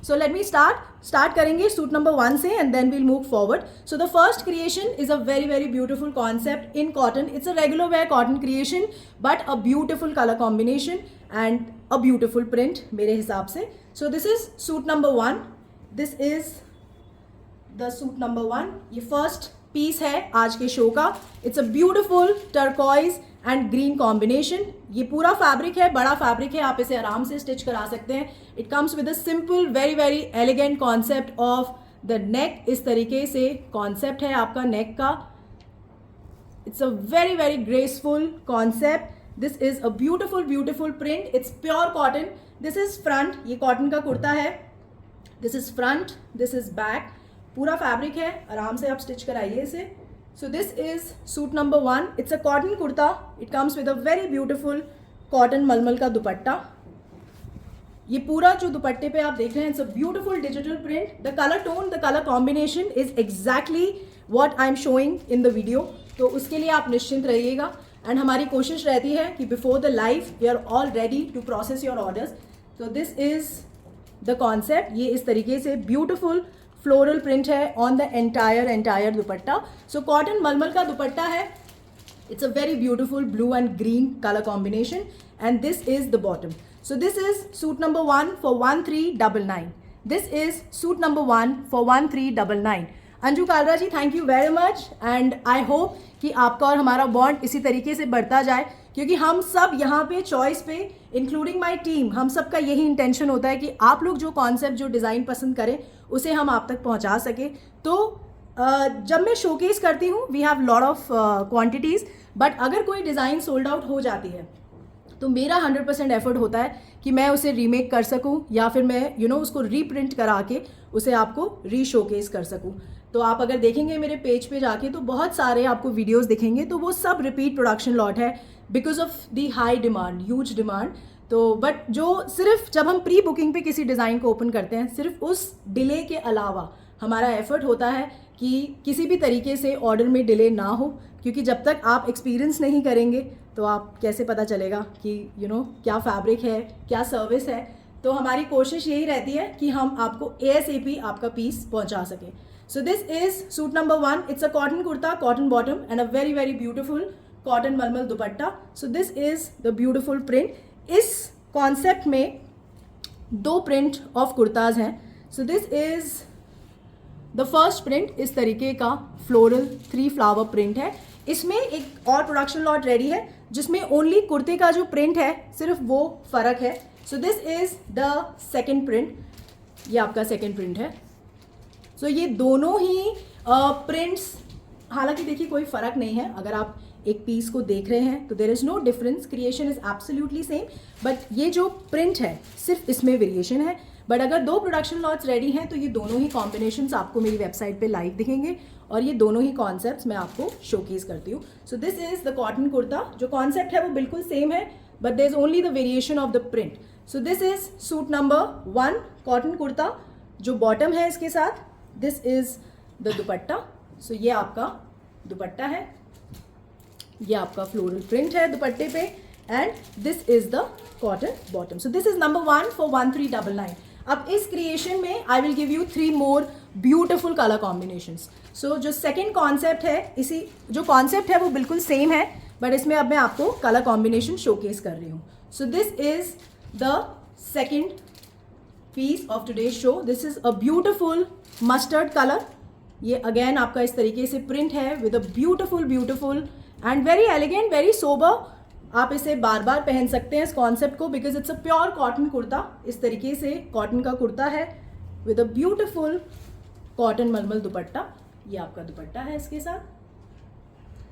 सो let me start करेंगे suit number 1 से and then we'll move forward. So the first creation is a very very beautiful concept in cotton. It's a regular wear cotton creation but a beautiful colour combination and a beautiful print मेरे हिसाब से. So this is suit number 1. This is the suit number 1. ये first piece है आज के show का. It's a beautiful turquoise and green combination. ये पूरा फैब्रिक है, बड़ा फैब्रिक है, आप इसे आराम से स्टिच करा सकते हैं. It comes with a simple very very elegant concept of the neck. इस तरीके से कॉन्सेप्ट है आपका नेक का. It's a very very graceful concept. This is a beautiful beautiful print. It's pure cotton. This is front. ये cotton का कुर्ता है. This is front, this is back. पूरा फैब्रिक है, आराम से आप स्टिच कराइए इसे. So this is suit number 1. It's a cotton kurta. It comes with a very beautiful cotton मलमल का दुपट्टा. ये पूरा जो दुपट्टे पे आप देख रहे हैं, it's a beautiful digital print. The color tone, the color combination is exactly what I'm showing in the video. तो उसके लिए आप निश्चिंत रहिएगा. एंड हमारी कोशिश रहती है कि before the live we are all ready to process your orders. तो दिस इज द कॉन्सेप्ट. ये इस तरीके से ब्यूटिफुल फ्लोरल प्रिंट है on the entire dupatta. So cotton मलमल का दुपट्टा है. It's a very beautiful blue and green colour combination and this is the bottom. So this is suit number 1 for 1399. This is suit number 1 for 1399. Anju Kalra ji, thank you very much and I hope कि आपका और हमारा bond इसी तरीके से बढ़ता जाए, क्योंकि हम सब यहाँ पे चॉइस पे इंक्लूडिंग माय टीम, हम सब का यही इंटेंशन होता है कि आप लोग जो कॉन्सेप्ट जो डिज़ाइन पसंद करें उसे हम आप तक पहुँचा सकें. तो जब मैं शोकेस करती हूँ we have lot of quantities, but अगर कोई डिज़ाइन सोल्ड आउट हो जाती है तो मेरा 100% एफर्ट होता है कि मैं उसे रीमेक कर सकूं या फिर मैं उसको रीप्रिंट करा के उसे आपको री शोकेस कर सकूं. तो आप अगर देखेंगे मेरे पेज पे जाके तो बहुत सारे आपको वीडियोस दिखेंगे, तो वो सब रिपीट प्रोडक्शन लॉट है because of the high demand, huge demand. तो बट जो सिर्फ जब हम प्री बुकिंग पे किसी डिज़ाइन को ओपन करते हैं, सिर्फ उस डिले के अलावा हमारा एफर्ट होता है कि किसी भी तरीके से ऑर्डर में डिले ना हो, क्योंकि जब तक आप एक्सपीरियंस नहीं करेंगे तो आप कैसे पता चलेगा कि क्या फैब्रिक है, क्या सर्विस है. तो हमारी कोशिश यही रहती है कि हम आपको ASAP आपका पीस पहुंचा सकें. So this is suit number 1. It's a cotton kurta, cotton bottom and a very very beautiful cotton malmal dupatta. So this is the beautiful print. इस कॉन्सेप्ट में 2 प्रिंट ऑफ कुर्ताज हैं. So this is the first print. इस तरीके का floral 3 flower print है. इसमें एक और प्रोडक्शन लॉट रेडी है जिसमें ओनली कुर्ते का जो प्रिंट है सिर्फ वो फ़र्क है. So this is the second print. ये आपका सेकेंड प्रिंट है. सो ये दोनों ही प्रिंट्स, हालांकि देखिए कोई फ़र्क नहीं है. अगर आप एक पीस को देख रहे हैं तो there is no difference, creation is absolutely same, but ये जो प्रिंट है सिर्फ इसमें वेरिएशन है. बट अगर 2 प्रोडक्शन लॉट्स रेडी हैं तो ये दोनों ही कॉम्बिनेशंस आपको मेरी वेबसाइट पे लाइव दिखेंगे और ये दोनों ही कॉन्सेप्ट्स मैं आपको शोकेस करती हूँ. So this is the cotton kurta. जो कॉन्सेप्ट है वो बिल्कुल सेम है, but there is only the variation of the print. So this is suit number 1 cotton kurta. जो बॉटम है इसके साथ, this is the dupatta. So ये आपका दुपट्टा है, ये आपका फ्लोरल प्रिंट है दुपट्टे पे and this is the cotton bottom. So this is number 1 for 1399. अब इस क्रिएशन में I will give you 3 more beautiful colour combinations. So जो सेकेंड कॉन्सेप्ट है, इसी जो कॉन्सेप्ट है वो बिल्कुल सेम है, बट इसमें अब मैं आपको कलर कॉम्बिनेशन शोकेस कर रही हूँ. So this is the second piece of today show. This is a beautiful mustard colour. ये अगेन आपका इस तरीके से प्रिंट है with a beautiful beautiful and very elegant, very sober. आप इसे बार बार पहन सकते हैं इस कॉन्सेप्ट को, because it's a pure cotton kurta. इस तरीके से कॉटन का कुर्ता है with a beautiful cotton malmal dupatta. ये आपका दुपट्टा है. इसके साथ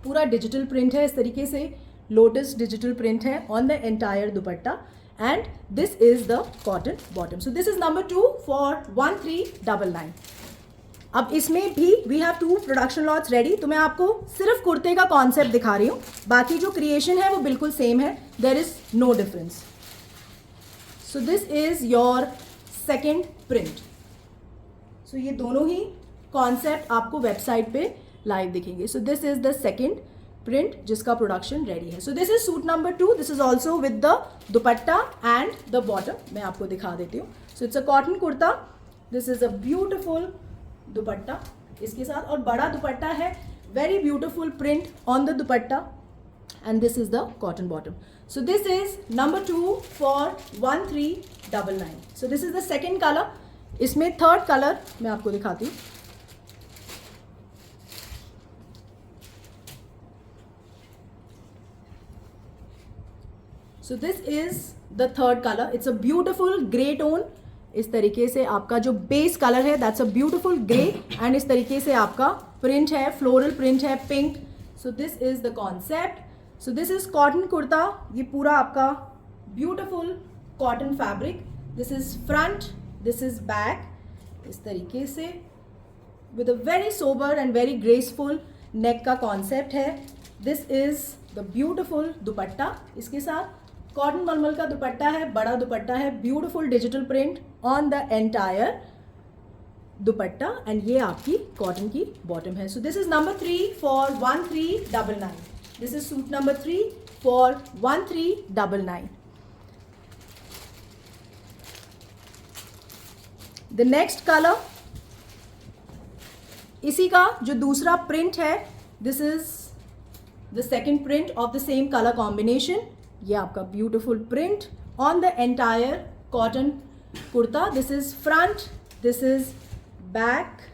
पूरा डिजिटल प्रिंट है, इस तरीके से लोटस डिजिटल प्रिंट है on the entire dupatta and this is the cotton bottom. So this is number 2 for 1399. अब इसमें भी we have 2 production lots ready. तो मैं आपको सिर्फ कुर्ते का कॉन्सेप्ट दिखा रही हूँ, बाकी जो क्रिएशन है वो बिल्कुल सेम है. There is no difference. So this is your second print. So ये दोनों ही कॉन्सेप्ट आपको वेबसाइट पे लाइव दिखेंगे. So this is the second print जिसका प्रोडक्शन रेडी है. So this is suit number 2. This is also with the dupatta and the bottom. मैं आपको दिखा देती हूँ. So it's a cotton kurta this is a beautiful dupatta इसके साथ, और बड़ा दुपट्टा है, very beautiful print on the dupatta, and this is the cotton bottom. So this is number 2 for 1399. So this is the second color. इसमें third colour मैं आपको दिखाती हूँ. So this is the third color. It's a beautiful grey tone. इस तरीके से आपका जो बेस कलर है that's a beautiful grey, and इस तरीके से आपका प्रिंट है, फ्लोरल प्रिंट है, pink. So this is the concept. So this is cotton kurta. ये पूरा आपका beautiful cotton fabric. This is front, this is back. इस तरीके से with a very sober and very graceful नेक का कॉन्सेप्ट है. This is the beautiful dupatta इसके साथ. कॉटन मलमल का दुपट्टा है, बड़ा दुपट्टा है, beautiful digital print on the entire dupatta, and ये आपकी कॉटन की बॉटम है. So this is number 3 for 1399. This is suit number 3 for 1399. The next color, इसी का जो दूसरा प्रिंट है, this is the second print of the same color combination. ये आपका beautiful print on the entire cotton kurta. This is front, this is back.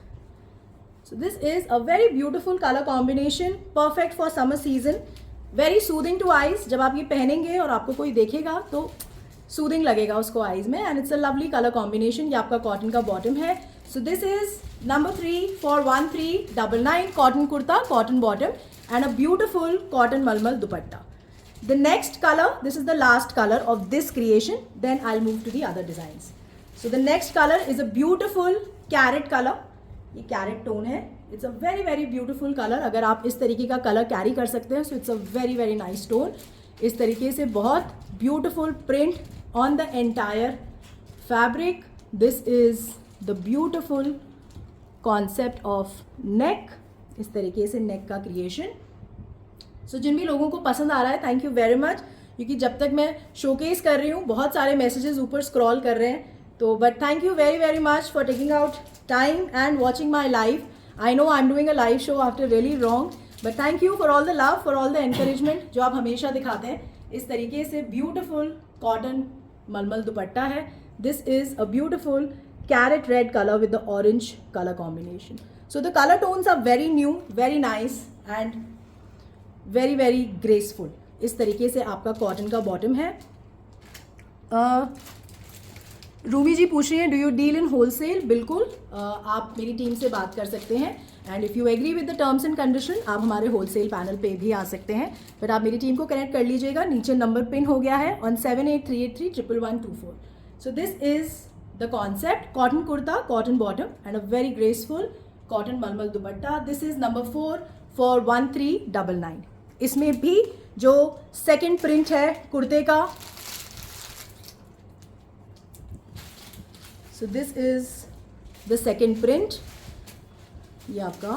So this is a very beautiful color combination, perfect for summer season, very soothing to eyes. जब आप ये पहनेंगे और आपको कोई देखेगा तो सूदिंग लगेगा उसको आईज में, and it's a lovely colour combination. ये आपका कॉटन का बॉटम है. So this is number 3 for 1399. Cotton kurta, cotton bottom, and a beautiful cotton malmal dupatta. The next colour, this is the last colour of this creation, then I move to the other designs. So the next colour is a beautiful carrot colour. ये carrot tone है. It's a very very beautiful colour. अगर आप इस तरीके का colour carry कर सकते हैं, सो it's a very very nice tone. इस तरीके से बहुत beautiful print on the entire fabric. This is the beautiful concept of नेक. इस तरीके से नेक का क्रिएशन. सो जिन भी लोगों को पसंद आ रहा है, थैंक यू वेरी मच, क्योंकि जब तक मैं शोकेस कर रही हूँ बहुत सारे मैसेजेस ऊपर स्क्रॉल कर रहे हैं. तो but thank you very very much for taking out time and watching my live. I know I'm doing a live show after really long, but thank you for all the love, for all the encouragement जो आप हमेशा दिखाते हैं. इस तरीके से beautiful cotton मलमल दुपट्टा है. This is a beautiful carrot red color with the orange color combination. So the color tones are very new, very nice and very very graceful. इस तरीके से आपका कॉटन का बॉटम है. रूबी जी पूछ रही हैं, do you deal in wholesale? बिल्कुल, आप मेरी टीम से बात कर सकते हैं, and if you agree with the terms and condition आप हमारे होलसेल पैनल पे भी आ सकते हैं. बट आप मेरी टीम को कनेक्ट कर लीजिएगा. नीचे नंबर पिन हो गया है on 7838311124. So this is the concept. Cotton kurta, cotton bottom, and a very graceful cotton malmal dupatta. This is number 4 for 1399. इसमें भी जो सेकेंड प्रिंट है कुर्ते का, so this is the second print. ये आपका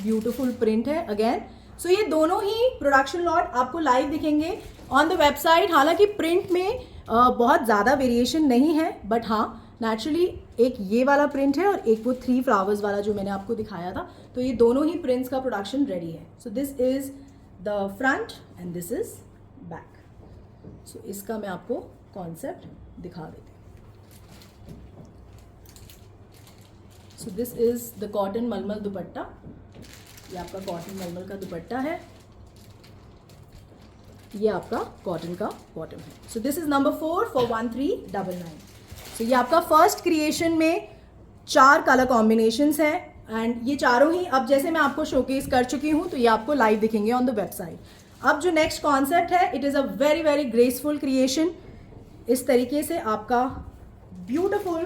ब्यूटिफुल प्रिंट है अगेन. सो ये दोनों ही प्रोडक्शन लॉट आपको लाइव दिखेंगे ऑन द वेबसाइट. हालांकि प्रिंट में बहुत ज़्यादा वेरिएशन नहीं है, बट हाँ नेचुरली एक ये वाला प्रिंट है और एक वो 3 फ्लावर्स वाला जो मैंने आपको दिखाया था. तो ये दोनों ही प्रिंट्स का प्रोडक्शन रेडी है. So this is the front and this is back. So इसका मैं आपको कॉन्सेप्ट दिखा देती हूँ. So this is the cotton malmal dupatta. ये आपका कॉटन मलमल का दुपट्टा है. ये आपका कॉटन का बॉटम है. So this is number 4 for 1399. सो ये आपका फर्स्ट क्रिएशन में 4 कलर कॉम्बिनेशंस हैं, एंड ये चारों ही अब जैसे मैं आपको शोकेस कर चुकी हूँ तो ये आपको लाइव दिखेंगे ऑन द वेबसाइट. अब जो नेक्स्ट कॉन्सेप्ट है, it is a very very graceful creation. इस तरीके से आपका ब्यूटिफुल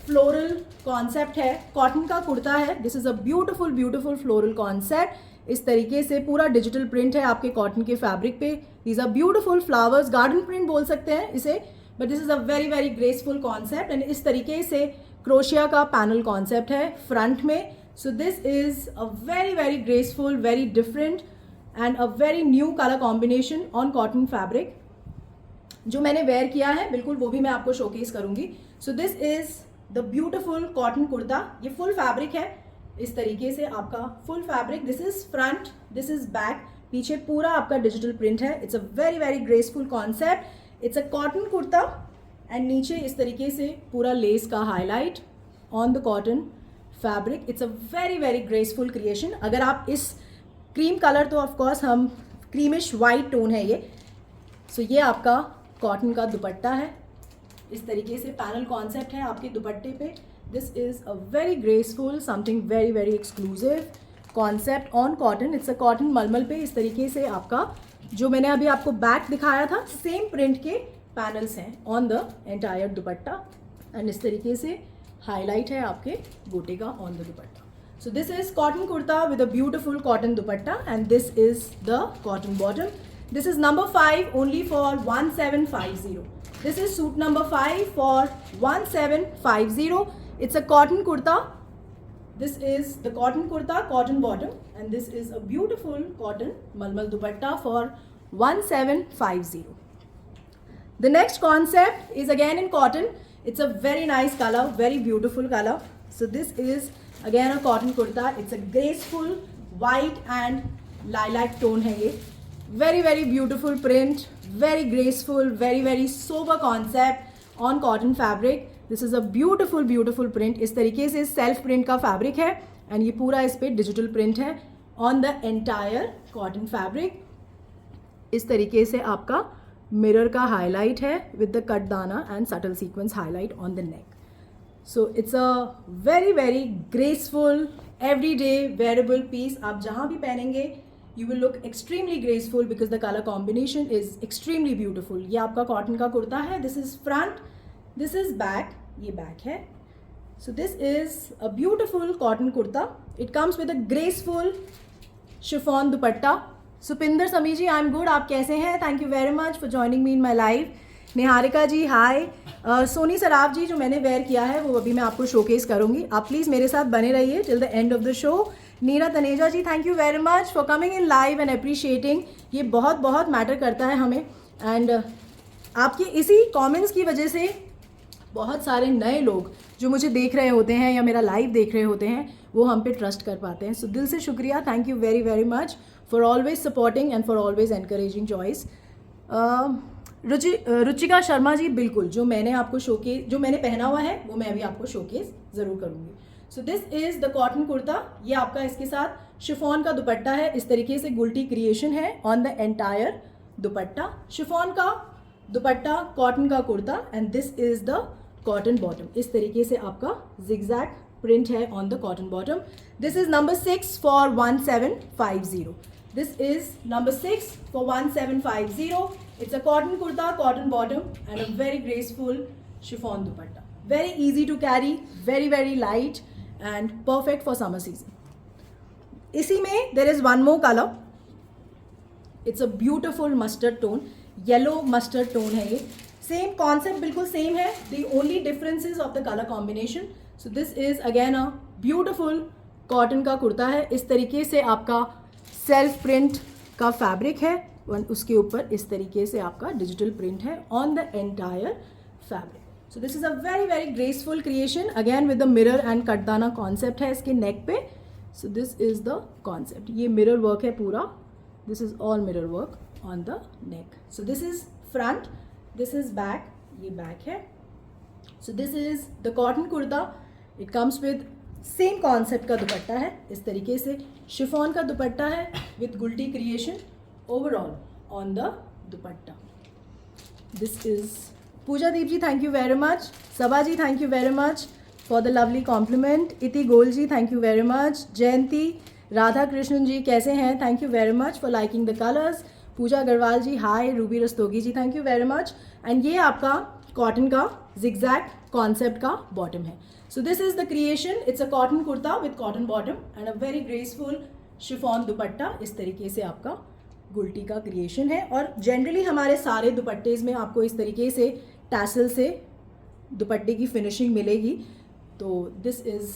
फ्लोरल कॉन्सेप्ट है. कॉटन का कुर्ता है. This is a beautiful beautiful floral concept. इस तरीके से पूरा डिजिटल प्रिंट है आपके कॉटन के फैब्रिक पे. These are beautiful flowers, garden print बोल सकते हैं इसे, but this is a very very graceful concept. And इस तरीके से क्रोशिया का पैनल कॉन्सेप्ट है फ्रंट में. So this is a very very graceful, very different and a very new colour combination on cotton fabric. जो मैंने wear किया है बिल्कुल वो भी मैं आपको शोकेस करूँगी. सो this is the beautiful cotton kurta. ये फुल फैब्रिक है इस तरीके से आपका full fabric. This is front, this is back. पीछे पूरा आपका डिजिटल प्रिंट है. It's a very very graceful concept. It's a cotton kurta and नीचे इस तरीके से पूरा लेस का highlight on the cotton fabric. It's a very very graceful creation. अगर आप इस क्रीम कलर, तो ऑफकोर्स हम क्रीमिश वाइट टोन है ये. सो ये आपका कॉटन का दुपट्टा है. इस तरीके से पैनल कॉन्सेप्ट है आपके दुपट्टे पे. This is a very graceful, something very very exclusive concept on cotton. It's a cotton मलमल पे इस तरीके से आपका, जो मैंने अभी आपको बैक दिखाया था, सेम प्रिंट के पैनल्स हैं on the entire dupatta. And इस तरीके से हाईलाइट है आपके गोटे का on the dupatta. So this is cotton kurta with a beautiful cotton dupatta and this is the cotton bottom. This is number 5 only for 1750. This is suit number 5 for 1750. It's a cotton kurta. This is the cotton kurta, cotton bottom, and this is a beautiful cotton malmal dupatta for 1750. The next concept is again in cotton. It's a very nice color, very beautiful color. So this is again a cotton kurta. It's a graceful white and lilac tone है ये. Very very beautiful print, very graceful, very very sober concept on cotton fabric. This is a beautiful beautiful print. इस तरीके से self print का fabric है and ये पूरा इस पे डिजिटल प्रिंट है on the entire cotton fabric. इस तरीके से आपका मिरर का हाईलाइट है with the cut dana and subtle sequence highlight on the neck. So it's a very very graceful everyday wearable piece. आप जहाँ भी पहनेंगे you will look extremely graceful because the color combination is extremely beautiful. ये आपका cotton का कुर्ता है. This is front, this is back. ये back है. So this is a beautiful cotton kurta. It comes with a graceful chiffon दुपट्टा. सुपिंदर समी जी, I am good. आप कैसे हैं? Thank you very much for joining me in my live. Niharika ji hi. Soni Saraf ji, जो मैंने wear किया है वो अभी मैं आपको शोकेस करूँगी. आप प्लीज़ मेरे साथ बने रहिए till the end of the show. Neera Taneja ji, thank you very much for coming in live and appreciating. ये बहुत बहुत मैटर करता है हमें एंड आपके इसी कमेंट्स की वजह से बहुत सारे नए लोग जो मुझे देख रहे होते हैं या मेरा लाइव देख रहे होते हैं वो हम पे ट्रस्ट कर पाते हैं. सो दिल से शुक्रिया. Thank you very very much for always supporting and for always encouraging choice. Ruchika Sharma ji, बिल्कुल जो मैंने आपको शोकेस, जो मैंने पहना हुआ है वो मैं अभी आपको शोकेस ज़रूर करूँगी. सो this is the cotton kurta. ये आपका इसके साथ शिफॉन का दुपट्टा है. इस तरीके से गुल्टी क्रिएशन है on the entire dupatta. Chiffon का दुपट्टा, कॉटन का kurta and this is the cotton bottom. इस तरीके से आपका जिगजैग प्रिंट है on the cotton bottom. This is number 6 for 1750. This is number 6 for 1750. It's a cotton kurta, cotton bottom and a very graceful chiffon dupatta. Very easy to carry, very very light and perfect for summer season. इसी में there is one more color. It's a beautiful mustard tone, yellow mustard tone है ये. Same concept, बिल्कुल same है. The only difference is of the color combination. So this is again a beautiful cotton का कुर्ता है. इस तरीके से आपका सेल्फ प्रिंट का फैब्रिक है. उसके ऊपर इस तरीके से आपका डिजिटल प्रिंट है on the entire fabric. So this is a very very graceful creation again with the mirror and katdana concept है इसके नेक पे. So this is the concept. ये मिरर वर्क है पूरा. This is all mirror work on the neck. So this is front, this is back. ये back है. So this is the cotton kurta. It comes with same concept का दुपट्टा है. इस तरीके से शिफॉन का दुपट्टा है विथ गुल्टी creation overall on the dupatta. This is Pooja Deep ji, thank you very much. Saba ji, thank you very much for the lovely compliment. Iti Goel ji, thank you very much. Jayanti Radha Krishnan ji, कैसे हैं? Thank you very much for liking the colours. Pooja Agarwal ji hi. Ruby Rastogi ji, thank you very much. And ये आपका cotton का zigzag concept का bottom है. So this is the creation. It's a cotton kurta with cotton bottom and a very graceful chiffon दुपट्टा. इस तरीके से आपका गुल्टी का क्रिएशन है और जनरली हमारे सारे दुपट्टेज में आपको इस तरीके से टैसल से दुपट्टे की फिनिशिंग मिलेगी. तो this is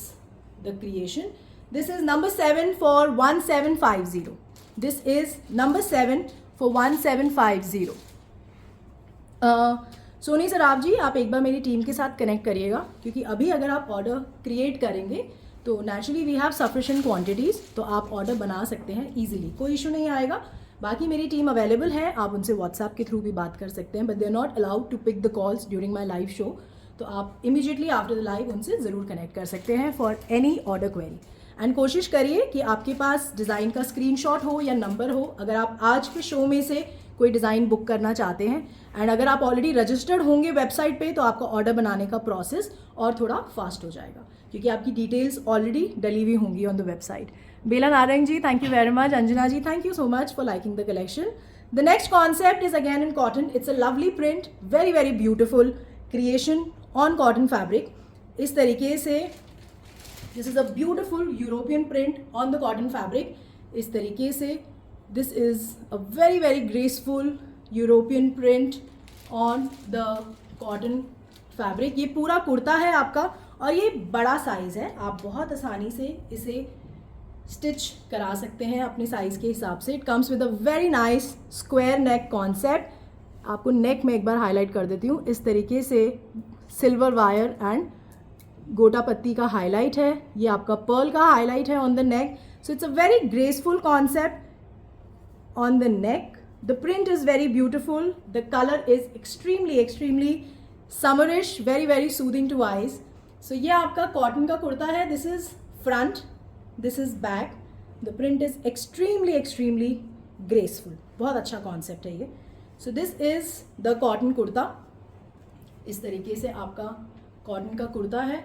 the creation. This is number 7 for 1750. This is number 7 for 1750. Soni Saraf ji, आप एक बार मेरी टीम के साथ कनेक्ट करिएगा, क्योंकि अभी अगर आप ऑर्डर क्रिएट करेंगे तो naturally we have sufficient quantities, तो आप ऑर्डर बना सकते हैं ईजिली, कोई इशू नहीं आएगा। बाकी मेरी टीम अवेलेबल है, आप उनसे व्हाट्सएप के थ्रू भी बात कर सकते हैं, but they are not allowed to pick the calls during my live show. तो आप इमीडिएटली आफ्टर द लाइव उनसे ज़रूर कनेक्ट कर सकते हैं for any order query. And कोशिश करिए कि आपके पास डिज़ाइन का स्क्रीनशॉट हो या नंबर हो, अगर आप आज के शो में से कोई डिज़ाइन बुक करना चाहते हैं। एंड अगर आप ऑलरेडी रजिस्टर्ड होंगे वेबसाइट पे तो आपका ऑर्डर बनाने का प्रोसेस और थोड़ा फास्ट हो जाएगा, क्योंकि आपकी डिटेल्स ऑलरेडी डली हुई होंगी on the website. Bela Narang ji, thank you very much. Anjana ji, thank you so much for liking the collection. The next concept is again in cotton. It's a lovely print, very very beautiful creation on cotton fabric. इस तरीके से this is a beautiful European print on the cotton fabric. इस तरीके से this is a very very graceful European print on the cotton fabric. ये पूरा कुर्ता है आपका और ये बड़ा साइज़ है, आप बहुत आसानी से इसे स्टिच करा सकते हैं अपने साइज़ के हिसाब से। It comes with a very nice square neck concept. आपको नेक में एक बार हाईलाइट कर देती हूँ, इस तरीके से सिल्वर वायर एंड गोटा पत्ती का हाईलाइट है, ये आपका पर्ल का हाईलाइट है on the neck. So it's a very graceful concept on the neck. The print is very beautiful. The color is extremely summerish, very soothing to eyes. So ये आपका कॉटन का कुर्ता है. This is front, this is back. The print is extremely graceful. बहुत अच्छा concept है ये. So this is the cotton kurta. इस तरीके से आपका कॉटन का कुर्ता है.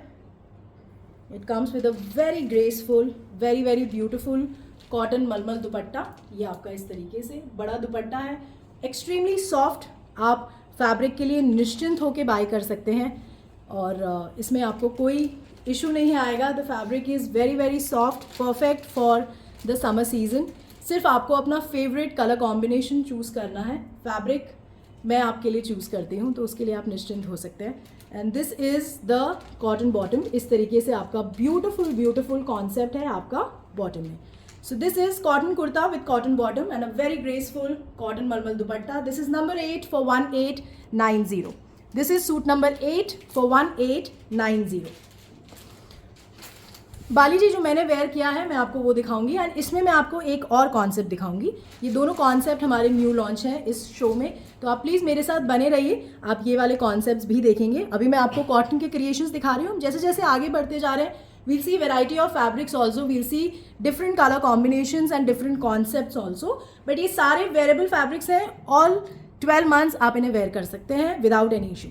It comes with a very graceful, very beautiful cotton malmal dupatta. ये आपका इस तरीके से बड़ा दुपट्टा है, एक्सट्रीमली सॉफ्ट। आप फैब्रिक के लिए निश्चिंत होकर बाय कर सकते हैं और इसमें आपको कोई इशू नहीं आएगा। The fabric is very soft, perfect for the summer season. सिर्फ आपको अपना फेवरेट कलर कॉम्बिनेशन चूज़ करना है। फैब्रिक मैं आपके लिए चूज़ करती हूँ, तो उसके लिए आप निश्चिंत हो सकते हैं। And this is the cotton bottom. इस तरीके से आपका ब्यूटिफुल कॉन्सेप्ट है आपका बॉटम में। So this is cotton kurta with cotton bottom and a very graceful cotton malmal dupatta. This is number 8 for 1890. This is suit number 8 for 1890. बाली जी जो मैंने wear किया है मैं आपको वो दिखाऊंगी एंड इसमें मैं आपको एक और कॉन्सेप्ट दिखाऊंगी। ये दोनों कॉन्सेप्ट हमारे न्यू लॉन्च हैं इस शो में, तो आप प्लीज़ मेरे साथ बने रहिए, आप ये वाले कॉन्सेप्ट्स भी देखेंगे। अभी मैं आपको कॉटन के क्रिएशंस दिखा रही हूँ। जैसे जैसे आगे बढ़ते जा रहे हैं we'll see variety of fabrics also, we'll see different color combinations and different concepts also, but ये सारे wearable fabrics हैं, all 12 months आप इन्हें wear कर सकते हैं without any issue।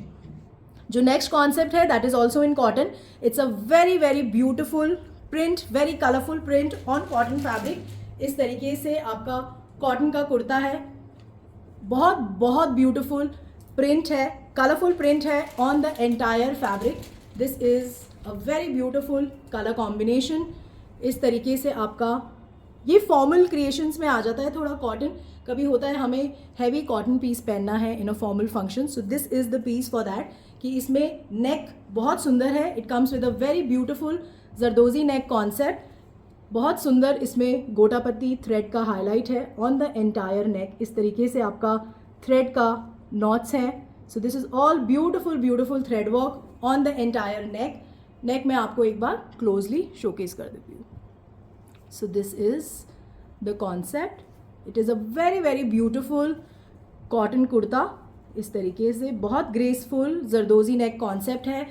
जो next concept है that is also in cotton, it's a very beautiful print, very colorful print on cotton fabric। इस तरीके से आपका cotton का कुर्ता है, बहुत beautiful print है, colorful print है on the entire fabric। This is a very beautiful color combination। इस तरीके से आपका ये फॉर्मल क्रिएशंस में आ जाता है थोड़ा कॉटन। कभी होता है हमें हैवी कॉटन पीस पहनना है in a formal function, so this is the piece for that. कि इसमें नेक बहुत सुंदर है, it comes with a very beautiful zardozi neck concept. बहुत सुंदर इसमें गोटा पत्ती थ्रेड का हाईलाइट है ऑन द एंटायर नेक। इस तरीके से आपका थ्रेड का नॉट्स हैं। So this is all beautiful thread work on the entire neck. Neck में आपको एक बार क्लोजली शोकेस कर देती हूँ। So this is the concept. It is a very beautiful cotton kurta. इस तरीके से बहुत ग्रेसफुल जरदोजी नेक कॉन्सेप्ट है।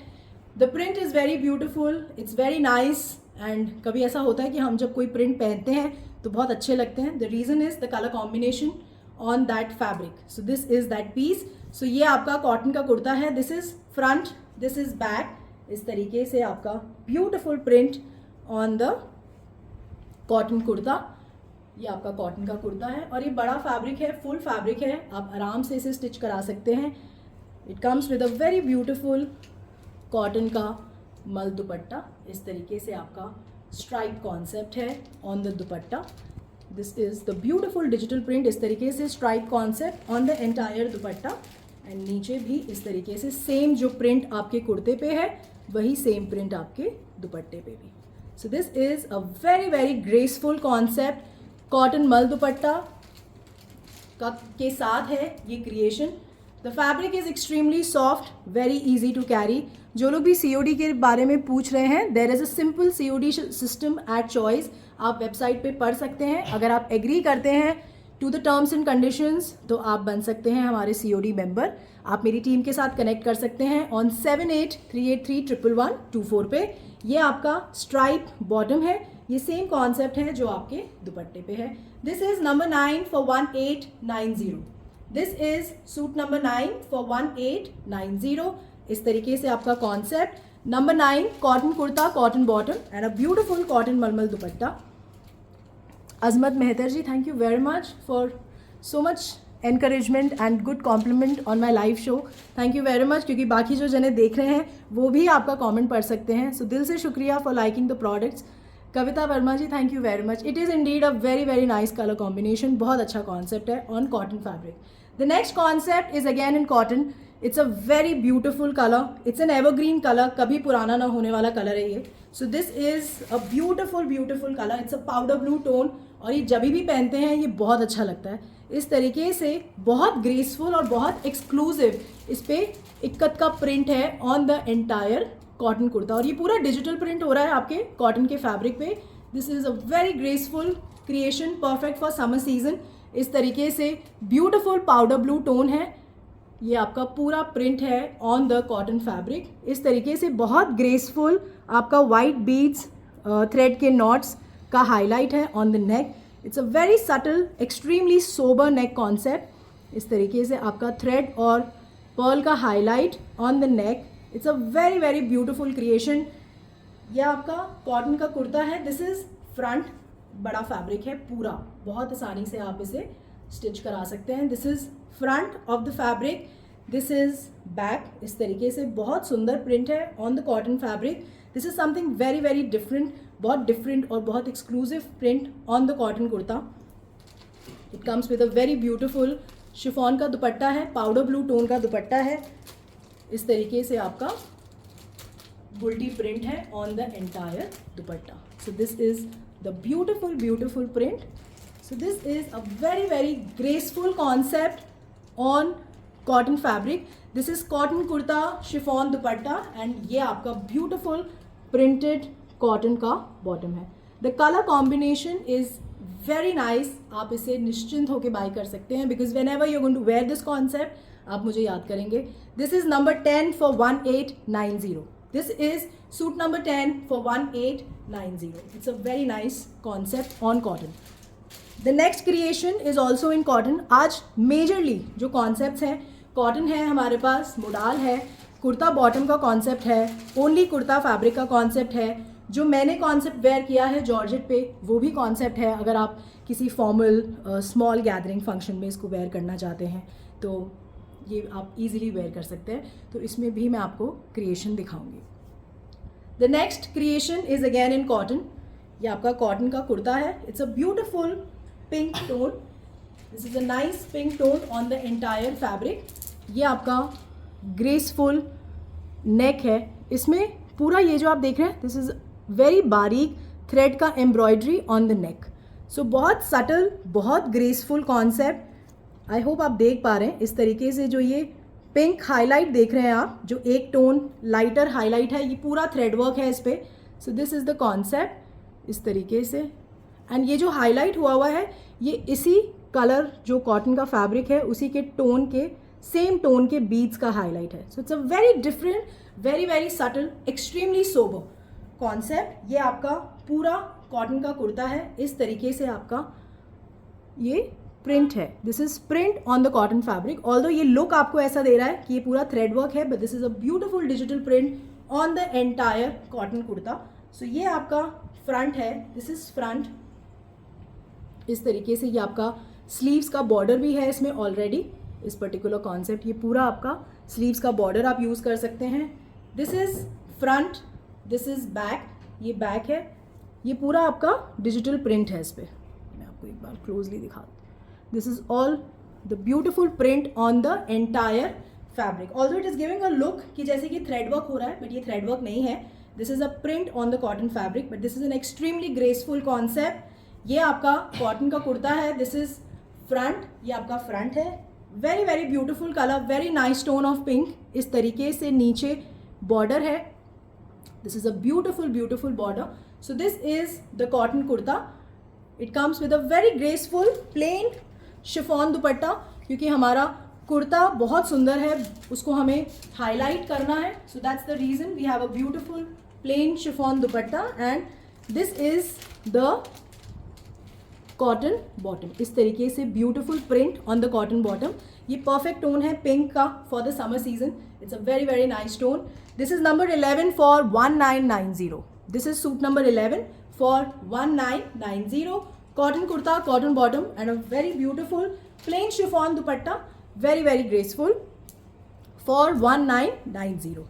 The print is very beautiful, it's very nice. And कभी ऐसा होता है कि हम जब कोई प्रिंट पहनते हैं तो बहुत अच्छे लगते हैं। The reason is the colour combination on that fabric. So this is that piece. So ये आपका कॉटन का कुर्ता है। This is front, this is back. इस तरीके से आपका beautiful print on the cotton kurta. ये आपका कॉटन का कुर्ता है और ये बड़ा फैब्रिक है, फुल फैब्रिक है, आप आराम से इसे स्टिच करा सकते हैं। It comes with a very beautiful cotton का मल दुपट्टा। इस तरीके से आपका स्ट्राइप कॉन्सेप्ट है on the dupatta. This is the beautiful digital print. इस तरीके से stripe concept on the entire dupatta and नीचे भी इस तरीके से सेम जो प्रिंट आपके कुर्ते पे है वही सेम प्रिंट आपके दुपट्टे पे भी। So this is a very graceful concept. Cotton मल दुपट्टा का के साथ है ये creation. The fabric is extremely soft, very easy to carry. जो लोग भी COD के बारे में पूछ रहे हैं, there is a simple COD system at choice. आप वेबसाइट पे पढ़ सकते हैं. अगर आप एग्री करते हैं to the terms and conditions तो आप बन सकते हैं हमारे COD मेंबर. आप मेरी टीम के साथ कनेक्ट कर सकते हैं ऑन 7838311124 पे. ये आपका स्ट्राइप बॉटम है. ये सेम कॉन्सेप्ट है जो आपके दुपट्टे पे है. This is number 9 for 1890. This is suit number 9 for 1890. इस तरीके से आपका concept. Number 9 cotton kurta, cotton bottom and a beautiful cotton malmal dupatta. Azmat Mehtar ji, thank you very much for so much encouragement and good compliment on my live show. Thank you very much, क्योंकि बाकी जो जने देख रहे हैं वो भी आपका कमेंट पढ़ सकते हैं. सो दिल से शुक्रिया for liking the products. Kavita Verma ji, thank you very much. It is indeed a very very nice colour combination. बहुत अच्छा कॉन्सेप्ट है on cotton fabric. The next concept is again in cotton. It's a very beautiful colour. It's an evergreen colour, कभी पुराना ना होने वाला colour है ये. So this is a beautiful beautiful colour. It's a powder blue tone और ये जब भी पहनते हैं ये बहुत अच्छा लगता है. इस तरीके से बहुत ग्रेसफुल और बहुत एक्सक्लूसिव इस पर इक्कत का प्रिंट है on the entire cotton kurta. और ये पूरा डिजिटल प्रिंट हो रहा है आपके कॉटन के फैब्रिक पे. This is a very graceful creation, perfect for summer season. इस तरीके से ब्यूटिफुल पाउडर ब्लू टोन है. ये आपका पूरा प्रिंट है ऑन द कॉटन फैब्रिक. इस तरीके से बहुत ग्रेसफुल आपका वाइट बीड्स थ्रेड के नॉट्स का हाईलाइट है on the neck. It's a very subtle, extremely sober neck concept. इस तरीके से आपका थ्रेड और पर्ल का highlight on the neck. It's a very very beautiful creation. यह आपका कॉटन का कुर्ता है. This is front. बड़ा फैब्रिक है पूरा, बहुत आसानी से आप इसे स्टिच करा सकते हैं. This is front of the fabric. This is back. इस तरीके से बहुत सुंदर प्रिंट है on the cotton fabric. This is something very very different, बहुत डिफरेंट और बहुत exclusive print on the cotton kurta. It comes with a very beautiful chiffon का दुपट्टा है, पाउडर ब्लू टोन का दुपट्टा है. इस तरीके से आपका बुल्टी प्रिंट है on the entire dupatta. So this is the beautiful beautiful print. So this is a very very graceful concept on cotton fabric. This is cotton kurta, chiffon dupatta and ये आपका ब्यूटिफुल प्रिंटेड कॉटन का बॉटम है. The colour combination is very nice. आप इसे निश्चिंत होकर buy कर सकते हैं because whenever you going to wear this concept आप मुझे याद करेंगे. This is number 10 for 1890. This is suit number 10 for 1890. It's a very nice concept on cotton. The next creation is also in cotton. आज majorly जो concept हैं cotton है हमारे पास, modal है, कुर्ता बॉटम का कॉन्सेप्ट है, ओनली कुर्ता फैब्रिक का concept है. जो मैंने कॉन्सेप्ट वेयर किया है जॉर्जेट पे वो भी कॉन्सेप्ट है. अगर आप किसी फॉर्मल स्मॉल गैदरिंग फंक्शन में इसको वेयर करना चाहते हैं तो ये आप इजीली वेयर कर सकते हैं. तो इसमें भी मैं आपको क्रिएशन दिखाऊंगी. The next creation is again in cotton. ये आपका कॉटन का कुर्ता है. It's a beautiful pink tone. This is a nice pink tone on the entire fabric. ये आपका ग्रेसफुल नेक है. इसमें पूरा ये जो आप देख रहे हैं दिस इज वेरी बारीक थ्रेड का एम्ब्रॉयडरी ऑन द नेक. सो बहुत सटल, बहुत ग्रेसफुल कॉन्सेप्ट. आई होप आप देख पा रहे हैं. इस तरीके से जो ये पिंक हाईलाइट देख रहे हैं आप, जो एक टोन लाइटर हाईलाइट है, ये पूरा थ्रेड वर्क है इस पर. सो दिस इज़ द कॉन्सेप्ट इस तरीके से. एंड ये जो हाईलाइट हुआ है ये इसी कलर जो कॉटन का फैब्रिक है उसी के टोन के, सेम टोन के बीड्स का हाईलाइट है. So it's a very different, very very subtle, extremely sober concept. ये आपका पूरा कॉटन का कुर्ता है. इस तरीके से आपका ये प्रिंट है. This is print on the cotton fabric. Although ये लुक आपको ऐसा दे रहा है कि ये पूरा थ्रेड वर्क है, but this is a beautiful digital print on the entire cotton kurta. So ये आपका फ्रंट है. This is front. इस तरीके से ये आपका स्लीव्स का बॉर्डर भी है इसमें ऑलरेडी. इस पर्टिकुलर कॉन्सेप्ट ये पूरा आपका स्लीव्स का बॉर्डर आप यूज़ कर सकते हैं. This is front, this is back. ये बैक है. ये पूरा आपका डिजिटल प्रिंट है इस पर. मैं आपको एक बार क्लोजली दिखा दूँ. This is all the beautiful print on the entire fabric. Although it is giving a look कि जैसे कि थ्रेड वर्क हो रहा है, बट ये थ्रेड वर्क नहीं है. This is a print on the cotton fabric, but this is an extremely graceful concept. ये आपका कॉटन का कुर्ता है. This is front. ये आपका फ्रंट है. Very very beautiful colour, very nice tone of pink. इस तरीके से नीचे बॉर्डर है. This is a beautiful beautiful border. So this is the cotton kurta. It comes with a very graceful plain chiffon dupatta, क्योंकि हमारा कुर्ता बहुत सुंदर है, उसको हमें हाईलाइट करना है. So that's the reason we have a beautiful plain chiffon dupatta and this is the cotton bottom. इस तरीके से beautiful print on the cotton bottom. ये परफेक्ट टोन है पिंक का for the summer season. It's a very very nice tone. This is number 11 for 1990. This is suit number 11 for 1990. Cotton kurta, cotton bottom and a very beautiful plain chiffon dupatta, very very graceful for 1990.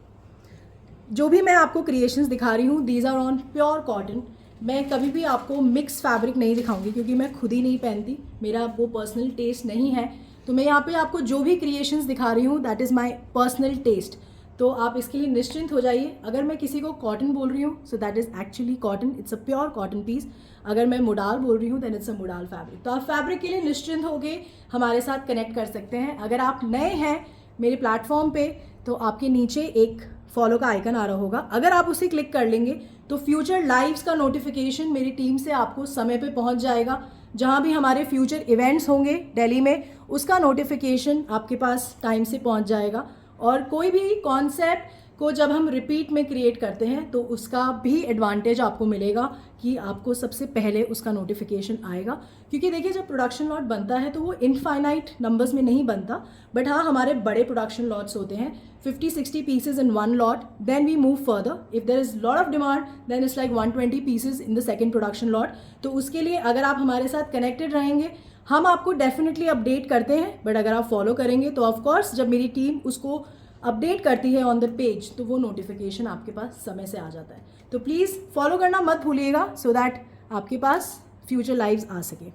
जो भी मैं आपको creations दिखा रही हूँ these are on pure cotton. मैं कभी भी आपको मिक्स फैब्रिक नहीं दिखाऊंगी क्योंकि मैं खुद ही नहीं पहनती, मेरा वो पर्सनल टेस्ट नहीं है. तो मैं यहाँ पे आपको जो भी क्रिएशंस दिखा रही हूँ that is my personal taste. तो आप इसके लिए निश्चिंत हो जाइए. अगर मैं किसी को कॉटन बोल रही हूँ so that is actually cotton, it's a pure cotton piece. अगर मैं मुडाल बोल रही हूँ then it's a modal fabric. तो आप फैब्रिक के लिए निश्चिंत होकर हमारे साथ कनेक्ट कर सकते हैं. अगर आप नए हैं मेरे प्लेटफॉर्म पे तो आपके नीचे एक फॉलो का आइकन आ रहा होगा. अगर आप उसे क्लिक कर लेंगे तो फ्यूचर लाइव्स का नोटिफिकेशन मेरी टीम से आपको समय पे पहुंच जाएगा. जहां भी हमारे फ्यूचर इवेंट्स होंगे दिल्ली में उसका नोटिफिकेशन आपके पास टाइम से पहुंच जाएगा. और कोई भी कॉन्सेप्ट को जब हम रिपीट में क्रिएट करते हैं तो उसका भी एडवांटेज आपको मिलेगा कि आपको सबसे पहले उसका नोटिफिकेशन आएगा. क्योंकि देखिए जब प्रोडक्शन लॉट बनता है तो वो इनफाइनाइट नंबर्स में नहीं बनता, बट हाँ हमारे बड़े प्रोडक्शन लॉट्स होते हैं 50-60 pieces in one lot. Then we move further. If there is lot of demand then it's like 120 pieces in the second production lot. तो उसके लिए अगर आप हमारे साथ कनेक्टेड रहेंगे हम आपको डेफिनेटली अपडेट करते हैं. बट अगर आप फॉलो करेंगे तो ऑफकोर्स जब मेरी टीम उसको अपडेट करती है ऑन द पेज तो वो नोटिफिकेशन आपके पास समय से आ जाता है. तो प्लीज़ फॉलो करना मत भूलिएगा सो दैट आपके पास फ्यूचर लाइव्स आ सके,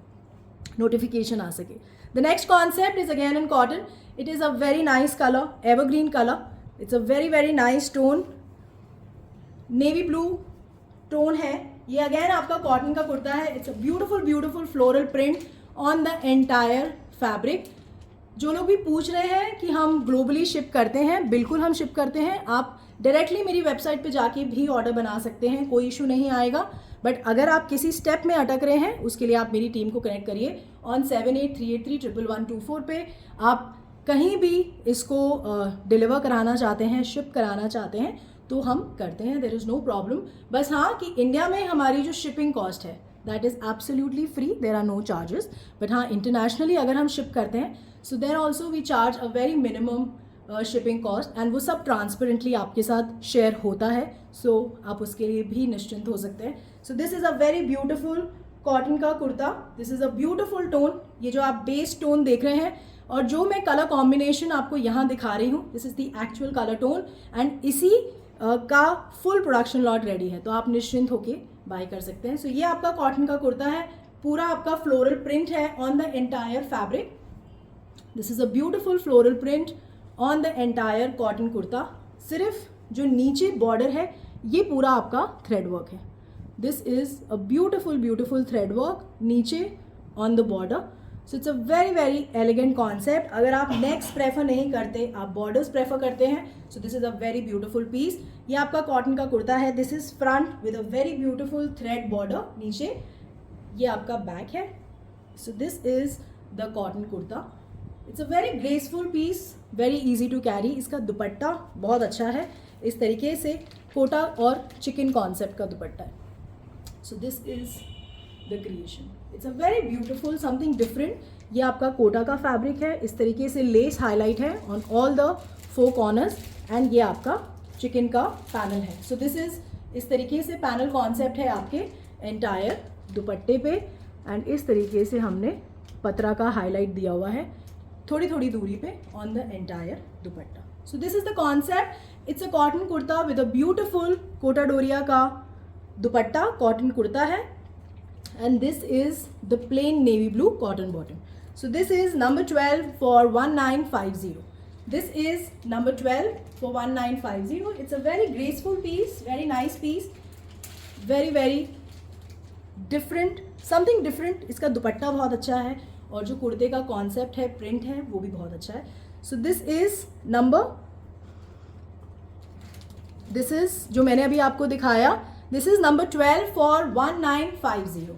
नोटिफिकेशन आ सके. The next concept is again in cotton. It is a very nice colour, evergreen colour. It's a very very nice tone, navy blue tone है. ये again आपका cotton का कुर्ता है. It's a beautiful beautiful floral print on the entire fabric. जो लोग भी पूछ रहे हैं कि हम ग्लोबली शिप करते हैं, बिल्कुल हम शिप करते हैं. आप डायरेक्टली मेरी वेबसाइट पे जाके भी ऑर्डर बना सकते हैं, कोई इशू नहीं आएगा. बट अगर आप किसी स्टेप में अटक रहे हैं उसके लिए आप मेरी टीम को कनेक्ट करिए ऑन 7838311124 पे. आप कहीं भी इसको डिलीवर कराना चाहते हैं, शिप कराना चाहते हैं तो हम करते हैं, देयर इज़ नो प्रॉब्लम. बस हाँ कि इंडिया में हमारी जो शिपिंग कॉस्ट है that is absolutely free, there are no charges. But हाँ इंटरनेशनली अगर हम शिप करते हैं so there also we charge a very minimum shipping cost and वो सब ट्रांसपेरेंटली आपके साथ शेयर होता है. सो आप उसके लिए भी निश्चिंत हो सकते हैं. So this is a very beautiful cotton का kurta. This is a beautiful tone. ये जो आप बेस टोन देख रहे हैं और जो मैं कलर कॉम्बिनेशन आपको यहाँ दिखा रही हूँ this is the actual colour tone and इसी का फुल प्रोडक्शन लॉट रेडी है. तो आप निश्चिंत होके बाय कर सकते हैं. सो ये आपका कॉटन का कुर्ता है, पूरा आपका फ्लोरल प्रिंट है on the entire fabric. This is a beautiful floral print on the entire cotton kurta. सिर्फ जो नीचे बॉर्डर है ये पूरा आपका थ्रेड वर्क है. This is a beautiful beautiful thread work नीचे on the border. So it's a very very elegant concept. अगर आप नेक्स प्रेफर नहीं करते, आप बॉर्डर्स प्रेफर करते हैं so this is a very beautiful piece. ये आपका कॉटन का कुर्ता है. This is front with a very beautiful thread border. नीचे ये आपका बैक है. So this is the cotton kurta. It's a very graceful piece, very easy to carry. इसका दुपट्टा बहुत अच्छा है, इस तरीके से कोटा और चिकन कॉन्सेप्ट का दुपट्टा है. So this is the creation. It's a very beautiful something different. ये आपका कोटा का फैब्रिक है, इस तरीके से लेस हाईलाइट है on all the 4 corners and ये आपका चिकन का पैनल है. सो दिस इज़ इस तरीके से पैनल कॉन्सेप्ट है आपके एंटायर दुपट्टे पे एंड इस तरीके से हमने पतरा का हाईलाइट दिया हुआ है थोड़ी थोड़ी दूरी पे on the entire dupatta. So this is the concept. It's a cotton kurta with a beautiful Kota Doria का दुपट्टा. कॉटन कुर्ता है and this is the plain navy blue cotton bottom. So this is number 12 for 1950. This is number 12 for 1950. It's a very graceful piece, very nice piece, very very different, something different. इसका दुपट्टा बहुत अच्छा है और जो कुर्ते का concept है, print है, वो भी बहुत अच्छा है. सो दिस इज जो मैंने अभी आपको दिखाया, this is number 12 for 1950.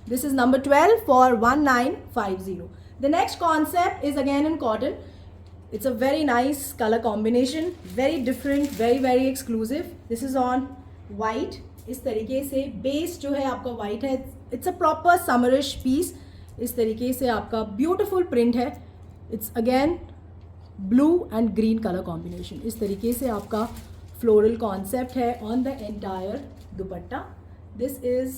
This is number 12 for 1950. The next concept is again in cotton. It's a very nice color combination, very different, very exclusive. This is on white. इस तरीके से base जो है आपका white है. It's a proper summerish piece. इस तरीके से आपका beautiful print है. It's again blue and green color combination. इस तरीके से आपका floral concept है on the entire dupatta. This is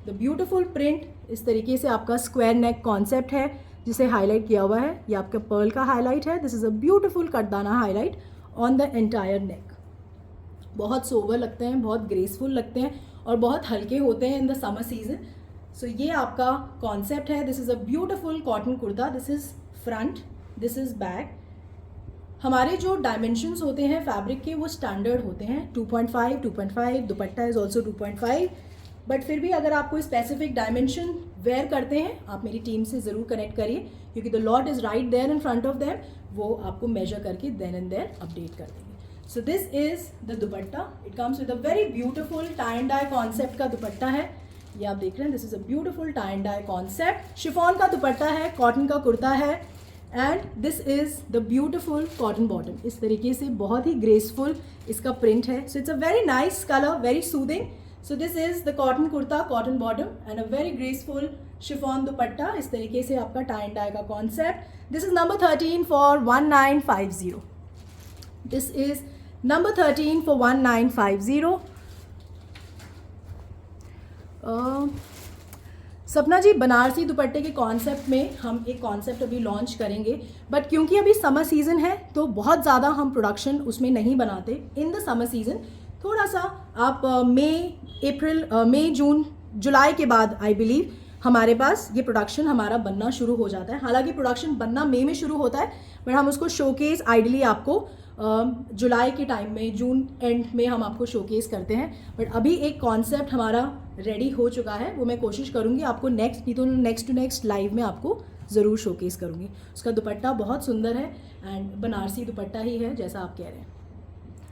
the beautiful print. इस तरीके से आपका square neck concept है जिसे हाईलाइट किया हुआ है. ये आपका पर्ल का हाईलाइट है. This is a beautiful katdana highlight on the entire neck. बहुत सोवर लगते हैं, बहुत ग्रेसफुल लगते हैं और बहुत हल्के होते हैं इन द समर सीजन. सो ये आपका कॉन्सेप्ट है. This is a beautiful cotton kurta. This is front, this is back. हमारे जो डायमेंशंस होते हैं फैब्रिक के वो स्टैंडर्ड होते हैं 2.5, 2.5. दुपट्टा इज़ ऑल्सो 2.5. बट फिर भी अगर आप कोई स्पेसिफिक डायमेंशन वेयर करते हैं, आप मेरी टीम से ज़रूर कनेक्ट करिए क्योंकि the lot is right there in front of them. वो आपको मेजर करके देन एंड देयर अपडेट कर देंगे. सो this is the dupatta. It comes with a very beautiful tie and die concept का दुपट्टा है. ये आप देख रहे हैं. This is a beautiful tie and die concept. Chiffon का दुपट्टा है, कॉटन का कुर्ता है and this is the beautiful cotton bottom. इस तरीके से बहुत ही ग्रेसफुल इसका प्रिंट है. So it's a very nice colour, very soothing. So this is the cotton kurta, cotton bottom and a very graceful chiffon dupatta. इस तरीके से आपका tie and dye का concept. This is number 13 for 1950. This is number 13 for 1950. सपना जी, बनारसी दुपट्टे के concept में हम एक कॉन्सेप्ट अभी लॉन्च करेंगे बट क्योंकि अभी समर सीज़न है तो बहुत ज़्यादा हम प्रोडक्शन उसमें नहीं बनाते इन द समर सीज़न. थोड़ा सा आप मई, जून, जुलाई के बाद आई बिलीव हमारे पास ये प्रोडक्शन हमारा बनना शुरू हो जाता है. हालांकि प्रोडक्शन बनना मई में शुरू होता है बट हम उसको शोकेस आइडली आपको जुलाई के टाइम में, जून एंड में हम आपको शोकेस करते हैं. बट अभी एक कॉन्सेप्ट हमारा रेडी हो चुका है, वो मैं कोशिश करूँगी आपको नेक्स्ट टू नेक्स्ट लाइव में आपको ज़रूर शोकेस करूँगी. उसका दुपट्टा बहुत सुंदर है एंड बनारसी दुपट्टा ही है जैसा आप कह रहे हैं.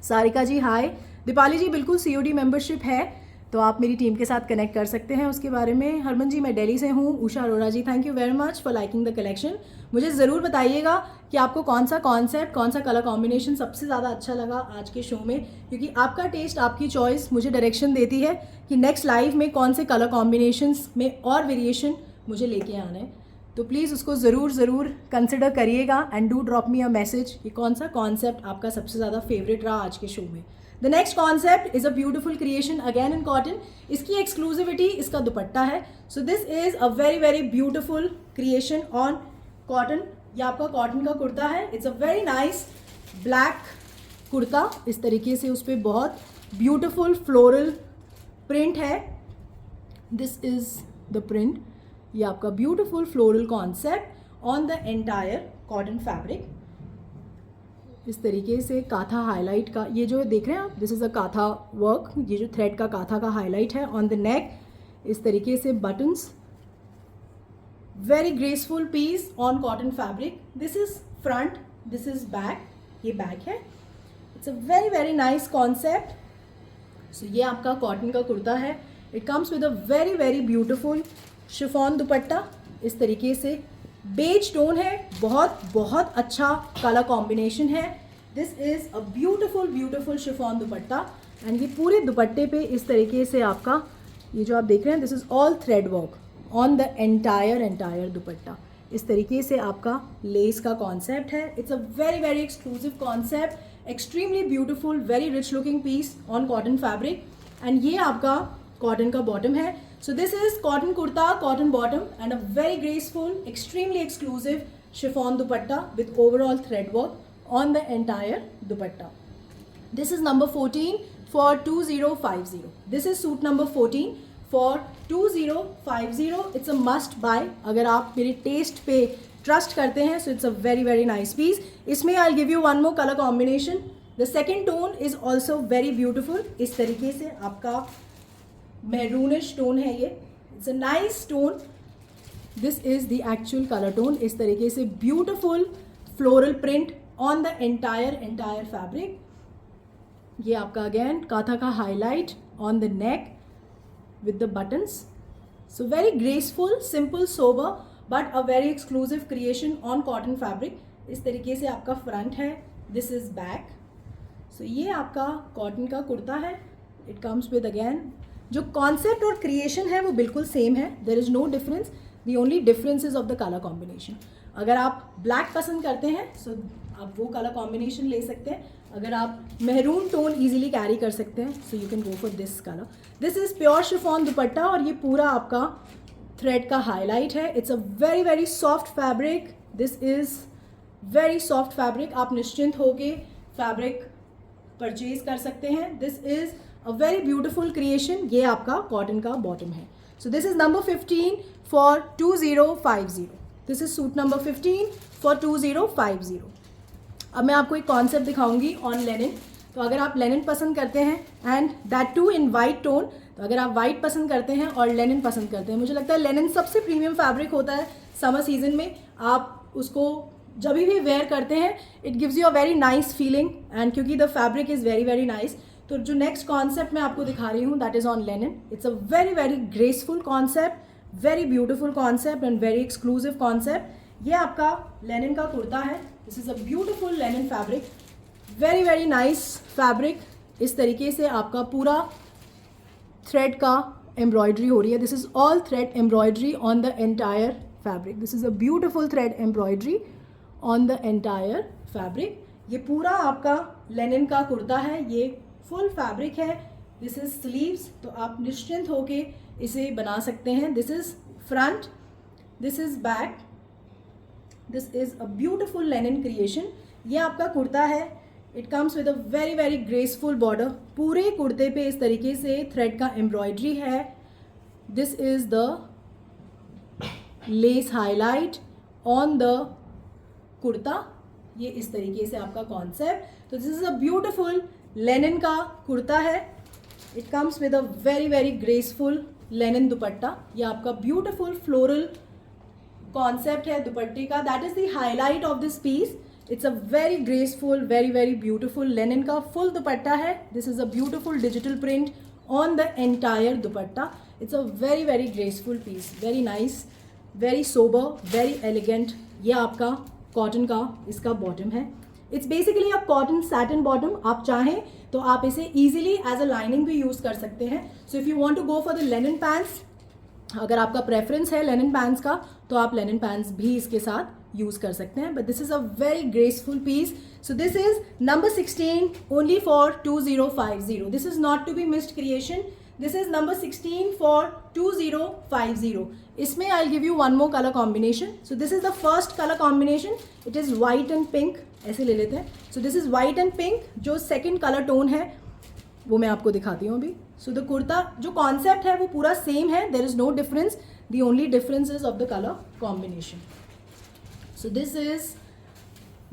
सारिका जी हाय. दीपाली जी बिल्कुल COD मेंबरशिप है तो आप मेरी टीम के साथ कनेक्ट कर सकते हैं उसके बारे में. हरमन जी मैं दिल्ली से हूँ. Usha Arora ji thank you very much for liking the collection. मुझे ज़रूर बताइएगा कि आपको कौन सा कॉन्सेप्ट, कौन सा कलर कॉम्बिनेशन सबसे ज़्यादा अच्छा लगा आज के शो में, क्योंकि आपका टेस्ट, आपकी चॉइस मुझे डायरेक्शन देती है कि नेक्स्ट लाइव में कौन से कलर कॉम्बिनेशंस में और वेरिएशन मुझे लेके आना है. तो प्लीज़ उसको ज़रूर कंसिडर करिएगा and do drop me a message कि कौन सा कॉन्सेप्ट आपका सबसे ज़्यादा फेवरेट रहा आज के शो में. The next concept is a beautiful creation again in cotton. इसकी एक्सक्लूसिविटी इसका दुपट्टा है. So this is a very beautiful creation on cotton. ये आपका कॉटन का कुर्ता है. It's a very nice black kurta. इस तरीके से उस पर बहुत ब्यूटीफुल फ्लोरल प्रिंट है. This is the print. ये आपका beautiful floral concept on the entire cotton fabric. इस तरीके से काथा हाईलाइट का ये जो देख रहे हैं आप, दिस इज़ अ काथा वर्क. ये जो थ्रेड का काथा का हाईलाइट है ऑन द नेक. इस तरीके से buttons. Very graceful piece on cotton fabric. This is front, this is back. ये बैक है. It's a very nice concept. So ये आपका कॉटन का कुर्ता है. It comes with a very beautiful chiffon dupatta. इस तरीके से बेज टोन है. बहुत अच्छा कलर कॉम्बिनेशन है. This is a beautiful chiffon dupatta and ये पूरे दुपट्टे पे इस तरीके से आपका ये जो आप देख रहे हैं, this is all thread work on the entire dupatta. इस तरीके से आपका लेस का कॉन्सेप्ट है. It's a very exclusive concept. Extremely beautiful, very rich looking piece on cotton fabric and ये आपका कॉटन का बॉटम है. So this is cotton kurta, cotton bottom and a very graceful, extremely exclusive chiffon dupatta with overall thread work on the entire dupatta. This is number 14 for 2050. This is suit number 14 for 2050. It's a must buy. अगर आप मेरे test पे trust करते हैं so it's a very nice piece. इसमें I'll give you one more color combination. The second tone is also very beautiful. इस तरीके से आपका मैरूनिश टोन है. ये it's a nice tone. This is the actual colour tone. इस तरीके से beautiful floral print on the entire fabric. ये आपका अगेन काथा का highlight on the neck with the buttons. So very graceful, simple, sober but a very exclusive creation on cotton fabric. इस तरीके से आपका फ्रंट है. This is back. So ये आपका कॉटन का कुर्ता है. It comes with again जो कॉन्सेप्ट और क्रिएशन है वो बिल्कुल सेम है. There is no difference. The only difference is of the color combination. अगर आप ब्लैक पसंद करते हैं so आप वो कलर कॉम्बिनेशन ले सकते हैं. अगर आप मेहरून टोन इजीली कैरी कर सकते हैं so you can go for this colour. This is pure chiffon दुपट्टा और ये पूरा आपका थ्रेड का हाईलाइट है. It's a very very soft fabric. This is very soft fabric. आप निश्चिंत होके फैब्रिक परचेज कर सकते हैं. This is a very beautiful creation. ये आपका कॉटन का बॉटम है. So this is number 15 for 2050. This is suit number 15 for 2050. अब मैं आपको एक कॉन्सेप्ट दिखाऊंगी ऑन लेनिन. तो अगर आप लेनिन पसंद करते हैं and that too in white tone, तो अगर आप वाइट पसंद करते हैं और लेनिन पसंद करते हैं, मुझे लगता है लेनिन सबसे प्रीमियम फैब्रिक होता है समर सीजन में. आप उसको जब भी वेयर करते हैं it gives you a very nice feeling and क्योंकि the fabric is very very nice. तो जो नेक्स्ट कॉन्सेप्ट मैं आपको दिखा रही हूँ that is on linen. It's a very very graceful concept, very beautiful concept and very exclusive concept. ये आपका लेनिन का कुर्ता है. This is a beautiful linen fabric, very very nice fabric. इस तरीके से आपका पूरा थ्रेड का एम्ब्रॉयडरी हो रही है. This is all thread embroidery on the entire fabric. This is a beautiful thread embroidery on the entire fabric. ये पूरा आपका लेनिन का कुर्ता है. ये फुल फैब्रिक है. This is sleeves. तो आप निश्चिंत होके इसे बना सकते हैं. This is front, this is back. This is a beautiful Lenin creation. ये आपका कुर्ता है. It comes with a very very graceful border. पूरे कुर्ते पे इस तरीके से थ्रेड का एम्ब्रॉयडरी है. This is the lace highlight on the kurta. ये इस तरीके से आपका कॉन्सेप्ट. तो this is a beautiful linen का कुर्ता है. It comes with a very very graceful linen dupatta. ये आपका ब्यूटिफुल फ्लोरल कॉन्सेप्ट है दुपट्टे का. That is the highlight of this piece. It's a very graceful, very very beautiful linen का full dupatta है. This is a beautiful digital print on the entire dupatta. It's a very very graceful piece, very nice, very sober, very elegant. ये आपका cotton का इसका bottom है. It's basically a cotton satin bottom. आप चाहें तो आप इसे ईजिली एज अ लाइनिंग भी यूज़ कर सकते हैं. So if you want to go for the linen pants, अगर आपका प्रेफरेंस है लेनिन पैंट्स का तो आप लेनिन पैंट्स भी इसके साथ यूज़ कर सकते हैं. But this is a very graceful piece. So this is number 16 only for 2050. This is not to be missed creation. This is number 16 for 2050. इसमें I give you one more colour combination. So this is the first colour combination. It is white and pink. ऐसे ले लेते हैं. So this is white and pink. जो second colour tone है वो मैं आपको दिखाती हूँ अभी. सो द कुर्ता जो कॉन्सेप्ट है वो पूरा सेम है. There is no difference. The only difference is of the colour combination. So this is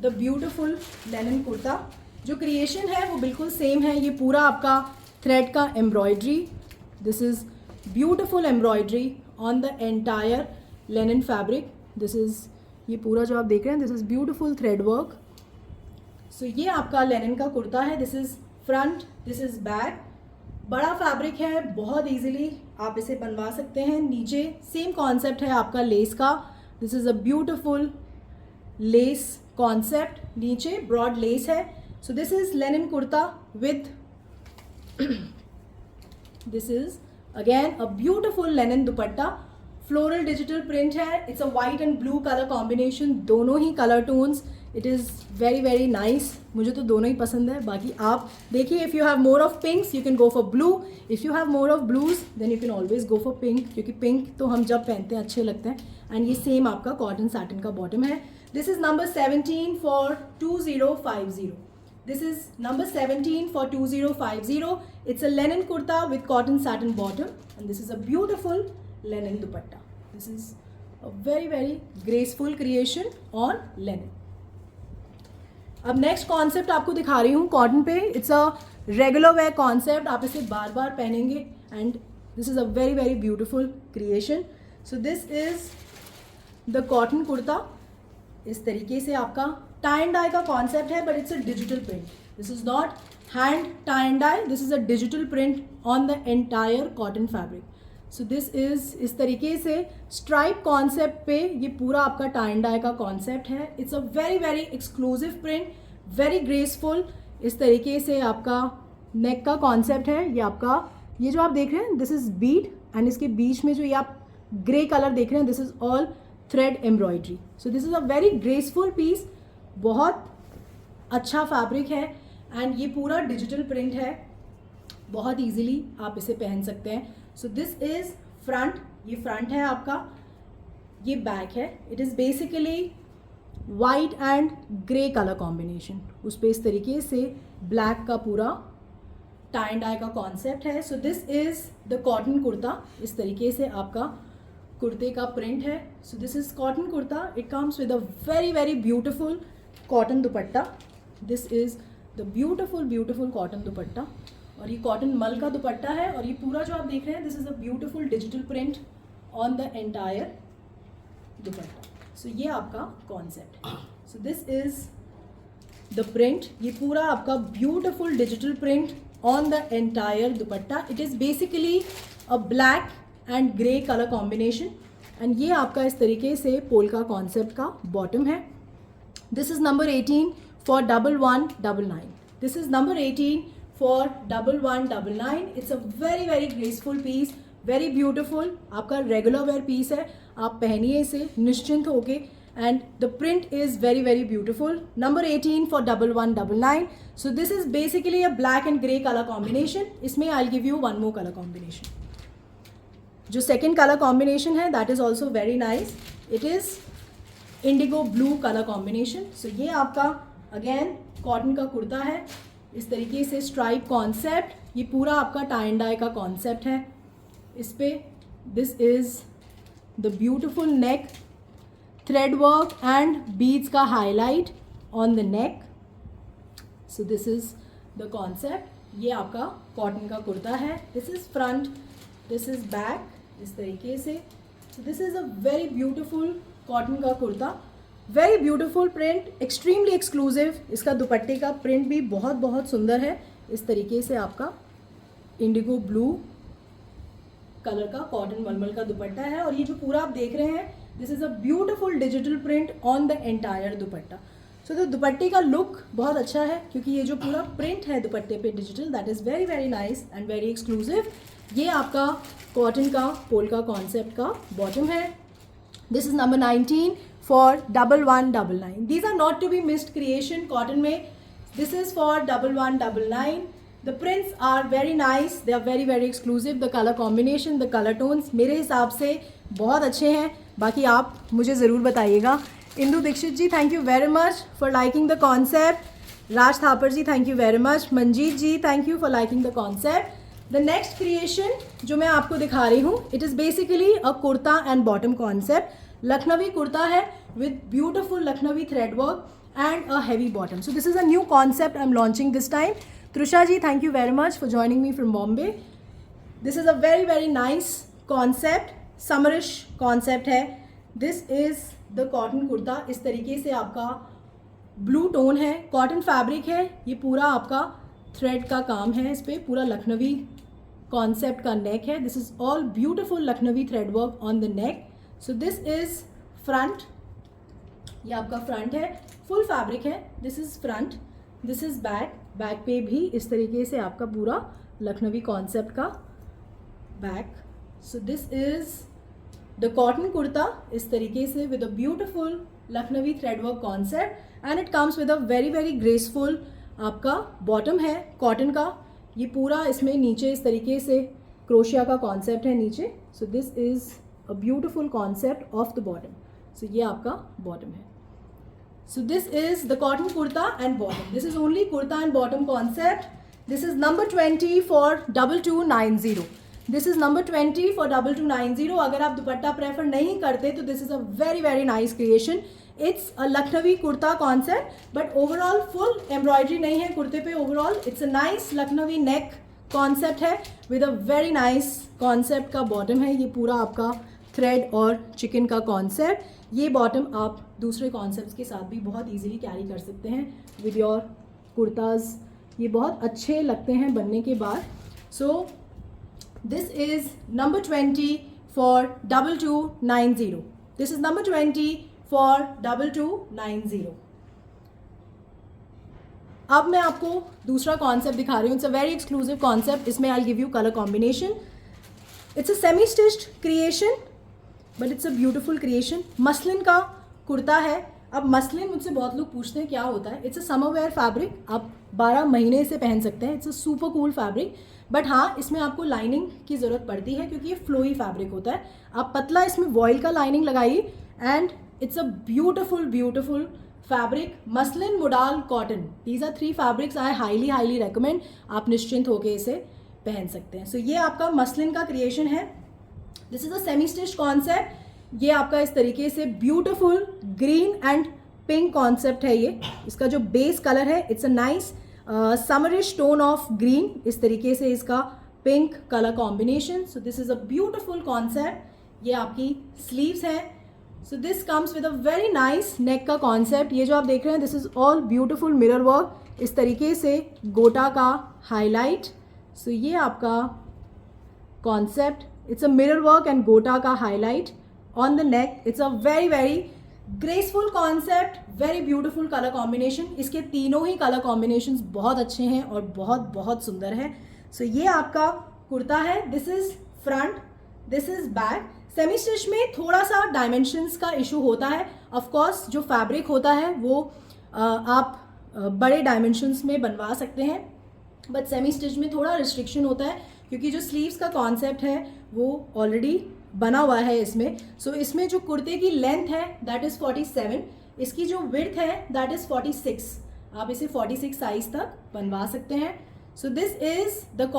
the beautiful linen kurta. जो क्रिएशन है वो बिल्कुल सेम है. ये पूरा आपका थ्रेड का embroidery. This is beautiful embroidery on the entire linen fabric. This is ये पूरा जो आप देख रहे हैं this is beautiful thread work. So ये आपका लेनिन का कुर्ता है. This is front, this is back. बड़ा फैब्रिक है, बहुत इजीली आप इसे बनवा सकते हैं. नीचे सेम कॉन्सेप्ट है आपका लेस का. This is a beautiful lace concept. नीचे ब्रॉड लेस है. So this is linen kurta with this is again a beautiful linen dupatta. Floral digital print है. It's a white and blue colour combination. दोनों ही colour tones. It is very very nice. मुझे तो दोनों ही पसंद है. बाकी आप देखिए, if you have more of pinks you can go for blue. If you have more of blues then you can always go for pink, क्योंकि पिंक तो हम जब पहनते हैं अच्छे लगते हैं. एंड ये सेम आपका कॉटन सैटिन का बॉटम है. This is number 17 for 2050. This is number 17 for 2050. It's a linen kurta with cotton satin bottom, and this is a beautiful linen dupatta. This is a very very graceful creation on linen. अब next concept आपको दिखा रही हूँ cotton पे. It's a regular wear concept. आप इसे बार बार पहनेंगे and this is a very very beautiful creation. So this is the cotton kurta. इस तरीके से आपका टाई एंड डाई का कॉन्सेप्ट है, but it's a digital print. This is not hand tie and dye, this is a digital print on the entire cotton fabric. So this is इस तरीके से stripe concept पे ये पूरा आपका tie and dye का concept है. It's a very very exclusive print, very graceful. इस तरीके से आपका नेक का कॉन्सेप्ट है. ये आपका ये जो आप देख रहे हैं दिस इज बीड, एंड इसके बीच में जो ये आप ग्रे कलर देख रहे हैं this is all thread embroidery. So this is a very graceful piece. बहुत अच्छा फैब्रिक है एंड ये पूरा डिजिटल प्रिंट है. बहुत इजीली आप इसे पहन सकते हैं. सो दिस इज फ्रंट, ये फ्रंट है आपका. ये बैक है. It is basically white and grey colour combination. उस पर इस तरीके से ब्लैक का पूरा टाई एंड डाई का कॉन्सेप्ट है. So this is the cotton kurta. इस तरीके से आपका कुर्ते का प्रिंट है. So this is cotton kurta. It comes with a very very beautiful cotton dupatta. This is the beautiful beautiful cotton दुपट्टा. और ये कॉटन मल का दुपट्टा है. और ये पूरा जो आप देख रहे हैं this is a beautiful digital print on the entire dupatta. So ये आपका कॉन्सेप्ट है. So this is the print. ये पूरा आपका beautiful digital print on the entire dupatta. It is basically a black and grey colour combination. And ये आपका इस तरीके से पोल्का कॉन्सेप्ट का बॉटम है. This is number 18 for 1199. This is number 18 for 1199. It's a very very graceful piece, very beautiful. आपका regular wear piece है. आप पहनिए इसे निश्चिंत होके. And the print is very very beautiful. Number 18 for 1199. So this is basically a black and grey colour combination. इसमें I give you one more colour combination. जो second colour combination है that is also very nice. It is indigo blue colour combination. So ये आपका again cotton का कुर्ता है. इस तरीके से स्ट्राइप कॉन्सेप्ट. ये पूरा आपका टाई एंड डाई का कॉन्सेप्ट है. इस पे this is the beautiful neck, thread work and beads का highlight on the neck. So this is the concept. ये आपका कॉटन का कुर्ता है. This is front, this is back. इस तरीके से. So this is a very beautiful cotton का kurta. Very beautiful print, extremely exclusive. इसका दुपट्टे का प्रिंट भी बहुत बहुत सुंदर है. इस तरीके से आपका इंडिगो ब्लू कलर का कॉटन मलमल का दुपट्टा है. और ये जो पूरा आप देख रहे हैं this is a beautiful digital print on the entire dupatta. So तो दुपट्टे का लुक बहुत अच्छा है क्योंकि ये जो पूरा प्रिंट है दुपट्टे पे digital that is very very nice and very exclusive. ये आपका कॉटन का पोल्का कॉन्सेप्ट का बॉटम है. This is number 19 for 1199. These are not to be missed creation cotton में. This is for 1199. The prints are very nice, they are very very exclusive. The colour combination, the colour tones मेरे हिसाब से बहुत अच्छे हैं. बाकी आप मुझे ज़रूर बताइएगा. Indu Dikshit ji thank you very much for liking the concept. Raj Thapar ji thank you very much. Manjeet ji thank you for liking the concept. The next creation जो मैं आपको दिखा रही हूँ it is basically a kurta and bottom concept. Lucknowi kurta है with beautiful Lucknowi thread work and a heavy bottom. So this is a new concept I am launching this time. त्रुषा ji thank you very much for joining me from Bombay. This is a very very nice concept, summerish concept है. This is the cotton kurta. इस तरीके से आपका blue tone है, cotton fabric है. ये पूरा आपका थ्रेड का काम है. इस पर पूरा लखनवी कॉन्सेप्ट का नेक है. This is all beautiful Lucknowi thread work on the neck. So this is front. ये आपका फ्रंट है, फुल फैब्रिक है. This is front, this is back. Back पे भी इस तरीके से आपका पूरा लखनवी कॉन्सेप्ट का back. So this is the cotton kurta. इस तरीके से with a beautiful Lucknowi thread work concept and it comes with a very very graceful आपका बॉटम है कॉटन का. ये पूरा इसमें नीचे इस तरीके से क्रोशिया का कॉन्सेप्ट है नीचे. So this is a beautiful concept of the bottom. So ये आपका बॉटम है. So this is the cotton kurta and bottom. This is only kurta and bottom concept. This is number 20 for 2290. This is number 20 for 2290. अगर आप dupatta prefer नहीं करते तो this is a very very nice creation. It's a Lucknowi kurta concept but overall full embroidery नहीं है कुर्ते पे. Overall it's a nice Lucknowi neck concept है with a very nice concept का बॉटम है. ये पूरा आपका थ्रेड और चिकन का कॉन्सेप्ट. ये बॉटम आप दूसरे कॉन्सेप्ट्स के साथ भी बहुत इजीली कैरी कर सकते हैं विद योर कुर्ताज़। ये बहुत अच्छे लगते हैं बनने के बाद। So this is number 20 for 2290। This is number 20 for 2290। अब मैं आपको दूसरा कॉन्सेप्ट दिखा रही हूँ। It's a very exclusive concept. इसमें I give you colour combination. It's a semi stitched creation but it's a beautiful creation. Muslin का कुर्ता है। अब मसलिन मुझसे बहुत लोग पूछते हैं क्या होता है। It's a summer wear fabric, आप 12 महीने से पहन सकते हैं। It's a super cool fabric, but हाँ इसमें आपको लाइनिंग की ज़रूरत पड़ती है क्योंकि ये फ्लोई फैब्रिक होता है। आप पतला इसमें वॉइल का लाइनिंग लगाइए and it's a beautiful fabric. Muslin, modal, cotton, these are 3 fabrics I highly recommend. आप निश्चिंत होकर इसे पहन सकते हैं। सो ये आपका मसलिन का क्रिएशन है। This is a semi stitch concept. ये आपका इस तरीके से beautiful green and pink concept है। ये इसका जो बेस कलर है it's a nice summerish tone of green. इस तरीके से इसका pink colour combination. So this is a beautiful concept. ये आपकी स्लीव्स हैं। So this comes with a very nice neck का कॉन्सेप्ट। ये जो आप देख रहे हैं this is all beautiful mirror work. इस तरीके से गोटा का हाईलाइट। सो ये आपका concept, it's a mirror work and गोटा का highlight on the neck. It's a very graceful concept, very beautiful colour combination. इसके तीनों ही कलर कॉम्बिनेशंस बहुत अच्छे हैं और बहुत सुंदर है। सो ये आपका कुर्ता है। This is front, this is back. Semi stitch में थोड़ा सा डायमेंशंस का इशू होता है। ऑफ कोर्स जो फैब्रिक होता है वो आप बड़े डायमेंशंस में बनवा सकते हैं, बट सेमी स्टिच में थोड़ा रिस्ट्रिक्शन होता है क्योंकि जो स्लीव्स का कॉन्सेप्ट है वो ऑलरेडी बना हुआ है इसमें। सो इसमें जो कुर्ते की लेंथ है दैट इज़ 47, इसकी जो विड्थ है दैट इज़ 46। आप इसे 46 साइज तक बनवा सकते हैं। So this is the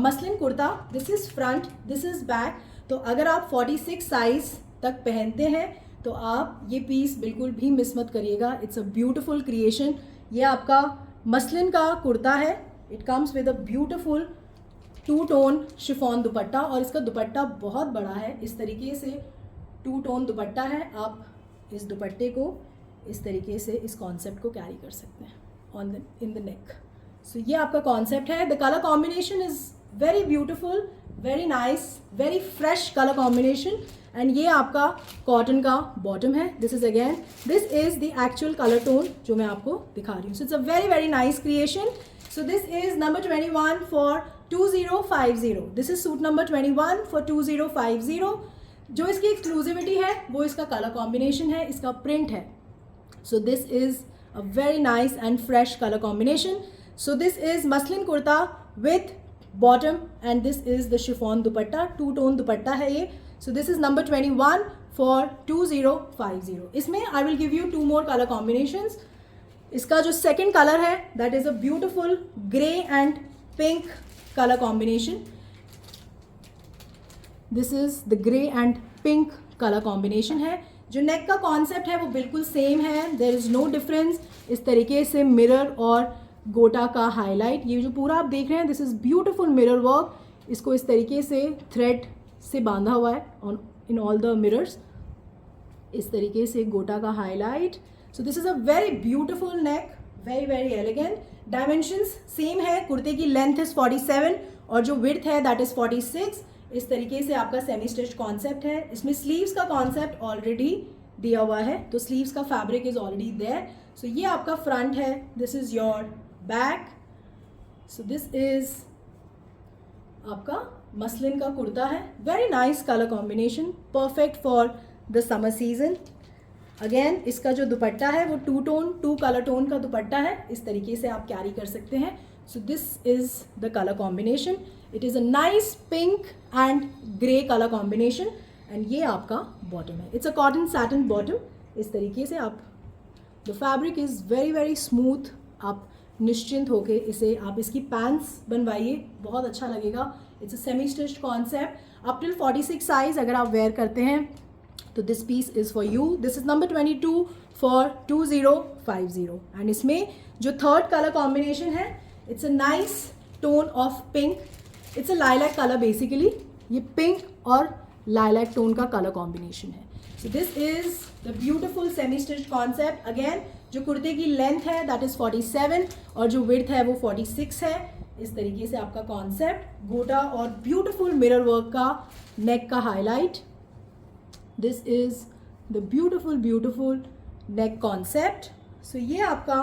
muslin kurta. This is front, this is back. तो अगर आप 46 साइज तक पहनते हैं तो आप ये पीस बिल्कुल भी मिस मत करिएगा। It's a beautiful creation. ये आपका मसलिन का कुर्ता है। It comes with a beautiful 2 tone chiffon दुपट्टा और इसका दुपट्टा बहुत बड़ा है। इस तरीके से 2 टोन दुपट्टा है। आप इस दुपट्टे को इस तरीके से इस कॉन्सेप्ट को कैरी कर सकते हैं इन द नेक। सो ये आपका कॉन्सेप्ट है। The colour combination is very beautiful, very nice, very fresh colour combination. And ये आपका कॉटन का बॉटम है। This is again, this is the actual colour tone जो मैं आपको दिखा रही हूँ। So it's a very nice creation. So this is number 21 for 2050। This is suit number 21 for 2050। जो इसकी एक्सक्लूसिविटी है वो इसका कलर कॉम्बिनेशन है, इसका प्रिंट है। So this is a very nice and fresh colour combination. So this is muslin kurta with bottom and this is the chiffon dupatta. 2 tone dupatta है ये। So this is number 21 for 2050। इसमें I will give you 2 more colour combinations. इसका जो second colour है that is a beautiful grey and pink colour combination. This is the grey and pink colour combination है। जो नेक का concept है वो बिल्कुल सेम है, देयर इज नो डिफरेंस। इस तरीके से मिरर और गोटा का हाईलाइट, ये जो पूरा आप देख रहे हैं this is beautiful mirror work. इसको इस तरीके से थ्रेड से बांधा हुआ है on in all the mirrors. इस तरीके से गोटा का highlight. So this is a very beautiful neck, very elegant. Dimensions same है। कुर्ते की लेंथ इज 47 और जो विड्थ है दैट इज 46। इस तरीके से आपका सेमी स्टिच कॉन्सेप्ट है। इसमें स्लीव्स का कॉन्सेप्ट ऑलरेडी दिया हुआ है, तो स्लीव्स का फैब्रिक इज ऑलरेडी देयर। सो ये आपका फ्रंट है, this is your back. So this is आपका मसलिन का कुर्ता है। Very nice colour combination, perfect for the summer season. Again इसका जो दुपट्टा है वो 2 कलर टोन का दुपट्टा है। इस तरीके से आप कैरी कर सकते हैं। So this is the colour combination. It is a nice pink and grey colour combination and ये आपका बॉटम है। It's a cotton satin bottom. इस तरीके से आप, the fabric is very smooth. आप निश्चिंत होके इसे, आप इसकी पैंट्स बनवाइए, बहुत अच्छा लगेगा। It's a semi stitched concept. Up till 46 size अगर आप वेयर करते हैं तो this piece is for you. This is number 22 for 2050। And इसमें जो थर्ड कलर कॉम्बिनेशन है it's a nice tone of pink. It's a lilac colour basically. ये pink और लाइलैक टोन का कलर कॉम्बिनेशन है. So this is the beautiful semi stitch concept. Again जो कुर्ते की लेंथ है दैट इज 47 और जो विड्थ है वो 46 है. इस तरीके से आपका कॉन्सेप्ट, गोटा और ब्यूटिफुल मिरर वर्क का नेक का highlight. This is the beautiful neck concept. So ये आपका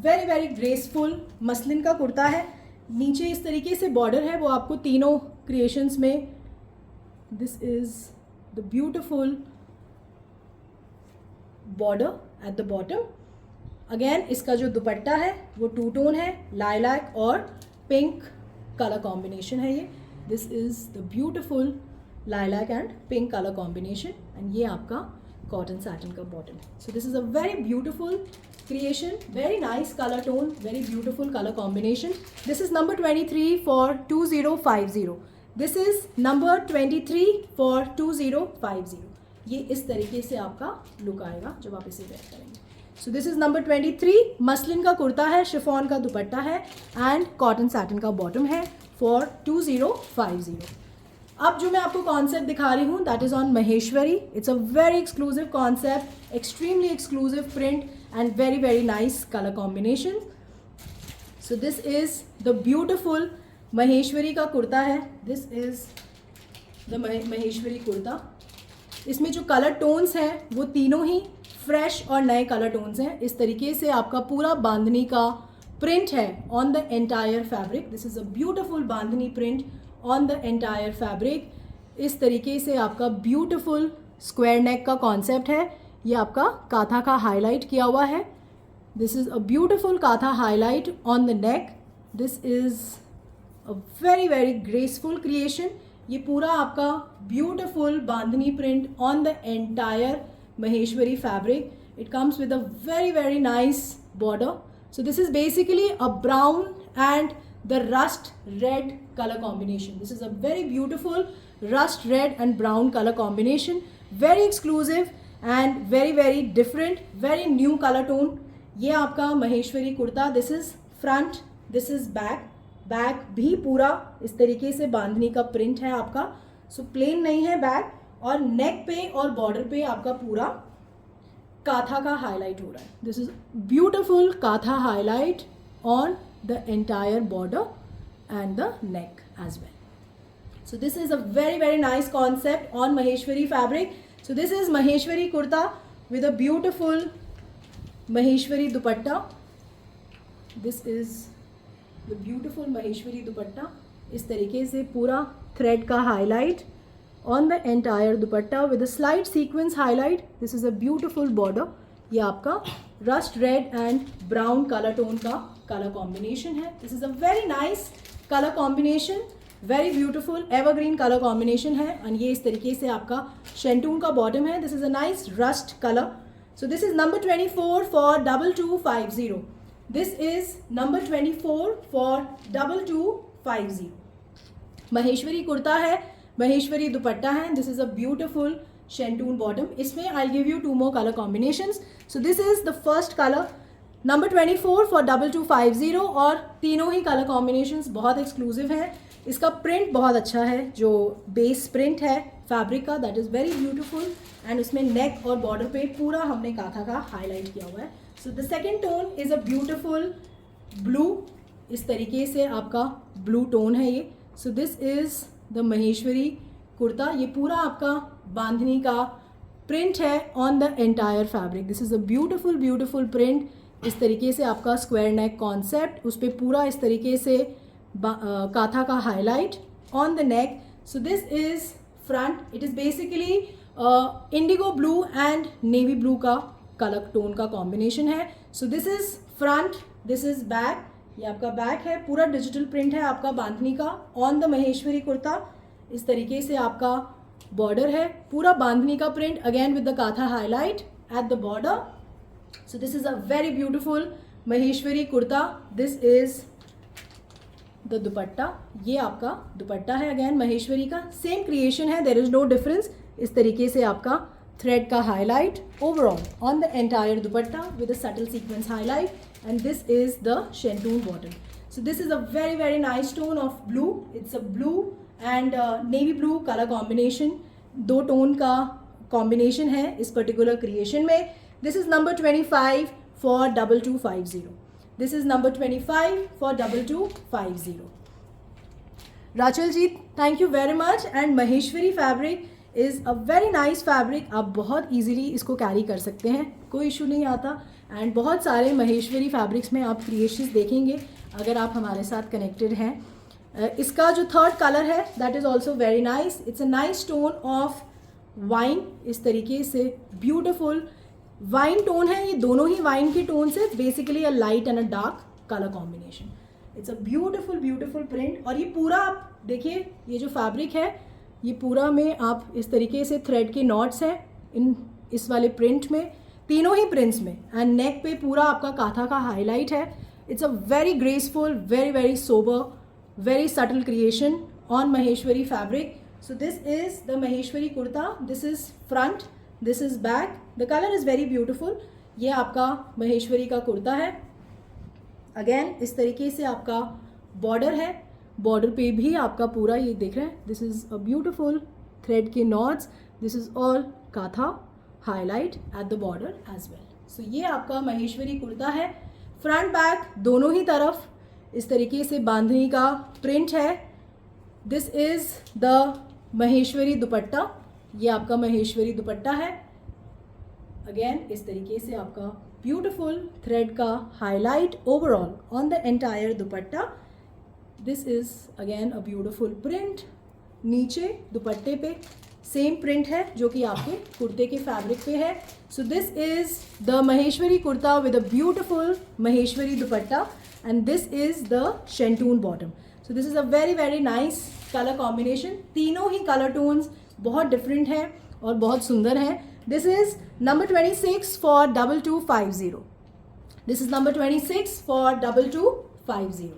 वेरी वेरी ग्रेसफुल मसलिन का कुर्ता है. नीचे इस तरीके से बॉर्डर है वो आपको तीनों क्रिएशंस में. This is the beautiful border at the bottom. Again इसका जो दुपट्टा है वो टू टोन है, लाइलैक और पिंक कलर कॉम्बिनेशन है ये. This is the beautiful lilac and pink colour combination and ये आपका कॉटन सैटिन का bottom. So this is a very beautiful creation, very nice color tone, very beautiful color combination. This is number 23 for 2050. This is number 23 for 2050. ये इस तरीके से आपका look आएगा जब आप इसे वेयर करेंगे. सो दिस इज नंबर 23. मसलिन का कुर्ता है, शिफॉन का दुपट्टा है एंड कॉटन सैटिन का बॉटम है फॉर 2050. अब जो मैं आपको कॉन्सेप्ट दिखा रही हूँ that is on Maheshwari. It's a very exclusive concept, extremely exclusive print and very very nice color combination. So this is the beautiful Maheshwari का कुर्ता है. This is the Maheshwari kurta. इसमें जो कलर टोन्स हैं वो तीनों ही फ्रेश और नए कलर टोन्स हैं. इस तरीके से आपका पूरा बांधनी का प्रिंट है on the entire fabric. This is a beautiful bandhani print on the entire fabric. इस तरीके से आपका ब्यूटिफुल स्क्वायर नेक का कॉन्सेप्ट है. ये आपका काथा का हाईलाइट किया हुआ है. This is a beautiful kantha highlight on the neck. This is a very very graceful creation. ये पूरा आपका beautiful bandhani print on the entire Maheshwari fabric. It comes with a very very nice border. So this is basically a brown and the rust red color combination. This is a very beautiful rust red and brown color combination. Very exclusive and very very different, very new color tone. ये आपका Maheshwari kurta. This is front, this is back. Back भी पूरा इस तरीके से बांधनी का print है आपका. सो प्लेन नहीं है बैक. और नेक पे और बॉर्डर पे आपका पूरा काथा का हाईलाइट हो रहा है. This is beautiful kantha highlight on the entire border and the neck as well. So this is a very very nice concept on Maheshwari fabric. So this is Maheshwari kurta with a beautiful Maheshwari dupatta. This is the beautiful Maheshwari dupatta. इस तरीके से पूरा thread का highlight on the entire dupatta with a slight sequence highlight. This is a beautiful border. ये आपका rust red and brown color tone का color combination है. This is a very nice colour combination, very beautiful evergreen colour combination है. And ये इस तरीके से आपका शेंटून का बॉटम है. This is a nice rust colour. So this is number 24 for 2250. This is number 24 for 2250. Maheshwari kurta है, महेश्वरी दुपट्टा है. This is a beautiful शेंटून bottom. इसमें I give you 2 more colour combinations. So this is the first colour number 24 for 2250. और तीनों ही colour combinations बहुत exclusive हैं. इसका print बहुत अच्छा है, जो बेस प्रिंट है फैब्रिक का that is very beautiful. And उसमें नेक और बॉर्डर पे पूरा हमने काथा का हाईलाइट किया हुआ है. So the second tone is a beautiful blue. इस तरीके से आपका ब्लू टोन है ये. So this is the Maheshwari kurta. ये पूरा आपका बांधनी का प्रिंट है on the entire fabric. This is a beautiful beautiful print. इस तरीके से आपका स्क्वायर नेक कॉन्सेप्ट, उस पर पूरा इस तरीके से काथा का highlight on the neck. So this is front. It is basically Indigo blue and navy blue का कलर टोन का कॉम्बिनेशन है. So this is front, this is back. ये आपका बैक है. पूरा डिजिटल प्रिंट है आपका बांधनी का ऑन द महेश्वरी कुर्ता. इस तरीके से आपका बॉर्डर है, पूरा बांधनी का print again with the kantha highlight at the border. So this is a very beautiful Maheshwari kurta. This is the dupatta. ये आपका दुपट्टा है अगेन महेश्वरी का. सेम क्रिएशन है, देयर इज नो डिफरेंस. इस तरीके से आपका थ्रेड का highlight overall on the entire dupatta with a subtle sequence highlight. And this is the शेंटून bottom. So this is a very very nice tone of blue. It's a blue and navy blue colour combination. दो tone का combination है इस particular creation में. This is number 25 for 2250. This is number 25 for 2250. Rachel ji, thank you very much. And Maheshwari fabric is a very nice fabric. आप बहुत easily इसको carry कर सकते हैं, कोई इशू नहीं आता. एंड बहुत सारे महेश्वरी फैब्रिक्स में आप क्रिएशंस देखेंगे अगर आप हमारे साथ कनेक्टेड हैं. इसका जो थर्ड कलर है that is also very nice. It's a nice tone of wine. इस तरीके से ब्यूटिफुल वाइन टोन है. ये दोनों ही वाइन के टोन से basically a light and a dark colour combination. It's a beautiful beautiful print. और ये पूरा आप देखिए, ये जो फैब्रिक है ये पूरा में आप इस तरीके से थ्रेड के नॉट्स हैं इस वाले प्रिंट में, तीनों ही प्रिंट्स में. एंड नेक पे पूरा आपका काथा का हाईलाइट है. It's a very graceful, very very sober, very subtle creation on Maheshwari fabric. So this is the Maheshwari kurta. This is front, this is back. The color is very beautiful. ये आपका महेश्वरी का कुर्ता है. Again इस तरीके से आपका border है. Border पे भी आपका पूरा ये देख रहे हैं. This is a beautiful thread के knots. This is all kantha highlight at the border as well. So ये आपका महेश्वरी कुर्ता है. फ्रंट बैक दोनों ही तरफ इस तरीके से बांधनी का प्रिंट है. दिस इज़ द महेश्वरी दुपट्टा. ये आपका महेश्वरी दुपट्टा है. अगेन इस तरीके से आपका ब्यूटिफुल थ्रेड का highlight overall on the entire dupatta. This is again a beautiful print. नीचे दुपट्टे पे सेम प्रिंट है जो कि आपके कुर्ते के फैब्रिक पे है. So this is the Maheshwari kurta with a beautiful Maheshwari dupatta. And this is the shantoon bottom. So this is a very very nice color combination. तीनों ही color tones बहुत different हैं और बहुत सुंदर हैं. This is number 26 for 2250. This is number 26 for 2250.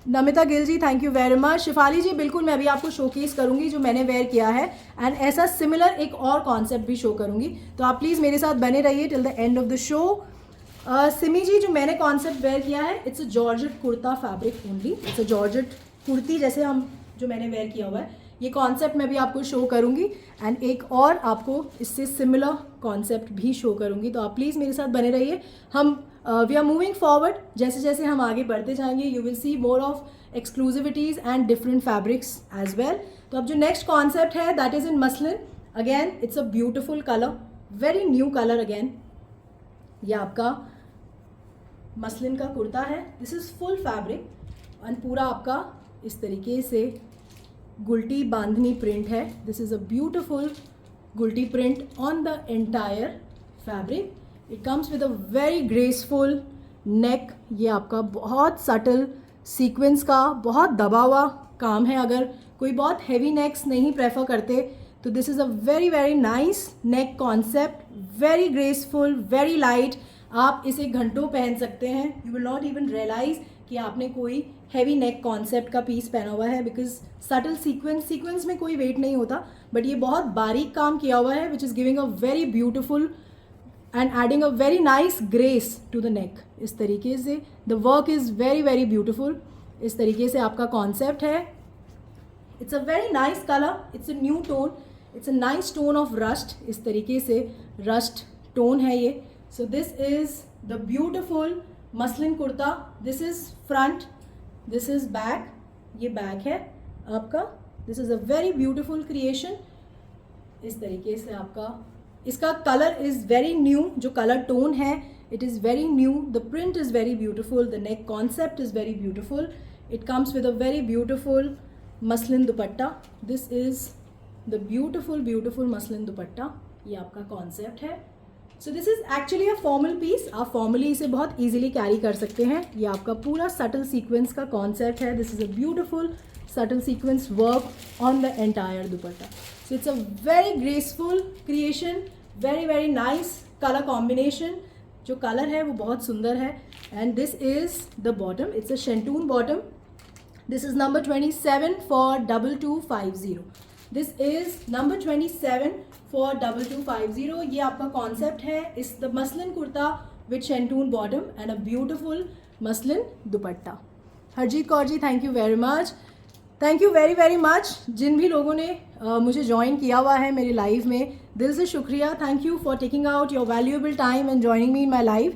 Namita Gill ji, thank you very much. Shifali ji, बिल्कुल मैं अभी आपको शोकेस करूंगी जो मैंने वेयर किया है. एंड ऐसा सिमिलर एक और कॉन्सेप्ट भी शो करूंगी, तो आप प्लीज़ मेरे साथ बने रहिए till the end of the show. Simi ji, जो मैंने कॉन्सेप्ट वेयर किया है it's a georgette kurta fabric only. It's a georgette kurti जैसे हम जो मैंने वेयर किया हुआ है, ये कॉन्सेप्ट मैं भी आपको शो करूंगी. एंड एक और आपको इससे सिमिलर कॉन्सेप्ट भी शो करूंगी, तो आप प्लीज़ मेरे साथ बने रहिए. हम वी आर मूविंग फॉरवर्ड. जैसे जैसे हम आगे बढ़ते जाएंगे you will see more of exclusivities and different fabrics as well. तो अब जो नेक्स्ट कॉन्सेप्ट है that is in muslin. Again it's a beautiful colour, very new colour. अगेन ये आपका मसलिन का कुर्ता है. This is full fabric and पूरा आपका इस तरीके से गुलटी बांधनी प्रिंट है. दिस इज़ अ ब्यूटिफुल गुलटी print on the entire fabric. It comes with a very graceful नेक. ये आपका बहुत सटल सीक्वेंस का बहुत दबा हुआ काम है. अगर कोई बहुत हैवी नेक्स नहीं प्रेफर करते तो this is a very very nice neck concept. Very graceful, very light. आप इसे घंटों पहन सकते हैं. You will not even realise कि आपने कोई हैवी नेक कॉन्सेप्ट का पीस पहना हुआ है, बिकॉज सटल सीक्वेंस में कोई वेट नहीं होता, बट ये बहुत बारीक काम किया हुआ है which is giving a very beautiful and adding a very nice grace to the neck. इस तरीके से the work is very very beautiful. इस तरीके से आपका कॉन्सेप्ट है. It's a very nice colour. It's a new tone. It's a nice tone of rust. इस तरीके से रस्ट टोन है ये. So this is the beautiful muslin kurta. This is front, this is back. ये back है आपका. This is a very beautiful creation. इस तरीके से आपका इसका color is very new. जो color tone है it is very new. The print is very beautiful. The neck concept is very beautiful. It comes with a very beautiful muslin dupatta. This is the beautiful beautiful muslin dupatta. ये आपका concept है. So this is actually a formal piece. आप formally इसे बहुत easily carry कर सकते हैं. ये आपका पूरा सटल सीक्वेंस का कॉन्सेप्ट है. This is a beautiful subtle sequence work on the entire dupatta. So it's a very graceful creation, very very nice colour combination. जो कलर है वो बहुत सुंदर है. And this is the bottom. It's a शेंटून bottom. This is number 27 for 2250. This is number 27 for 2250. ये आपका concept है. इस the muslin kurta with शेंटून bottom and a beautiful muslin dupatta. Harjeet Kaur ji, thank you very much. Thank you very very much जिन भी लोगों ने मुझे join किया हुआ है मेरे लाइव में, दिल से शुक्रिया. Thank you for taking out your valuable time and joining me in my live.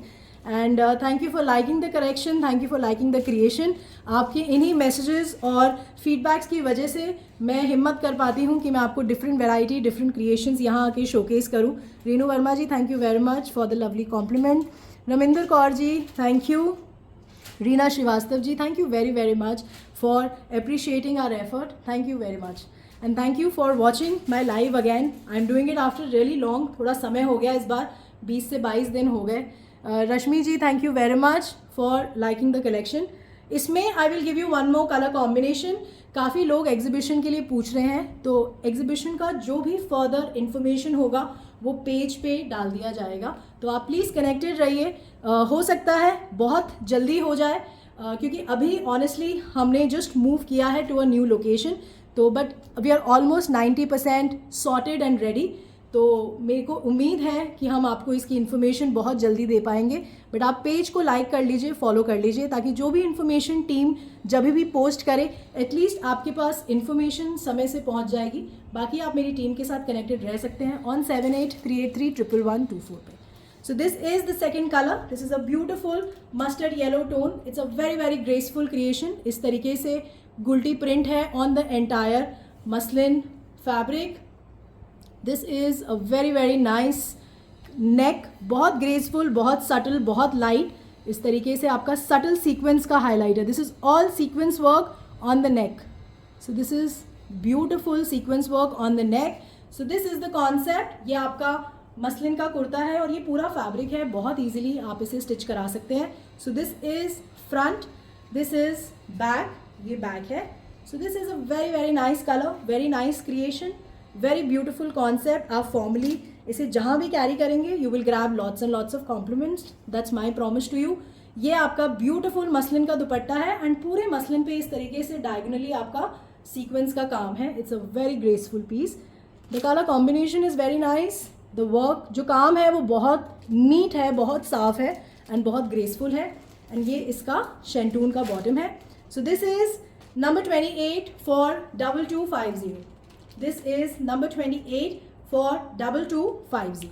And thank you for liking the correction, thank you for liking the creation. आपके इन्हीं मैसेजेस और फीडबैक्स की वजह से मैं हिम्मत कर पाती हूँ कि मैं आपको डिफरेंट वैरायटी, डिफरेंट क्रिएशंस यहाँ आके शोकेस करूँ. Renu Verma ji, thank you very much for the lovely compliment. Raminder Kaur ji, thank you. Reena Srivastava ji, thank you very very much for appreciating our effort. Thank you very much and thank you for watching my live again. I am doing it after really long. थोड़ा समय हो गया इस बार, 20 से 22 दिन हो गए. रश्मि जी, thank you very much for liking the collection. इसमें I will give you one more color combination. काफ़ी लोग एग्जीबिशन के लिए पूछ रहे हैं, तो एग्जीबिशन का जो भी फर्दर इन्फॉर्मेशन होगा वो पेज पे डाल दिया जाएगा. तो आप प्लीज़ कनेक्टेड रहिए. हो सकता है बहुत जल्दी हो जाए, क्योंकि अभी ऑनेस्टली हमने जस्ट मूव किया है टू अ न्यू लोकेशन. तो but we are almost 90% sorted and ready. तो मेरे को उम्मीद है कि हम आपको इसकी इन्फॉर्मेशन बहुत जल्दी दे पाएंगे. बट आप पेज को लाइक कर लीजिए, फॉलो कर लीजिए, ताकि जो भी इन्फॉर्मेशन टीम जब भी पोस्ट करे एटलीस्ट आपके पास इन्फॉर्मेशन समय से पहुंच जाएगी. बाकी आप मेरी टीम के साथ कनेक्टेड रह सकते हैं ऑन 7838311124 पे. So this is the second color. This is a beautiful mustard yellow tone. It's a very very graceful creation. इस तरीके से गुल्टी प्रिंट है on the entire muslin fabric. This is a very very nice neck. बहुत graceful, बहुत subtle, बहुत light. इस तरीके से आपका subtle sequence का highlight है. This is all sequence work on the neck. So this is beautiful sequence work on the neck. So this is the concept. ये आपका मसलिन का कुर्ता है और ये पूरा फैब्रिक है. बहुत इजीली आप इसे स्टिच करा सकते हैं. So this is front, this is back, ये बैक है. So this is a very very nice colour, very nice creation, very beautiful concept. आप फॉर्मली इसे जहाँ भी कैरी करेंगे you will grab lots and lots of compliments. That's my promise to you. ये आपका beautiful muslin का दुपट्टा है and पूरे मसलिन पे इस तरीके से डायगोनली आपका सीक्वेंस का काम है. It's a very graceful piece. The colour combination is very nice. The work जो काम है वो बहुत नीट है, बहुत साफ है एंड बहुत ग्रेसफुल है. एंड ये इसका शेंटून का बॉटम है. So this is number 28 for 2250. This is number 28 for 2250.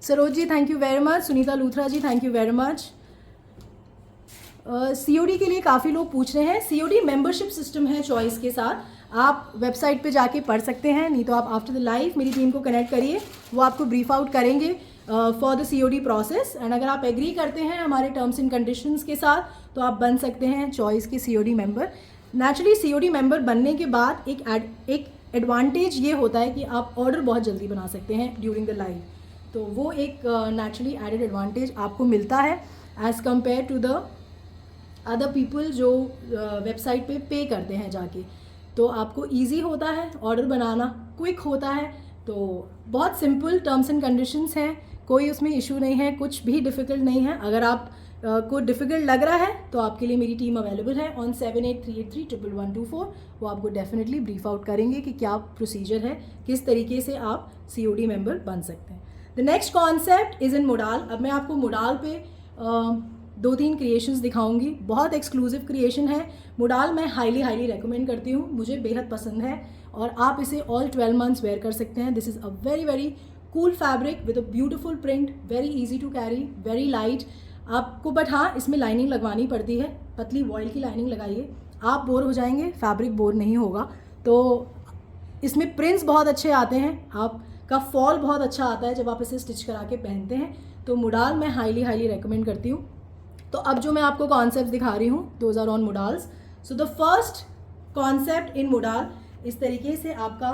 Saroj ji, thank you very much. Sunita Luthra ji, thank you very much. COD के लिए काफ़ी लोग पूछ रहे हैं. COD मेंबरशिप सिस्टम है चॉइस के साथ. आप वेबसाइट पे जाके पढ़ सकते हैं, नहीं तो आप आफ्टर द लाइव मेरी टीम को कनेक्ट करिए, वो आपको ब्रीफ आउट करेंगे for the COD process. And अगर आप एग्री करते हैं हमारे टर्म्स एंड कंडीशंस के साथ तो आप बन सकते हैं चॉइस के COD member. Naturally COD member बनने के बाद एक एडवांटेज ये होता है कि आप ऑर्डर बहुत जल्दी बना सकते हैं ड्यूरिंग द लाइव. तो वो एक नेचुरली एडेड एडवांटेज आपको मिलता है as compared to the other people जो वेबसाइट पे करते हैं जाके. तो आपको इजी होता है ऑर्डर बनाना, क्विक होता है. तो बहुत सिंपल टर्म्स एंड कंडीशंस हैं, कोई उसमें इशू नहीं है, कुछ भी डिफ़िकल्ट नहीं है. अगर आप को डिफ़िकल्ट लग रहा है तो आपके लिए मेरी टीम अवेलेबल है ऑन 7838311124. वो आपको डेफिनेटली ब्रीफ आउट करेंगे कि क्या प्रोसीजर है, किस तरीके से आप COD मेंबर बन सकते हैं. The next concept is in modal. अब मैं आपको मोडाल पे 2-3 क्रिएशंस दिखाऊंगी. बहुत एक्सक्लूसिव क्रिएशन है. मोडाल मैं हाईली रेकमेंड करती हूँ, मुझे बेहद पसंद है और आप इसे ऑल 12 मंथ्स वेयर कर सकते हैं. This is a very very cool fabric with a beautiful print, very easy to carry, very light. आपको बट हाँ इसमें लाइनिंग लगवानी पड़ती है, पतली वॉइल की लाइनिंग लगाइए. आप बोर हो जाएंगे, फैब्रिक बोर नहीं होगा. तो इसमें प्रिंट्स बहुत अच्छे आते हैं, आपका फॉल बहुत अच्छा आता है जब आप इसे स्टिच करा के पहनते हैं. तो मोडाल मैं हाईली रेकमेंड करती हूँ. तो अब जो मैं आपको कॉन्सेप्ट दिखा रही हूँ those are on modals. So the first concept in modal, इस तरीके से आपका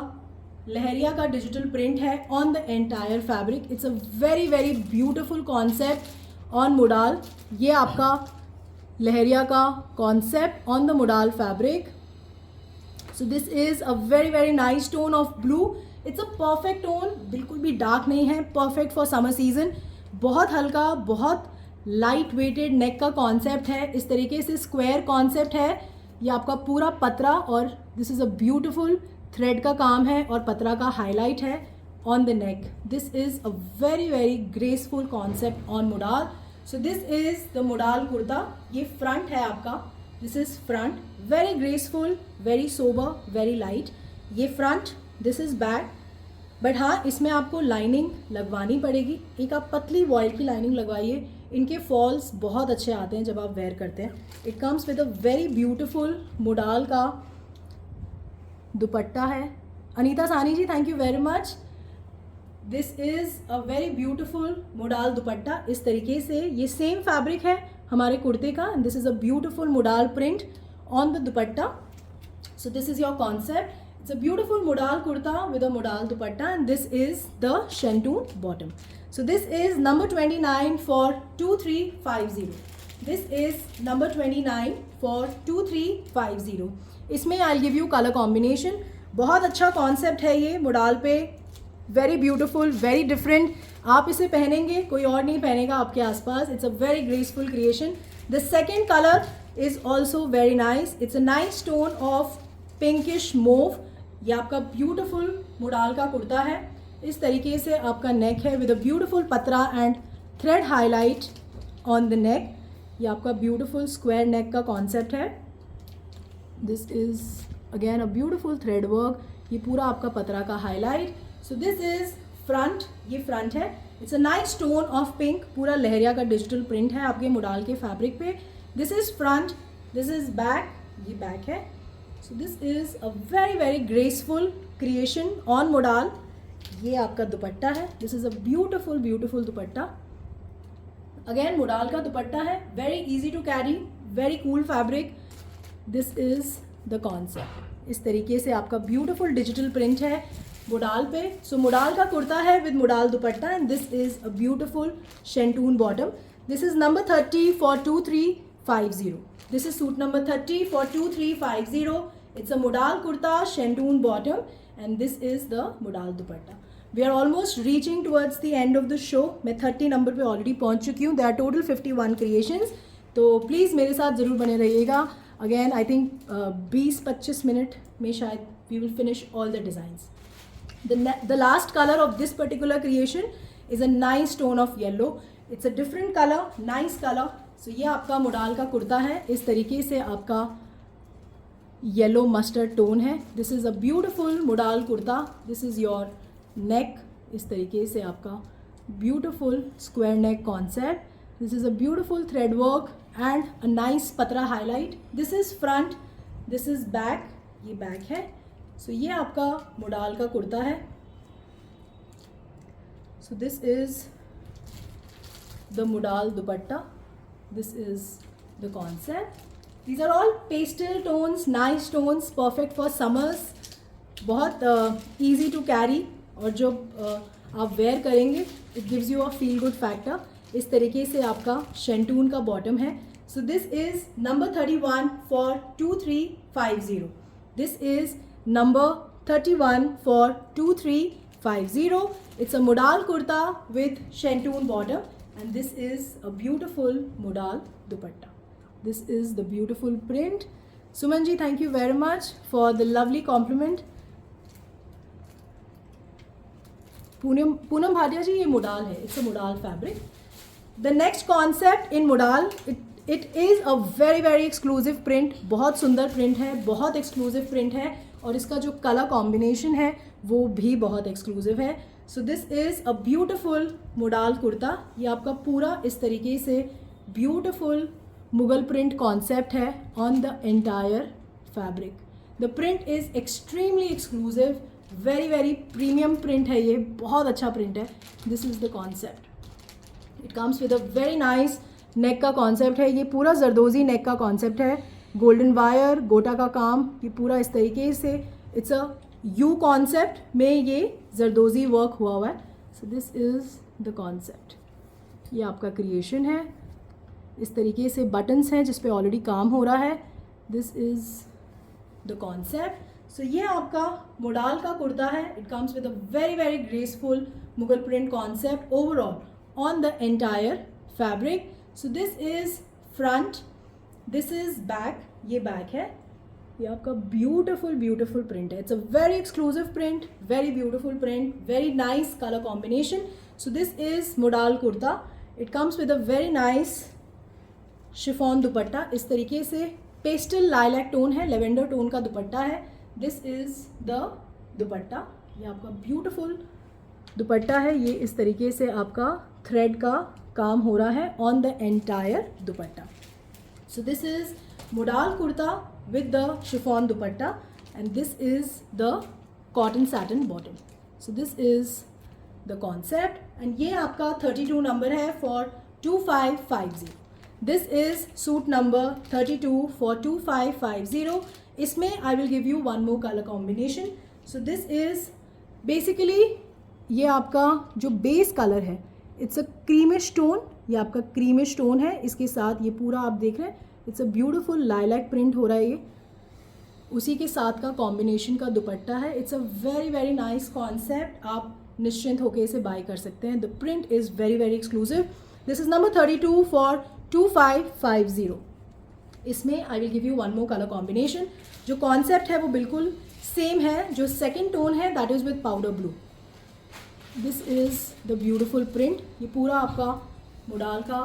लहरिया का डिजिटल प्रिंट है on the entire fabric. It's a very very beautiful concept on modal. ये आपका लहरिया का concept on the modal fabric. So this is a very very nice tone of blue. It's a perfect tone, बिल्कुल भी dark नहीं है, perfect for summer season. बहुत हल्का, बहुत लाइट वेटेड नेक का कॉन्सेप्ट है. इस तरीके से स्क्वायर कॉन्सेप्ट है. ये आपका पूरा पतरा और this is a beautiful thread का काम है और पतरा का हाईलाइट है on the neck. This is a very very graceful concept on modal. So this is the modal kurta. ये फ्रंट है आपका, this is front, very graceful, very sober, very light. ये front, this is back. But हाँ, इसमें आपको lining लगवानी पड़ेगी. एक आप पतली वॉइल की लाइनिंग लगवाइए. इनके फॉल्स बहुत अच्छे आते हैं जब आप वेयर करते हैं. It comes with a very beautiful modal का दुपट्टा है. Anita Sani ji, thank you very much. This is a very beautiful modal dupatta. इस तरीके से ये सेम फैब्रिक है हमारे कुर्ते का. This is a beautiful modal print on the dupatta. So this is your concept. It's a beautiful modal kurta with a modal dupatta, and this is the shantoon bottom. So this is number 29 for 2350. This is number 29 for 2350. इसमें I'll give you color combination. बहुत अच्छा concept है ये modal पे. Very beautiful, very different. आप इसे पहनेंगे, कोई और नहीं पहनेगा आपके आसपास. It's a very graceful creation. The second color is also very nice. It's a nice tone of pinkish mauve. ये आपका beautiful modal का कुर्ता है. इस तरीके से आपका neck है with a beautiful पतरा and thread highlight on the neck. ये आपका beautiful square neck का concept है. This is again a beautiful thread work. ये पूरा आपका पतरा का highlight. So this is front. ये front है. It's a nice tone of pink. पूरा लहरिया का digital print है आपके modal के fabric पे. This is front. This is back. ये back है. So this is a very very graceful creation on modal. ये आपका दुपट्टा है. This is a beautiful beautiful dupatta. Again modal का दुपट्टा है. Very easy to carry. Very cool fabric. This is the concept. इस तरीके से आपका beautiful digital print है modal पे. So modal का कुर्ता है with modal dupatta, and this is a beautiful shantoon bottom. This is number 30 for 2350. This is suit number 30 for 2350. It's a modal kurta, shantoon bottom, and this is the modal dupatta. We are almost reaching towards the end of the show. मैं 30 number पे already पहुंच चुकी हूँ. There are total 51 creations. तो please मेरे साथ ज़रूर बने रहिएगा. Again, I think 20-25 मिनट में शायद we will finish all the designs. The last color of this particular creation is a nice tone of yellow. It's a different color, nice color. So ये आपका modal का कुर्ता है. इस तरीके से आपका येलो मस्टर्ड टोन है. This is a beautiful modal kurta. This is your neck. इस तरीके से आपका beautiful square neck concept. This is a beautiful thread work and a nice पतरा highlight. This is front. This is back. ये back है. So ये आपका modal का कुर्ता है. So this is the modal dupatta. This is the concept. These are all pastel tones, nice tones, perfect for summers. बहुत easy to carry. और जब आप wear करेंगे it gives you a feel good factor. इस तरीके से आपका shantoon का bottom है. So this is number 31 for 2350. This is number 31 for 2350. It's a modal kurta with shantoon bottom. And this is a beautiful modal dupatta. This is the beautiful print. Suman ji, thank you very much for the lovely compliment. Poonam Bhatia ji, ये modal है. It's a modal fabric. The next concept in modal, it is a very very exclusive print. बहुत सुंदर print है, बहुत exclusive print है, और इसका जो color combination है वो भी बहुत exclusive है. So this is a beautiful modal kurta. ये आपका पूरा इस तरीके से ब्यूटिफुल मुगल प्रिंट कॉन्सेप्ट है on the entire fabric. The print is extremely exclusive. Very very premium print है. ये बहुत अच्छा प्रिंट है. This is the concept. It comes with a very nice neck का कॉन्सेप्ट है. ये पूरा जरदोजी नेक का कॉन्सेप्ट है. गोल्डन वायर, गोटा का काम, ये पूरा इस तरीके से. इट्स अ यू कॉन्सेप्ट में ये जरदोजी वर्क हुआ है. So this is the concept. ये आपका क्रिएशन है. इस तरीके से बटन्स हैं जिस पे ऑलरेडी काम हो रहा है. This is the concept. So ये आपका modal का कुर्ता है. It comes with a very very graceful Mughal print concept overall on the entire fabric. So this is front. This is back. ये बैक है. ये आपका ब्यूटिफुल ब्यूटिफुल प्रिंट है. It's a very exclusive print, very beautiful print, very nice colour combination. So this is modal kurta. It comes with a very nice chiffon dupatta. इस तरीके से pastel lilac tone है, lavender tone का दुपट्टा है. This is the dupatta. ये आपका beautiful दुपट्टा है. ये इस तरीके से आपका थ्रेड का काम हो रहा है on the entire dupatta. So this is modal kurta with the chiffon dupatta, and this is the cotton satin bottom. So this is the concept, and ये आपका 32 number है for 2550. This is suit number 32 for 2550. इसमें I will give you one more color combination. So this is basically ये आपका जो base colour है, it's a creamish tone. ये आपका क्रीमिश टोन है. इसके साथ ये पूरा आप देख रहे हैं, it's a beautiful lilac print हो रहा है. ये उसी के साथ का कॉम्बिनेशन का दुपट्टा है. It's a very very nice concept. आप निश्चिंत होकर इसे बाय कर सकते हैं. The print is very very exclusive. This is number 32 for 2550. इसमें I will give you one more colour combination. जो कॉन्सेप्ट है वो बिल्कुल सेम है. जो सेकेंड टोन है that is with powder blue. This is the beautiful print. ये पूरा आपका मोडाल का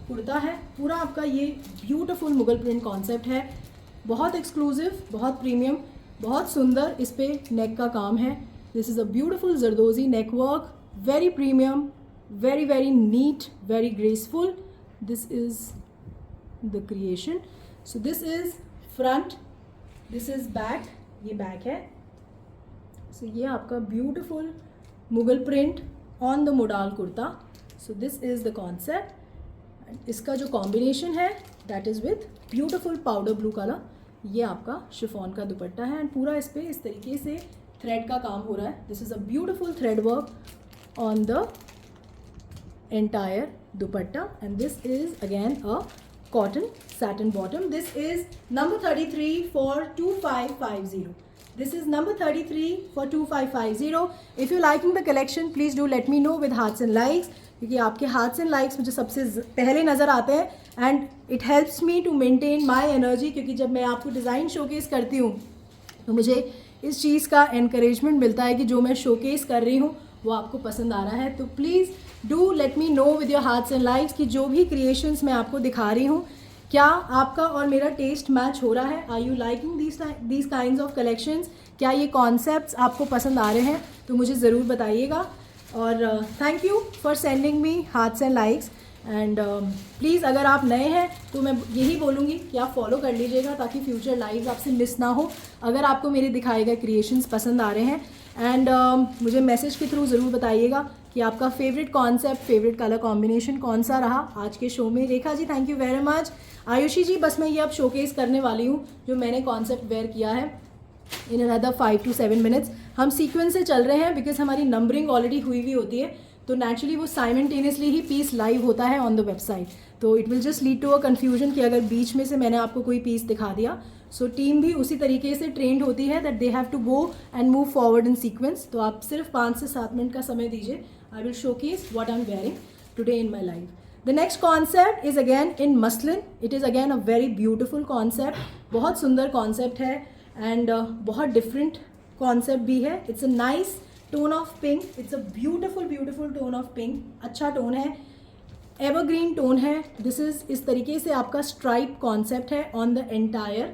कुर्ता है. पूरा आपका ये ब्यूटीफुल मुगल प्रिंट कॉन्सेप्ट है. बहुत एक्सक्लूसिव, बहुत प्रीमियम, बहुत सुंदर इस पे नेक का काम है. This is a beautiful zardozi neck work, very premium, very very neat, very graceful. This is the creation. So this is front, this is back. ये बैक है. सो ये आपका beautiful Mughal print on the modal kurta. So this is the concept. इसका जो combination है that is with beautiful powder blue colour. ये आपका chiffon का दुपट्टा है, एंड पूरा इस पर इस तरीके से थ्रेड का काम हो रहा है. This is a beautiful thread work on the entire dupatta, and this is again a cotton satin bottom. This is number 33 for 2550. This is number 33 for 2550. If you're liking the collection, please do let me know with hearts and likes, क्योंकि आपके hearts and likes मुझे सबसे पहले नज़र आते हैं, and it helps me to maintain my energy. क्योंकि जब मैं आपको डिज़ाइन शोकेस करती हूँ तो मुझे इस चीज़ का एनकरेजमेंट मिलता है कि जो मैं शोकेस कर रही हूँ वो आपको पसंद आ रहा है. तो please do let me know with your hearts and likes कि जो भी क्रिएशंस मैं आपको दिखा रही हूँ, क्या आपका और मेरा टेस्ट मैच हो रहा है. Are you liking these kinds of collections? क्या ये कॉन्सेप्ट्स आपको पसंद आ रहे हैं? तो मुझे ज़रूर बताइएगा. और thank you for sending me hearts and likes. And please अगर आप नए हैं तो मैं यही बोलूँगी कि आप फॉलो कर लीजिएगा ताकि फ्यूचर लाइव्स आपसे मिस ना हो, अगर आपको मेरे दिखाए गए क्रिएशंस पसंद आ रहे हैं. एंड मुझे मैसेज के थ्रू ज़रूर बताइएगा कि आपका favourite concept, favourite colour combination कौन सा रहा आज के शो में. Rekha ji thank you very much. Ayushi ji बस मैं ये अब शोकेस करने वाली हूँ जो मैंने कॉन्सेप्ट वेयर किया है इन अनदर 5 to 7 minutes. हम सीक्वेंस से चल रहे हैं बिकॉज हमारी नंबरिंग ऑलरेडी हुई होती है, तो नेचुरली वो साइमल्टेनियसली ही पीस लाइव होता है ऑन द वेबसाइट. तो it will just lead to a confusion कि अगर बीच में से मैंने आपको कोई पीस दिखा दिया. सो टीम भी उसी तरीके से ट्रेंड होती है that they have to go and move forward in sequence. तो आप सिर्फ 5 से 7 मिनट का समय दीजिए. I will showcase what I am wearing today in my life. The next concept is again in muslin. It is again a very beautiful concept. बहुत सुंदर concept है and बहुत different concept भी है. It's a nice tone of pink. It's a beautiful beautiful tone of pink. अच्छा tone है, evergreen tone है. This is इस तरीके से आपका stripe concept है on the entire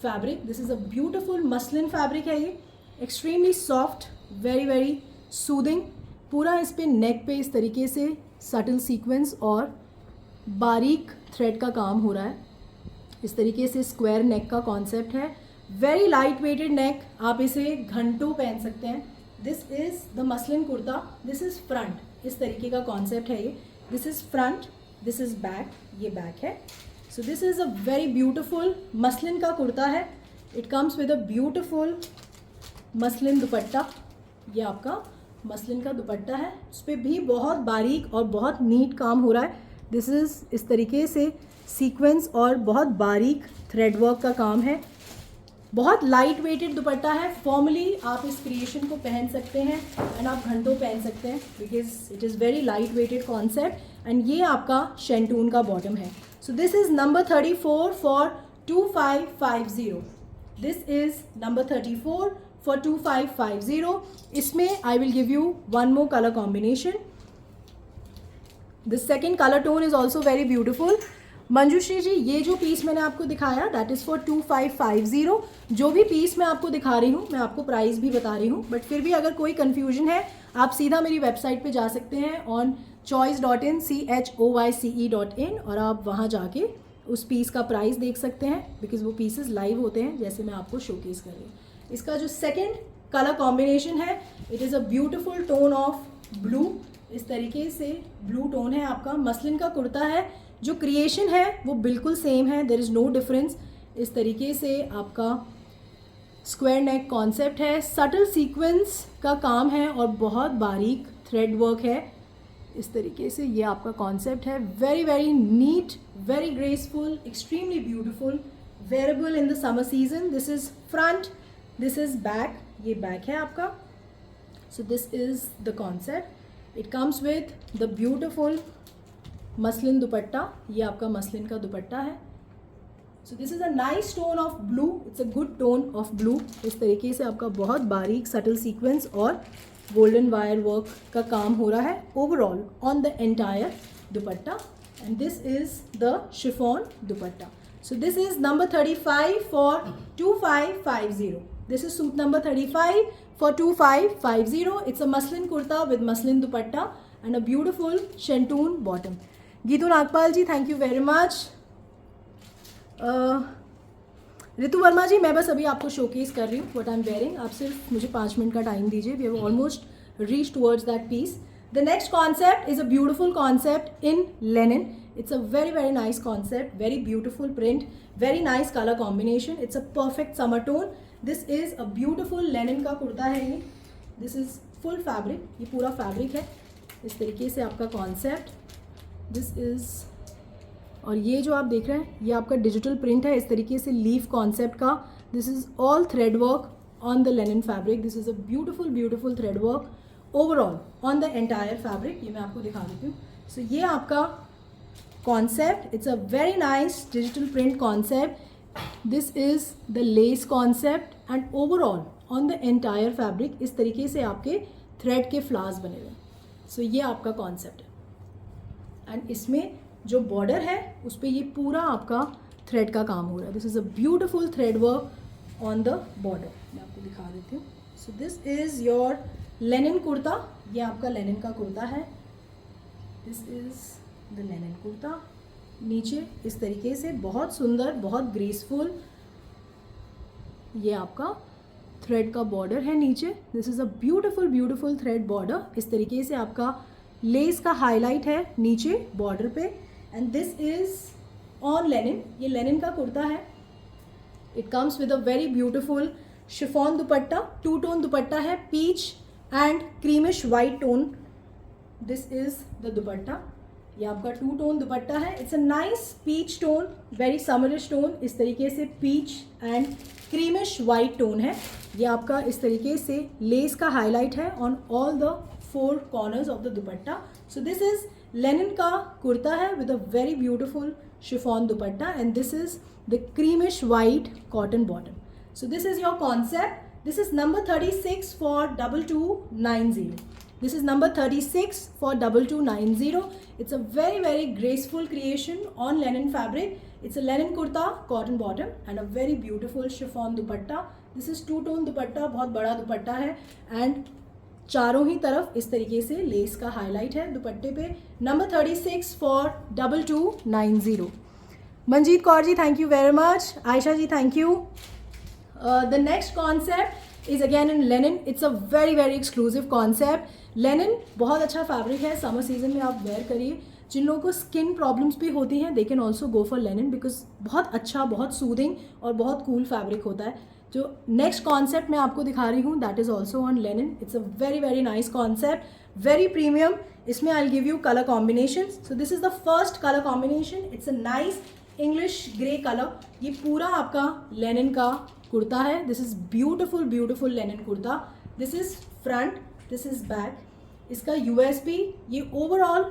fabric. This is a beautiful muslin fabric है ये. Extremely soft, very very soothing. पूरा इस पे neck पे इस तरीके से सटल सीक्वेंस और बारीक थ्रेड का काम हो रहा है. इस तरीके से स्क्वायर नेक का कॉन्सेप्ट है. वेरी लाइट वेटेड नेक, आप इसे घंटों पहन सकते हैं. This is the muslin kurta. This is front, इस तरीके का कॉन्सेप्ट है ये. This is front, this is back, ये बैक है. So this is a very beautiful muslin का कुर्ता है. It comes with a beautiful muslin दुपट्टा. ये आपका मसलिन का दुपट्टा है. उस पर भी बहुत बारीक और बहुत नीट काम हो रहा है. दिस इज़ इस तरीके से सीक्वेंस और बहुत बारीक थ्रेड वर्क का काम है. बहुत लाइट वेटेड दुपट्टा है. फॉर्मली आप इस क्रिएशन को पहन सकते हैं एंड आप घंटों पहन सकते हैं because it is very light weighted concept. And ये आपका शेंटून का बॉटम है. So this is number 34 for 2550. This is number 34 for 2550. इसमें I will give you one more color combination. The second color tone is also very beautiful. Manjushri जी, ये जो piece मैंने आपको दिखाया दैट इज़ फॉर 2550. जो भी पीस मैं आपको दिखा रही हूँ मैं आपको प्राइस भी बता रही हूँ, बट फिर भी अगर कोई कन्फ्यूजन है आप सीधा मेरी वेबसाइट पे जा सकते हैं ऑन choice.in choice.in और आप वहाँ जाके उस पीस का प्राइस देख सकते हैं, बिकॉज वो पीसेस लाइव होते हैं जैसे मैं आपको शोकेस कर रही हूँ. इसका जो सेकेंड कलर कॉम्बिनेशन है, it is a beautiful tone of blue. इस तरीके से ब्लू टोन है आपका, मसलिन का कुर्ता है. जो क्रिएशन है वो बिल्कुल सेम है, देयर इज़ नो डिफरेंस. इस तरीके से आपका स्क्वायर नेक कॉन्सेप्ट है, सटल सीक्वेंस का काम है और बहुत बारीक थ्रेड वर्क है. इस तरीके से ये आपका कॉन्सेप्ट है. Very very neat, very graceful, extremely beautiful, wearable in the summer season. This is front, this is back. ये बैक है आपका. सो this is the concept. It comes with the beautiful muslin दुपट्टा. ये आपका मसलिन का दुपट्टा है. So this is a nice tone of blue. It's a good tone of blue. इस तरीके से आपका बहुत बारीक सटल सीक्वेंस और गोल्डन वायर वर्क का काम हो रहा है overall on the entire dupatta. And this is the chiffon dupatta. So this is number 35 for 2550. This is suit number 35 for 2550. It's a muslin kurta with muslin dupatta and a beautiful शेंटून bottom. Geetu Nagpal ji, thank you very much. Ritu Verma ji, मैं बस अभी आपको showcase कर रही हूँ what I am wearing. आप सिर्फ मुझे 5 मिनट का टाइम दीजिए. We have almost reach towards that piece. The next concept is a beautiful concept in linen. It's a very very nice concept, very beautiful print, very nice color combination. It's a perfect summer tone. This is a beautiful linen का कुर्ता है ये. This is full fabric. ये पूरा fabric है. इस तरीके से आपका concept. This is, और ये जो आप देख रहे हैं ये आपका डिजिटल प्रिंट है इस तरीके से लीफ कॉन्सेप्ट का. This is all thread work on the linen fabric. This is a beautiful beautiful thread work overall on the entire fabric. ये मैं आपको दिखा देती हूँ. सो ये आपका concept. It's a very nice digital print concept. This is the lace concept and overall on the entire fabric इस तरीके से आपके thread के flowers बने हुए. So ये आपका concept है and इसमें जो border है उस पर ये पूरा आपका thread का काम हो रहा है. This is a beautiful thread work on the border. मैं आपको दिखा देती हूँ. So this is your linen kurta. ये आपका linen का कुर्ता है. This is the linen kurta. नीचे इस तरीके से बहुत सुंदर, बहुत ग्रेसफुल ये आपका थ्रेड का बॉर्डर है नीचे. This is a beautiful beautiful thread border. इस तरीके से आपका लेस का हाईलाइट है नीचे बॉर्डर पे. And this is on linen. ये लेनिन का कुर्ता है. It comes with a very beautiful chiffon dupatta. 2 tone dupatta है, peach and creamish white tone. This is the dupatta. ये आपका 2 टोन दुपट्टा है. It's a nice peach tone, very summerish tone. इस तरीके से peach and creamish white tone है. ये आपका इस तरीके से लेस का हाईलाइट है on all the 4 corners of the dupatta. So this is Lenin का कुर्ता है with a very beautiful chiffon dupatta and this is the creamish white cotton bottom. So this is your concept. This is number 36 for 2290. This is number 36 for 2290. It's a very very graceful creation on linen fabric. It's a linen kurta, cotton bottom and a very beautiful chiffon dupatta. This is 2 tone दुपट्टा, बहुत बड़ा दुपट्टा है and चारों ही तरफ इस तरीके से less का highlight है दुपट्टे पे. Number 36 for 2290. Manjeet Kaur ji, thank you very much. Ayesha ji, thank you. The next concept is again in linen. It's a very very exclusive concept. Lenin बहुत अच्छा फैब्रिक है. समर सीजन में आप वेयर करिए. जिन लोगों को स्किन प्रॉब्लम्स भी होती हैं they can also go for Lenin because बहुत अच्छा, बहुत सूदिंग और बहुत कूल फैब्रिक होता है. जो नेक्स्ट कॉन्सेप्ट मैं आपको दिखा रही हूँ that is also on linen. It's a very very nice concept, very premium. इसमें I will give you colour combination. So this is the first colour combination. It's a nice English grey colour. ये पूरा आपका linen का कुर्ता है. This is beautiful beautiful linen kurta. This is front, this is back. इसका USP, ये overall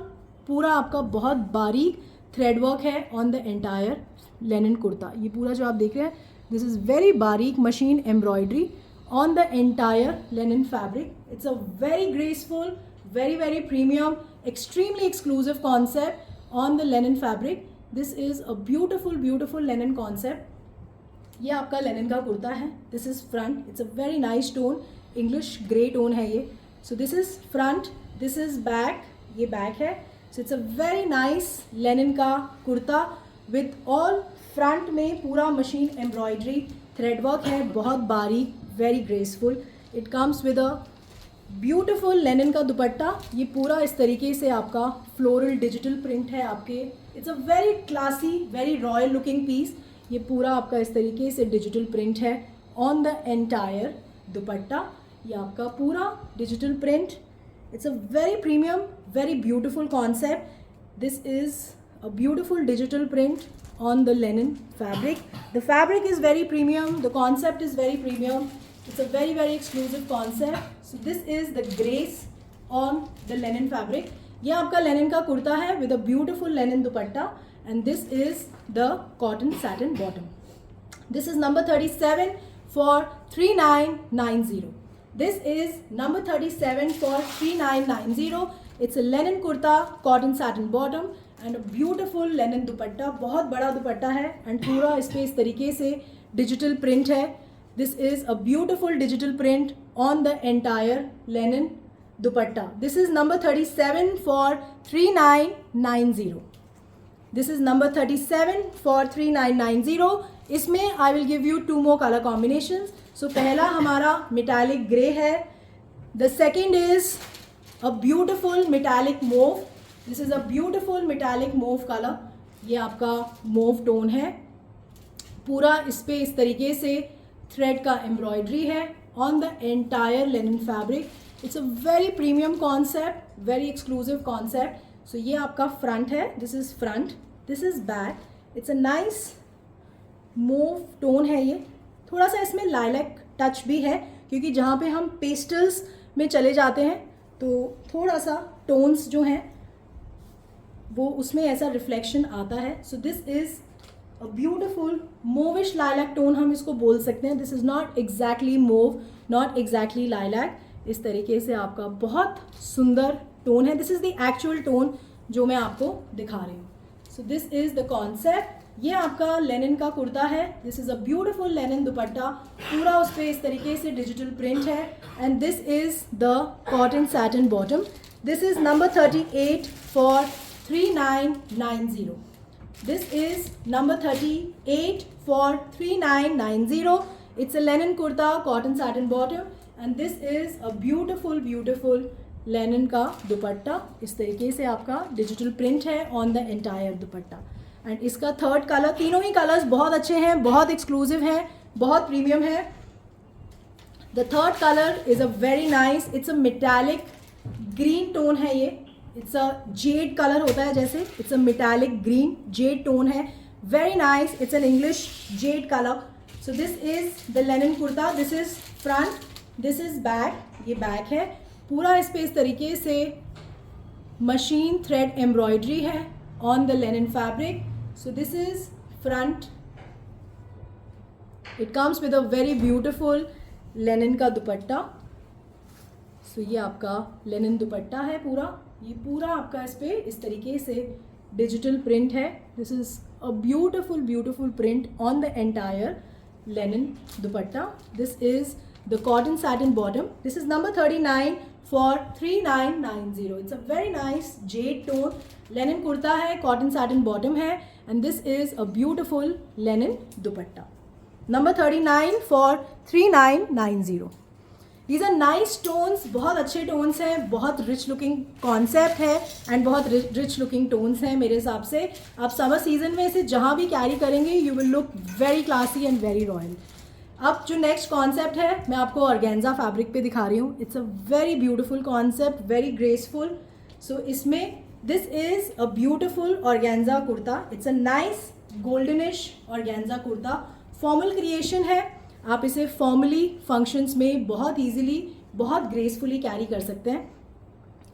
पूरा आपका बहुत बारीक थ्रेड वर्क है on the entire Lenin kurta. ये पूरा जो आप देख रहे हैं दिस इज़ वेरी बारीक machine embroidery on the entire linen fabric. It's a very graceful, very very premium, extremely exclusive concept on the linen fabric. This is a beautiful Lenin concept. ये आपका लेनिन का कुर्ता है। This is front, it's a very nice tone, English grey tone है ये। So this is front, this is back, ये back है। So it's a very nice Lenin का kurta with all front में पूरा मशीन एम्ब्रॉयडरी थ्रेड वर्क है, बहुत बारीक, very graceful. It comes with a beautiful linen का दुपट्टा। ये पूरा इस तरीके से आपका फ्लोरल डिजिटल प्रिंट है आपके। It's a very classy, very royal looking piece. ये पूरा आपका इस तरीके से डिजिटल प्रिंट है ऑन द एंटायर दुपट्टा। ये आपका पूरा digital print. It's a very premium, very beautiful concept. This is a beautiful digital print on the linen fabric. The fabric is very premium, the concept is very premium. It's a very exclusive concept. So this is the grace on the linen fabric. ये आपका linen का कुर्ता है with a beautiful linen dupatta, and this is the cotton satin bottom. This is number 37 for 3990. This is number 37 for 3990. It's a linen kurta, cotton satin bottom and a beautiful linen दुपट्टा। बहुत बड़ा दुपट्टा है and पूरा इस पे इस तरीके से digital print है। This is a beautiful digital print on the entire linen dupatta. This is number 37 for 3990. This is number 37 for 3990. इसमें I will give you 2 more color combinations. So पहला हमारा metallic grey है। The second is a beautiful metallic mauve. This is a beautiful metallic mauve color. ये आपका mauve tone है। पूरा इस पे इस तरीके से थ्रेड का एम्ब्रॉयडरी है on the entire linen fabric. It's a very premium concept, very exclusive concept. So ये आपका फ्रंट है, this is front, this is back. It's a nice mauve tone है ये। थोड़ा सा इसमें लाइलैक टच भी है क्योंकि जहाँ पे हम पेस्टल्स में चले जाते हैं तो थोड़ा सा टोन्स जो हैं वो उसमें ऐसा रिफ्लेक्शन आता है। So this is a beautiful mauvish lilac tone हम इसको बोल सकते हैं। This is not exactly mauve, not exactly lilac. इस तरीके से आपका बहुत सुंदर टोन है। This is the actual tone जो मैं आपको दिखा रही हूँ। So this is the concept. ये आपका लेनिन का कुर्ता है। This is a beautiful linen दुपट्टा, पूरा उस पर इस तरीके से डिजिटल प्रिंट है and this is the cotton satin bottom. This is number 38 for 3990. This is number 38 for 3990. It's a linen kurta, cotton satin bottom, and this is a beautiful linen का दुपट्टा। इस तरीके से आपका डिजिटल प्रिंट है on the entire dupatta. And इसका third colour, तीनों ही colours बहुत अच्छे हैं, बहुत एक्सक्लूसिव हैं, बहुत प्रीमियम है। The third colour is a very nice, it's a metallic green tone है ये। इट्स अ जेड कलर होता है जैसे, it's a metallic green jade tone है, very nice. It's an English jade colour. So this is the linen kurta. This is front, this is back, ये back है। पूरा इस पे इस तरीके से मशीन थ्रेड एम्ब्रॉयडरी है on the linen fabric. So this is front, it comes with a very beautiful linen का दुपट्टा। सो ये आपका लेनिन दुपट्टा है पूरा। ये पूरा आपका इस पे इस तरीके से डिजिटल प्रिंट है। This is a beautiful print on the entire Lenin dupatta. This is the cotton satin bottom. This is number 39 for 3990. It's a very nice Z tone Lenin kurta है, कॉटन सैटिन बॉटम है and this is a beautiful linen dupatta. Number 39 for 3990. These are nice tones, बहुत अच्छे tones हैं, बहुत rich looking concept है and बहुत rich looking tones हैं। मेरे हिसाब से आप समर सीजन में इसे जहाँ भी कैरी करेंगे you will look very classy and very royal. अब जो नेक्स्ट कॉन्सेप्ट है मैं आपको ऑर्गेन्जा फैब्रिक पे दिखा रही हूँ। It's a very beautiful concept, very graceful. So इसमें this is a beautiful organza kurta. It's a nice goldenish organza kurta, formal creation है। आप इसे फॉर्मली फंक्शंस में बहुत इजीली, बहुत ग्रेसफुली कैरी कर सकते हैं।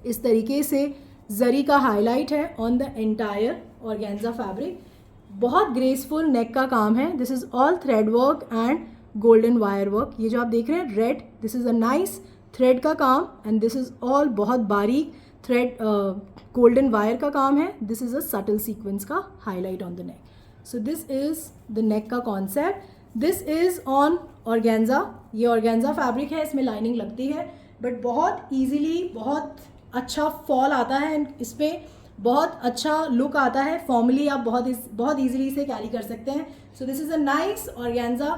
इस तरीके से जरी का हाईलाइट है on the entire organza fabric. बहुत ग्रेसफुल नेक का काम है। This is all thread work and golden wire work. ये जो आप देख रहे हैं red, this is a nice thread का काम एंड दिस इज़ ऑल बहुत बारीक थ्रेड गोल्डन वायर का काम है. This is a subtle sequence का highlight on the neck. So this is the neck का concept. This is on organza. ये ऑर्गेन्जा फैब्रिक है, इसमें लाइनिंग लगती है बट बहुत ईजीली बहुत अच्छा फॉल आता है एंड इस पर बहुत अच्छा लुक आता है. फॉर्मली आप बहुत ईजिली इसे कैरी कर सकते हैं. So this is a nice organza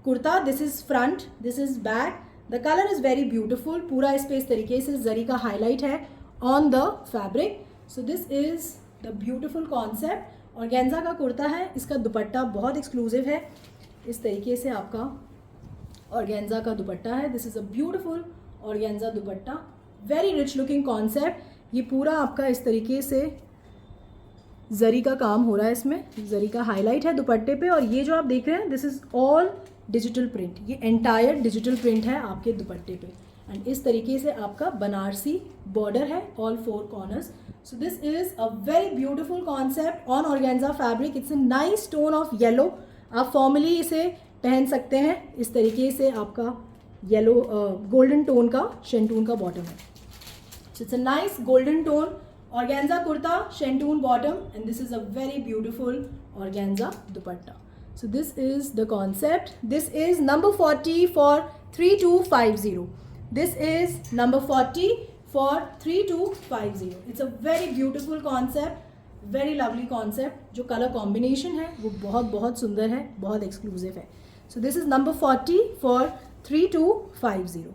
kurta. This is front, this is back. The colour is very beautiful. पूरा इस पर इस तरीके से जरी का हाईलाइट है on the fabric. So this is the beautiful concept. Organza का कुर्ता है. इसका दुपट्टा बहुत एक्सक्लूसिव है. इस तरीके से आपका ऑर्गेन्जा का दुपट्टा है. This is a beautiful organza dupatta. Very rich looking concept. ये पूरा आपका इस तरीके से जरी का काम हो रहा है. इसमें जरी का हाईलाइट है दुपट्टे पे. और ये जो आप देख रहे हैं this is all digital print. ये एंटायर डिजिटल प्रिंट है आपके दुपट्टे पे. एंड इस तरीके से आपका बनारसी बॉर्डर है all 4 corners. So this is a very beautiful concept on organza fabric. It's a nice tone of yellow. आप फॉर्मली इसे पहन सकते हैं. इस तरीके से आपका येलो गोल्डन टोन का शेंटून का बॉटम है. So it's a nice golden tone organza kurta, shantoon bottom, and this is a very beautiful organza dupatta. So this is the concept. This is number 40 for 3250. This is number 40 for 3250. It's a very beautiful concept, very lovely concept. जो color combination है वो बहुत सुंदर है, बहुत exclusive है. So this is number 40 for 3250.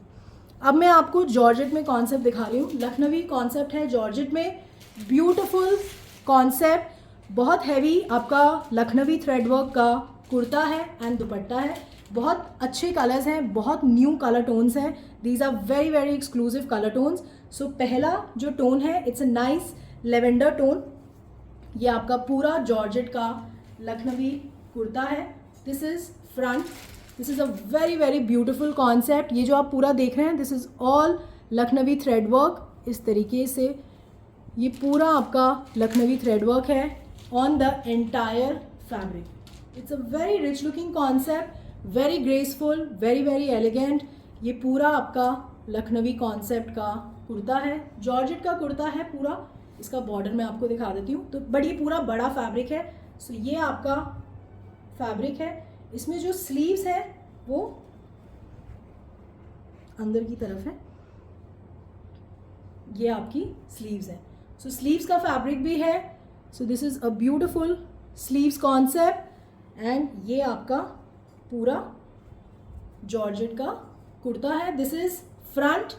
अब मैं आपको जॉर्जेट में कॉन्सेप्ट दिखा रही हूँ. लखनवी कॉन्सेप्ट है जॉर्जेट में. ब्यूटीफुल कॉन्सेप्ट, बहुत हैवी आपका लखनवी थ्रेडवर्क का कुर्ता है एंड दुपट्टा है. बहुत अच्छे कलर्स हैं, बहुत न्यू कलर टोन्स हैं. These are very very exclusive colour tones. So पहला जो टोन है it's a nice lavender tone. ये आपका पूरा जॉर्जेट का लखनवी कुर्ता है. This is front. This is a very very beautiful concept. ये जो आप पूरा देख रहे हैं this is all Lucknowi thread work. इस तरीके से ये पूरा आपका लखनवी थ्रेड वर्क है on the entire fabric. It's a very rich looking concept, very graceful, very very elegant. ये पूरा आपका लखनवी कॉन्सेप्ट का कुर्ता है. जॉर्जेट का कुर्ता है पूरा. इसका बॉर्डर मैं आपको दिखा देती हूँ. तो बट ये पूरा बड़ा फैब्रिक है. सो ये आपका फैब्रिक है. इसमें जो स्लीव्स है वो अंदर की तरफ है. ये आपकी स्लीव्स है. सो स्लीव्स का फैब्रिक भी है. So this is a beautiful sleeves concept and ये आपका पूरा जॉर्जेट का कुर्ता है. This is front,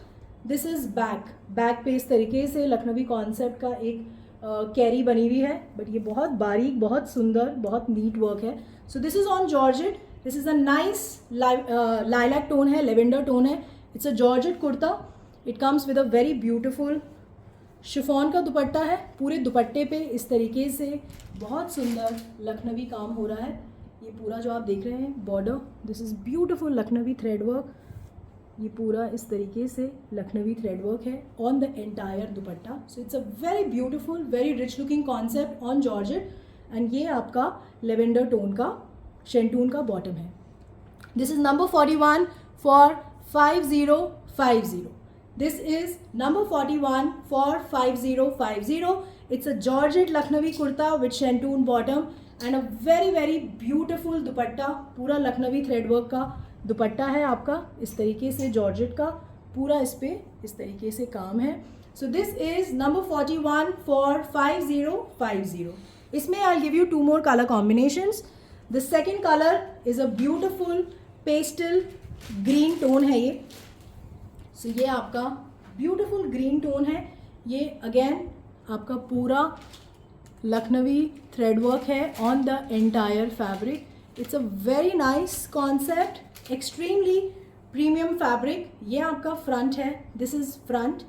this is back. Back पे इस तरीके से लखनवी कॉन्सेप्ट का एक कैरी बनी हुई है बट ये बहुत बारीक, बहुत सुंदर, बहुत नीट वर्क है. So this is on georgette. This is a nice lilac tone है, लेवेंडर टोन है. It's a georgette kurta. It comes with a very beautiful chiffon का दुपट्टा है. पूरे दुपट्टे पे इस तरीके से बहुत सुंदर लखनवी काम हो रहा है. ये पूरा जो आप देख रहे हैं border, this is beautiful Lucknowi thread work. ये पूरा इस तरीके से लखनवी थ्रेड वर्क है on the entire dupatta. So it's a very beautiful, very rich looking concept on georgette. And ये आपका लेवेंडर टोन का शेंटून का बॉटम है. This is number 41 for 5050. This is number 41 for 5050. It's a Georgette Lucknowi kurta with shantoon bottom and a very very beautiful दुपट्टा. पूरा Lucknowi thread work का दुपट्टा है आपका. इस तरीके से जॉर्जेट का पूरा इस पे इस तरीके से काम है. So this is number 41 for 5050. इसमें I'll give you 2 more color combinations. The second color is a beautiful pastel green tone है ये. सो ये आपका ब्यूटीफुल ग्रीन टोन है. ये अगेन आपका पूरा लखनवी थ्रेड वर्क है on the entire fabric. It's a very nice concept, extremely premium fabric. ये आपका फ्रंट है. This is front,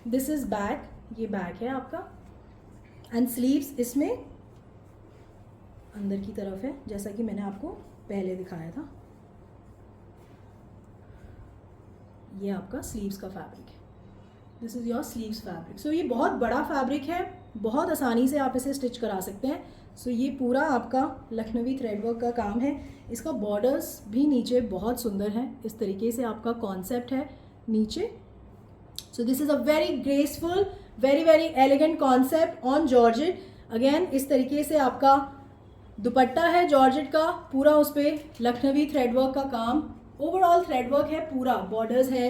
this is back. ये बैक है आपका एंड स्लीव्स इसमें अंदर की तरफ है जैसा कि मैंने आपको पहले दिखाया था. ये आपका स्लीव्स का फैब्रिक है. This is your sleeves fabric. So ये बहुत बड़ा फैब्रिक है, बहुत आसानी से आप इसे स्टिच करा सकते हैं. सो ये पूरा आपका लखनवी थ्रेडवर्क का काम है. इसका बॉर्डर्स भी नीचे बहुत सुंदर हैं. इस तरीके से आपका कॉन्सेप्ट है नीचे. So this is a very graceful, very very elegant concept on georgette. Again इस तरीके से आपका दुपट्टा है जॉर्जेट का, पूरा उस पर लखनवी थ्रेडवर्क का काम, ओवरऑल थ्रेडवर्क है पूरा, बॉर्डर्स है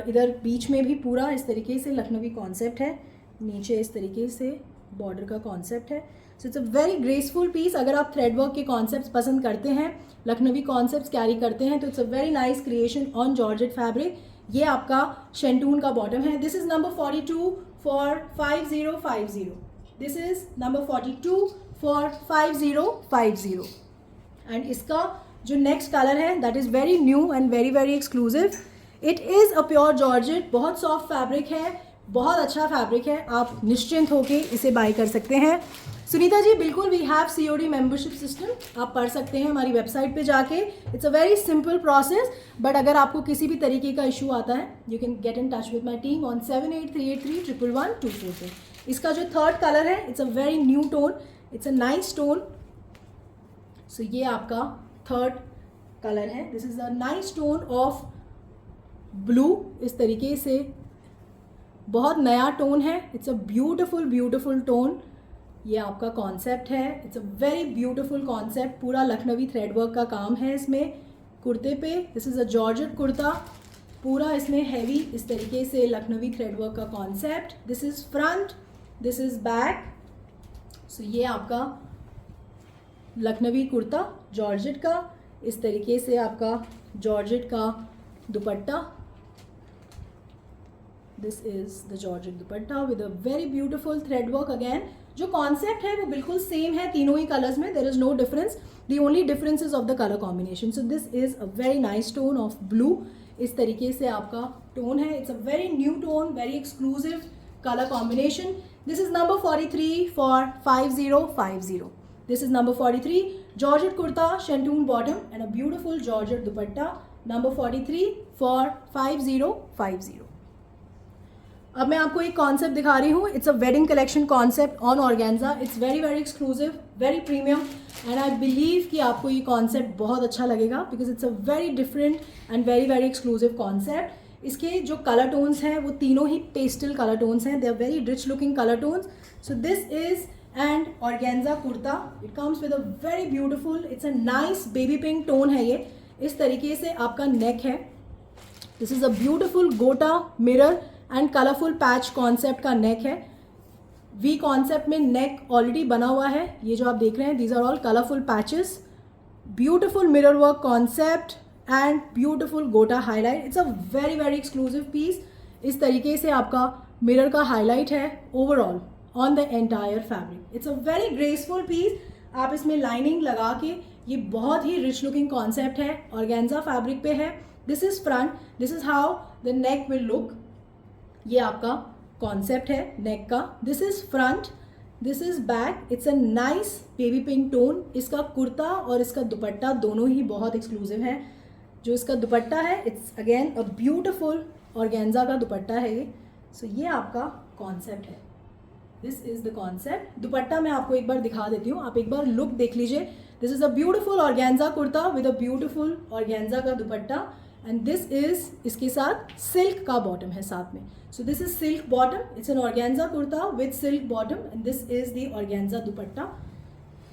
इधर बीच में भी पूरा इस तरीके से लखनवी कॉन्सेप्ट है, नीचे इस तरीके से बॉर्डर का कॉन्सेप्ट है. So it's a very graceful piece. अगर आप थ्रेडवर्क के कॉन्सेप्ट्स पसंद करते हैं, लखनवी कॉन्सेप्ट्स कैरी करते हैं, तो it's a very nice creation on georgette fabric. ये आपका शेंटून का बॉटम है. This is number 42 for 5050. This is number 42 for 5050. And इसका जो नेक्स्ट कलर है that is very new and very very exclusive. It is a pure georgette. बहुत soft fabric है, बहुत अच्छा फैब्रिक है. आप निश्चिंत होके इसे बाय कर सकते हैं. सुनीता जी बिल्कुल, we have COD membership system. आप पढ़ सकते हैं हमारी वेबसाइट पे जाके. It's a very simple process. But अगर आपको किसी भी तरीके का इशू आता है, you can get in touch with my team on 7838311244. इसका जो थर्ड कलर है, it's a very new tone, it's a nice tone. So ये आपका थर्ड कलर है. This is a nice tone of blue. इस तरीके से बहुत नया टोन है. It's a beautiful beautiful tone. ये आपका कॉन्सेप्ट है. It's a very beautiful concept. पूरा लखनवी थ्रेडवर्क का काम है इसमें कुर्ते पे. This is a georgette kurta. पूरा इसमें हैवी इस तरीके से लखनवी थ्रेडवर्क का concept. This is front, this is back. So ये आपका लखनवी कुर्ता जॉर्जेट का. इस तरीके से आपका जॉर्जेट का dupatta. This is the georgette dupatta with a very beautiful threadwork. Again जो कॉन्सेप्ट है वो बिल्कुल सेम है तीनों ही कलर्स में. There is no difference. The only difference is of the colour combination. So this is a very nice tone of blue. इस तरीके से आपका टोन है. It's a very new tone, very exclusive colour combination. This is number 43 for 5050. This is number 43 georgette kurta, शेंटून bottom and a beautiful georgette dupatta. Number 43 for 5050. अब मैं आपको एक concept दिखा रही हूँ. It's a wedding collection concept on organza. It's very very exclusive, very premium, and I believe कि आपको ये कॉन्सेप्ट बहुत अच्छा लगेगा because it's a very different and very very exclusive concept. इसके जो कलर टोन्स हैं वो तीनों ही पेस्टल कलर टोन्स हैं. They are very rich looking colour tones. So this is and organza kurta. It comes with a very beautiful, it's a nice baby pink tone है ये. इस तरीके से आपका नेक है. This is a beautiful gota mirror and colourful patch concept का neck है. We concept में नेक ऑलरेडी बना हुआ है. ये जो आप देख रहे हैं these are all colourful patches. Beautiful mirror work concept and beautiful gota highlight. It's a very very exclusive piece. इस तरीके से आपका मिरर का हाईलाइट है overall on the entire fabric. It's a very graceful piece. आप इसमें लाइनिंग लगा के, ये बहुत ही रिच लुकिंग कॉन्सेप्ट है, ऑर्गेन्जा फैब्रिक पे है. This is front, this is how the neck will look. ये आपका कॉन्सेप्ट है नेक का. This is front, this is back. It's a nice baby pink tone. इसका कुर्ता और इसका दुपट्टा दोनों ही बहुत एक्सक्लूसिव है. जो इसका दुपट्टा है it's again a beautiful organza का दुपट्टा है ये. सो ये आपका कॉन्सेप्ट है. This is the concept. दुपट्टा मैं आपको एक बार दिखा देती हूँ, आप एक बार लुक देख लीजिए. This is a beautiful organza kurta with a beautiful organza का दुपट्टा. एंड दिस इज, इसके साथ सिल्क का बॉटम है साथ में. So this is silk bottom. It's an organza kurta with silk bottom and this is the organza dupatta.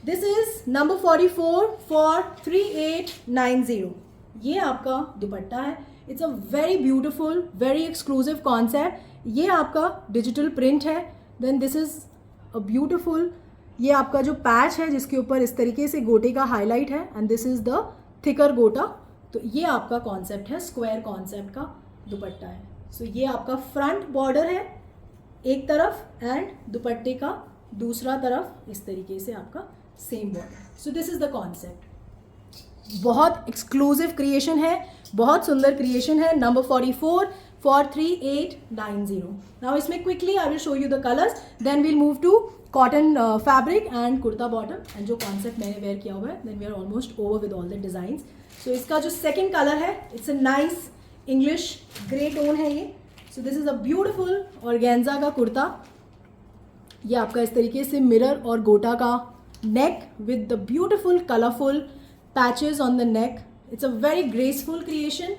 This is number 44 for 3890. ये आपका दुपट्टा है. It's a very beautiful, very exclusive concept. ये आपका डिजिटल प्रिंट है. Then this is a beautiful, ये आपका जो patch है जिसके ऊपर इस तरीके से गोटे का हाईलाइट है and this is the thicker गोटा. तो ये आपका कॉन्सेप्ट है, स्क्वायर कॉन्सेप्ट का दुपट्टा है. सो ये आपका फ्रंट बॉर्डर है एक तरफ एंड दुपट्टे का दूसरा तरफ इस तरीके से आपका same border. So this is the concept. बहुत एक्सक्लूसिव क्रिएशन है, बहुत सुंदर क्रिएशन है. Number 44 for 3890. नाउ इसमें quickly I will show you the colours, then we'll move to cotton fabric and kurta bottom. And जो कॉन्सेप्ट मैंने वेयर किया हुआ है, then we are almost over with all the designs. So इसका जो second colour है it's a nice English grey tone है ये. So this is a beautiful organza का कुर्ता. ये आपका इस तरीके से मिरर और गोटा का नेक with the beautiful colourful patches on the neck. It's a very graceful creation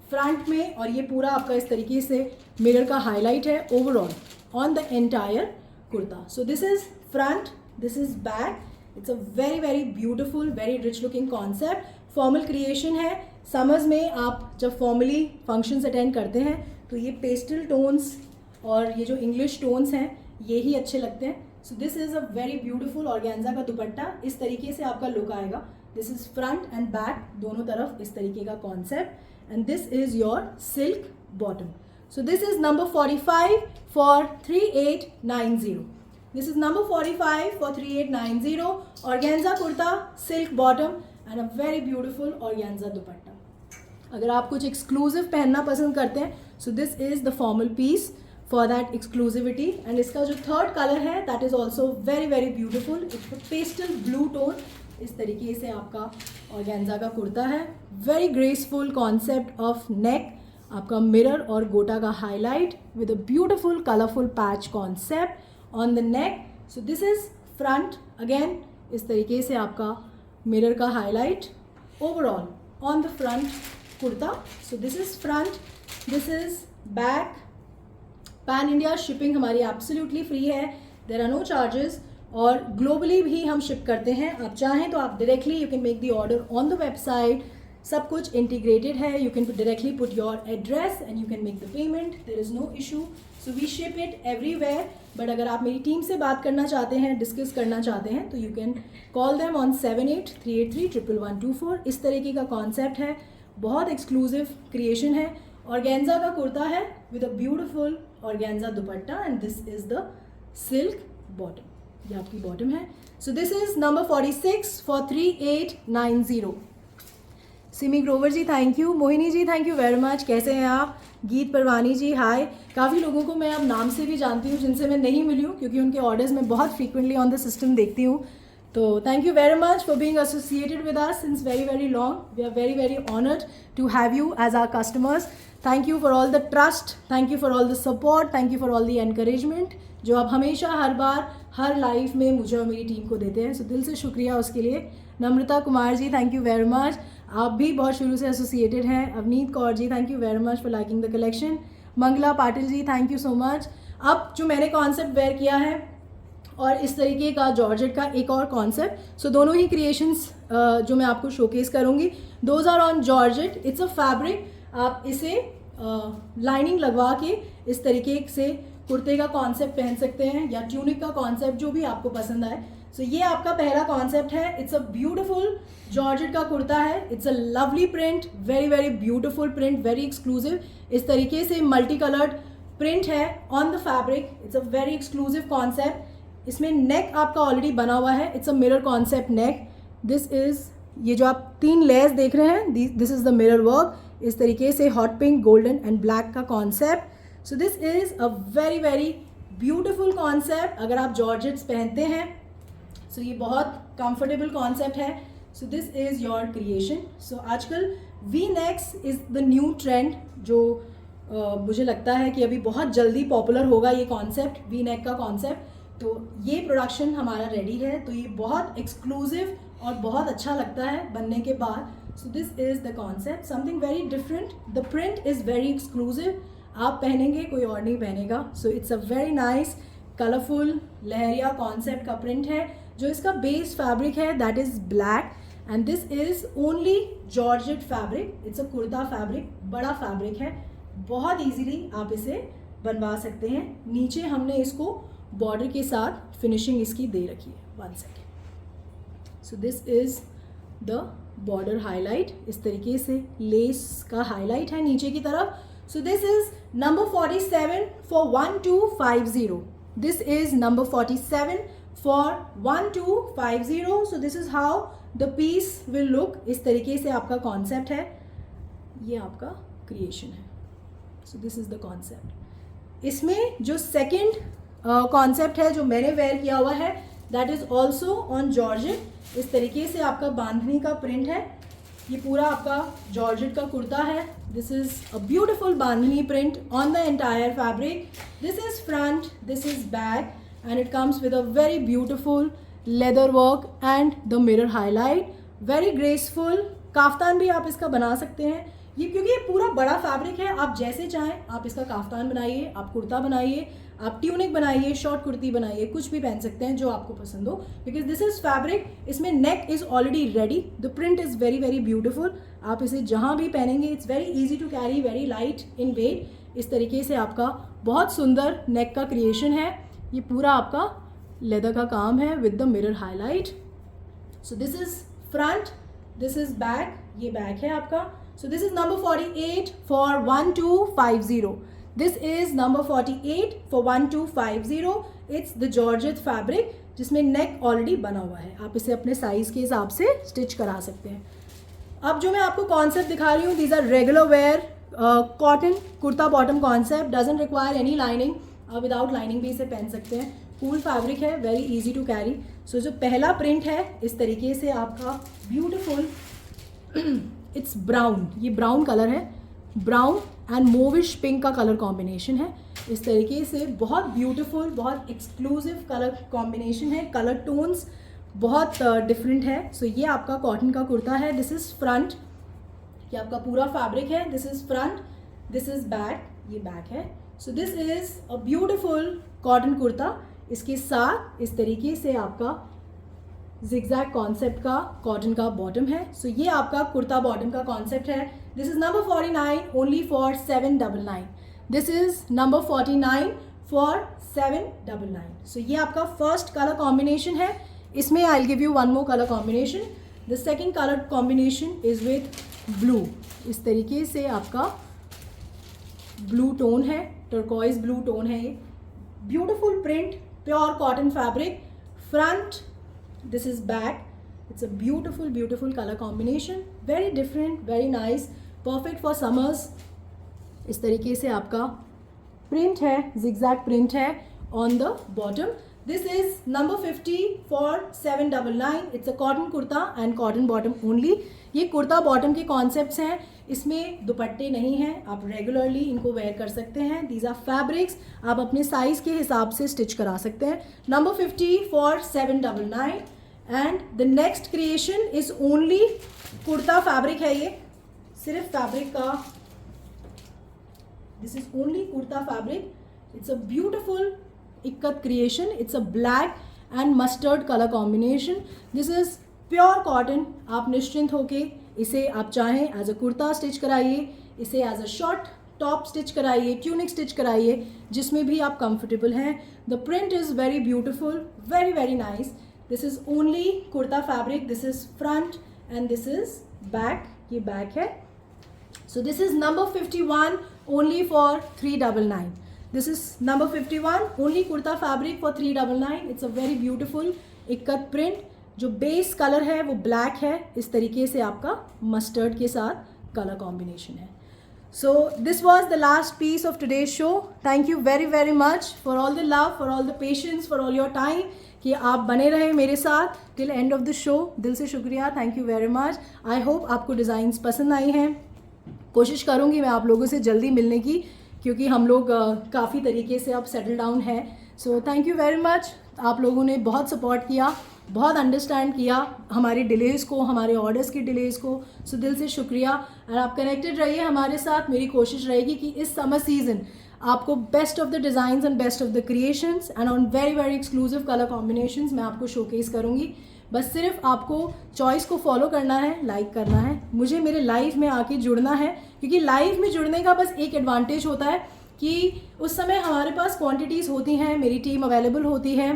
front में, और ये पूरा आपका इस तरीके से मिरर का हाईलाइट है overall on the entire kurta. So this is front, this is back. It's a very very beautiful, very rich looking concept. Formal creation है. समर्स में आप जब फॉर्मली फंक्शंस अटेंड करते हैं तो ये पेस्टल टोन्स और ये जो इंग्लिश टोन्स हैं ये ही अच्छे लगते हैं. So this is a very beautiful organza का दुपट्टा. इस तरीके से आपका लुक आएगा. This is front and back दोनों तरफ इस तरीके का concept. And this is your silk bottom. So this is number 45 for 3890. This is number 45 for 3890. Organza kurta, silk bottom and a very beautiful organza dupatta. अगर आप कुछ exclusive पहनना पसंद करते हैं so this is the formal piece for that exclusivity. And इसका जो third colour है that is also very very beautiful. It's pastel blue tone. इस तरीके से आपका ऑर्गेन्जा का कुर्ता है. Very graceful concept of neck. आपका मिरर और गोटा का highlight with a beautiful colourful patch concept on the neck. So this is front. Again इस तरीके से आपका मिरर का highlight overall on the front kurta. So this is front. This is back. Pan India shipping हमारी absolutely free है. There are no charges. और globally भी हम शिप करते हैं. आप चाहें तो आप directly you can make the order on the website. सब कुछ इंटीग्रेटेड है. You can directly put your address and you can make the payment. There is no issue. So we ship it everywhere. But अगर आप मेरी team से बात करना चाहते हैं, डिस्कस करना चाहते हैं तो you can call them on 7838311124. इस तरीके का कॉन्सेप्ट है. बहुत एक्सक्लूसिव क्रिएशन है. ऑर्गेन्जा का कुर्ता है with a beautiful organza dupatta and this is the silk bottom. ये आपकी बॉटम है. So this is number 46 for 3890. Simi Grover ji thank you. Mohini ji thank you very much. कैसे हैं आप? गीत परवानी जी हाय. काफ़ी लोगों को मैं अब नाम से भी जानती हूँ जिनसे मैं नहीं मिली हूँ क्योंकि उनके ऑर्डर्स मैं बहुत फ्रीक्वेंटली ऑन द सिस्टम देखती हूँ. तो thank you very much for being associated with us since very very long. We are very very honoured to have you as our customers. Thank you for all the trust. Thank you for all the support. Thank you for all the encouragement जो आप हमेशा हर बार हर life में मुझे और मेरी team को देते हैं. सो दिल से शुक्रिया उसके लिए. Namrata Kumar ji thank you very much. आप भी बहुत शुरू से एसोसिएटेड हैं. Avneet Kaur ji thank you very much for liking the collection. Mangala Patil ji thank you so much. अब जो मैंने कॉन्सेप्ट वेयर किया है और इस तरीके का जॉर्जेट का एक और कॉन्सेप्ट. सो दोनों ही क्रिएशंस जो मैं आपको शोकेस करूँगी those are on georgette. It's a fabric. आप इसे लाइनिंग लगवा के इस तरीके से कुर्ते का कॉन्सेप्ट पहन सकते हैं या ट्यूनिक का कॉन्सेप्ट जो भी आपको पसंद आए. सो ये आपका पहला कॉन्सेप्ट है. इट्स अ ब्यूटिफुल जॉर्जेट का कुर्ता है. It's a lovely print. Very very beautiful print. Very exclusive. इस तरीके से मल्टी कलर्ड प्रिंट है on the fabric. It's a very exclusive concept. इसमें नेक आपका ऑलरेडी बना हुआ है. It's a mirror concept neck. This is ये जो आप 3 लेयर्स देख रहे हैं this is the mirror work. इस तरीके से hot pink golden and black का concept. So this is a very very beautiful concept. अगर आप जॉर्जेट्स पहनते हैं सो ये बहुत कंफर्टेबल कॉन्सेप्ट है. So this is your creation. So आजकल V necks is the new trend जो मुझे लगता है कि अभी बहुत जल्दी पॉपुलर होगा ये कॉन्सेप्ट वी नेक का कॉन्सेप्ट. तो ये प्रोडक्शन हमारा रेडी है. तो ये बहुत एक्सक्लूसिव और बहुत अच्छा लगता है बनने के बाद. So this is the concept something very different. The print is very exclusive. आप पहनेंगे कोई और नहीं पहनेगा. So it's a very nice colourful lehariya concept का प्रिंट है. जो इसका बेस फैब्रिक है that is black and this is only georgette fabric. It's a kurta fabric. बड़ा फैब्रिक है. बहुत ईजीली आप इसे बनवा सकते हैं. नीचे हमने इसको बॉर्डर के साथ फिनिशिंग इसकी दे रखी है. 1 second. So this is the border highlight. इस तरीके से लेस का हाईलाइट है नीचे की तरफ. सो this is number 47 for 1250. This is number 47 for 1250. So this is how the piece will look. इस तरीके से आपका कॉन्सेप्ट है. ये आपका क्रिएशन है. So this is the concept. इसमें जो सेकेंड कॉन्सेप्ट है जो मैंने वेयर किया हुआ है that is also on georgette. इस तरीके से आपका बांधनी का प्रिंट है. ये पूरा आपका जॉर्जेट का कुर्ता है. This is a beautiful bandhani print on the entire fabric. This is front, this is back and it comes with a very beautiful leather work and the mirror highlight. Very graceful. Kaftan भी आप इसका बना सकते हैं. ये क्योंकि ये पूरा बड़ा फैब्रिक है, आप जैसे चाहें आप इसका काफ्तान बनाइए, आप कुर्ता बनाइए, आप ट्यूनिक बनाइए, शॉर्ट कुर्ती बनाइए, कुछ भी पहन सकते हैं जो आपको पसंद हो, बिकॉज दिस इज फैब्रिक. इसमें neck is already ready, the print is very very beautiful. आप इसे जहाँ भी पहनेंगे it's very easy to carry, very light in weight. इस तरीके से आपका बहुत सुंदर नेक का क्रिएशन है. ये पूरा आपका लेदर का काम है with the mirror highlight. So this is front, this is back, ये बैक है आपका. सो this is number 48 for 1250. This is number 48 for 1250. It's the georgette fabric जिसमें नेक ऑलरेडी बना हुआ है. आप इसे अपने साइज के हिसाब से स्टिच करा सकते हैं. अब जो मैं आपको कॉन्सेप्ट दिखा रही हूँ, these are regular wear cotton kurta bottom concept, doesn't require any lining. Without lining भी इसे पहन सकते हैं. कूल फैब्रिक है, very easy to carry. So जो पहला प्रिंट है इस तरीके से आपका ब्यूटिफुल, इट्स ब्राउन, ये ब्राउन कलर है, ब्राउन एंड मोविश पिंक का कलर कॉम्बिनेशन है. इस तरीके से बहुत ब्यूटिफुल, बहुत एक्सक्लूसिव कलर कॉम्बिनेशन है. कलर टोन्स बहुत डिफरेंट है. सो ये आपका कॉटन का कुर्ता है. दिस इज़ फ्रंट, ये आपका पूरा फैब्रिक है. This is front, this is back, ये बैक है. So this is a beautiful cotton kurta. इसके साथ इस तरीके से आपका जिगजैग कॉन्सेप्ट का कॉटन का बॉटम है. सो ये आपका कुर्ता बॉटम का कॉन्सेप्ट है. This is number 49 only for 799. This is number 49 for 799. सो ये आपका फर्स्ट कलर कॉम्बिनेशन है. इसमें I will give you one more colour combination. The second colour combination is with blue. इस तरीके से आपका ब्लू टोन है, टर्कोइज ब्लू टोन है. ये beautiful print, pure cotton fabric. Front, this is back. It's a beautiful beautiful colour combination, very different, very nice, perfect for summers. इस तरीके से आपका प्रिंट है, जिगजैग प्रिंट है on the bottom. This is number 50 for 799. It's a cotton kurta and cotton bottom only. ये kurta bottom के concepts हैं. इसमें दुपट्टे नहीं हैं, आप रेगुलरली इनको वेयर कर सकते हैं. दीज आर फैब्रिक्स, आप अपने साइज के हिसाब से स्टिच करा सकते हैं. Number 50 for 799. And the next creation is only kurta fabric है. ये सिर्फ फैब्रिक का, this is only kurta fabric. It's a beautiful ikat creation. It's a black and mustard colour combination. This is pure cotton. आप निश्चिंत होके इसे आप चाहें एज अ कुर्ता स्टिच कराइए, इसे as a short top stitch कराइए, ट्यूनिक स्टिच कराइए, जिसमें भी आप कंफर्टेबल हैं. The print is very beautiful, very very nice. This is only kurta fabric. This is front and this is back, ये बैक है. So this is number 51 only for 399. This is number 51 only kurta fabric for 399. It's a very beautiful ikat print. जो base colour है वो black है. इस तरीके से आपका मस्टर्ड के साथ कलर कॉम्बिनेशन है. So this was the last piece of today's show. Thank you very very much for all the love, for all the patience, for all your time, कि आप बने रहे मेरे साथ till end of the show. दिल से शुक्रिया. Thank you very much. I hope आपको डिज़ाइंस पसंद आई हैं. कोशिश करूँगी मैं आप लोगों से जल्दी मिलने की, क्योंकि हम लोग काफ़ी तरीके से अब सेटल डाउन है. So thank you very much. आप लोगों ने बहुत सपोर्ट किया, बहुत अंडरस्टैंड किया हमारे डिलेज़ को, हमारे ऑर्डर्स की डिलेज़ को. सो दिल से शुक्रिया. और आप कनेक्टेड रहिए हमारे साथ. मेरी कोशिश रहेगी कि इस समर सीज़न आपको best of the designs and best of the creations and on very very exclusive colour combinations मैं आपको शोकेस करूँगी. बस सिर्फ आपको चॉइस को फॉलो करना है, लाइक करना है, मुझे मेरे लाइफ में आके जुड़ना है. क्योंकि लाइफ में जुड़ने का बस एक एडवांटेज होता है कि उस समय हमारे पास क्वांटिटीज़ होती हैं, मेरी टीम अवेलेबल होती है,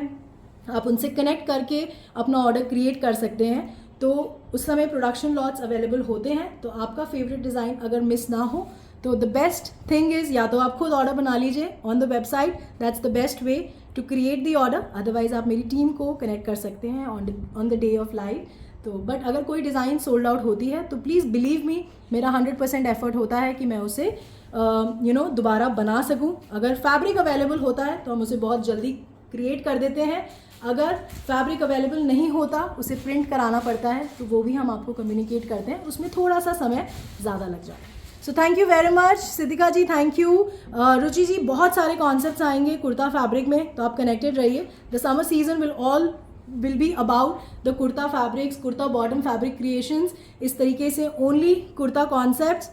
आप उनसे कनेक्ट करके अपना ऑर्डर क्रिएट कर सकते हैं. तो उस समय प्रोडक्शन लॉट्स अवेलेबल होते हैं. तो आपका फेवरेट डिज़ाइन अगर मिस ना हो तो द बेस्ट थिंग इज़ या तो आप खुद ऑर्डर बना लीजिए on the website. That's the best way to create the order. Otherwise आप मेरी टीम को कनेक्ट कर सकते हैं on the day of live. तो बट अगर कोई डिज़ाइन सोल्ड आउट होती है तो प्लीज़ बिलीव मी, मेरा 100% एफर्ट होता है कि मैं उसे दोबारा बना सकूं. अगर फैब्रिक अवेलेबल होता है तो हम उसे बहुत जल्दी क्रिएट कर देते हैं. अगर फैब्रिक अवेलेबल नहीं होता, उसे प्रिंट कराना पड़ता है, तो वो भी हम आपको कम्युनिकेट करते हैं. उसमें थोड़ा सा समय ज़्यादा लग जाता है. So thank you very much. Siddhika ji thank you. Ruchi ji, बहुत सारे कॉन्सेप्ट्स आएंगे कुर्ता फैब्रिक में, तो आप कनेक्टेड रहिए. The summer season will be about the kurta fabrics, kurta bottom fabric creations. इस तरीके से ओनली कुर्ता कॉन्सेप्ट्स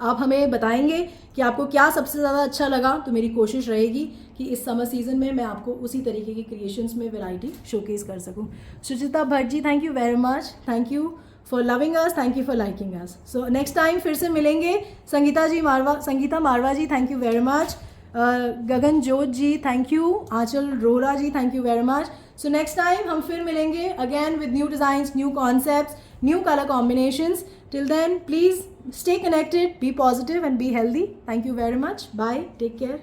आप हमें बताएंगे कि आपको क्या सबसे ज़्यादा अच्छा लगा, तो मेरी कोशिश रहेगी कि इस समर सीजन में मैं आपको उसी तरीके की क्रिएशंस में वैरायटी शोकेस कर सकूं। Suchita Bhatt ji, thank you very much, thank you for loving us, thank you for liking us. So next time फिर से मिलेंगे। Sangeeta Marwah ji, thank you very much. Gaganjot ji, thank you. Aanchal Rohra ji, thank you very much. So next time हम फिर मिलेंगे again with new designs, new concepts, new colour combinations. Till then, please stay connected, be positive and be healthy. Thank you very much. Bye. Take care.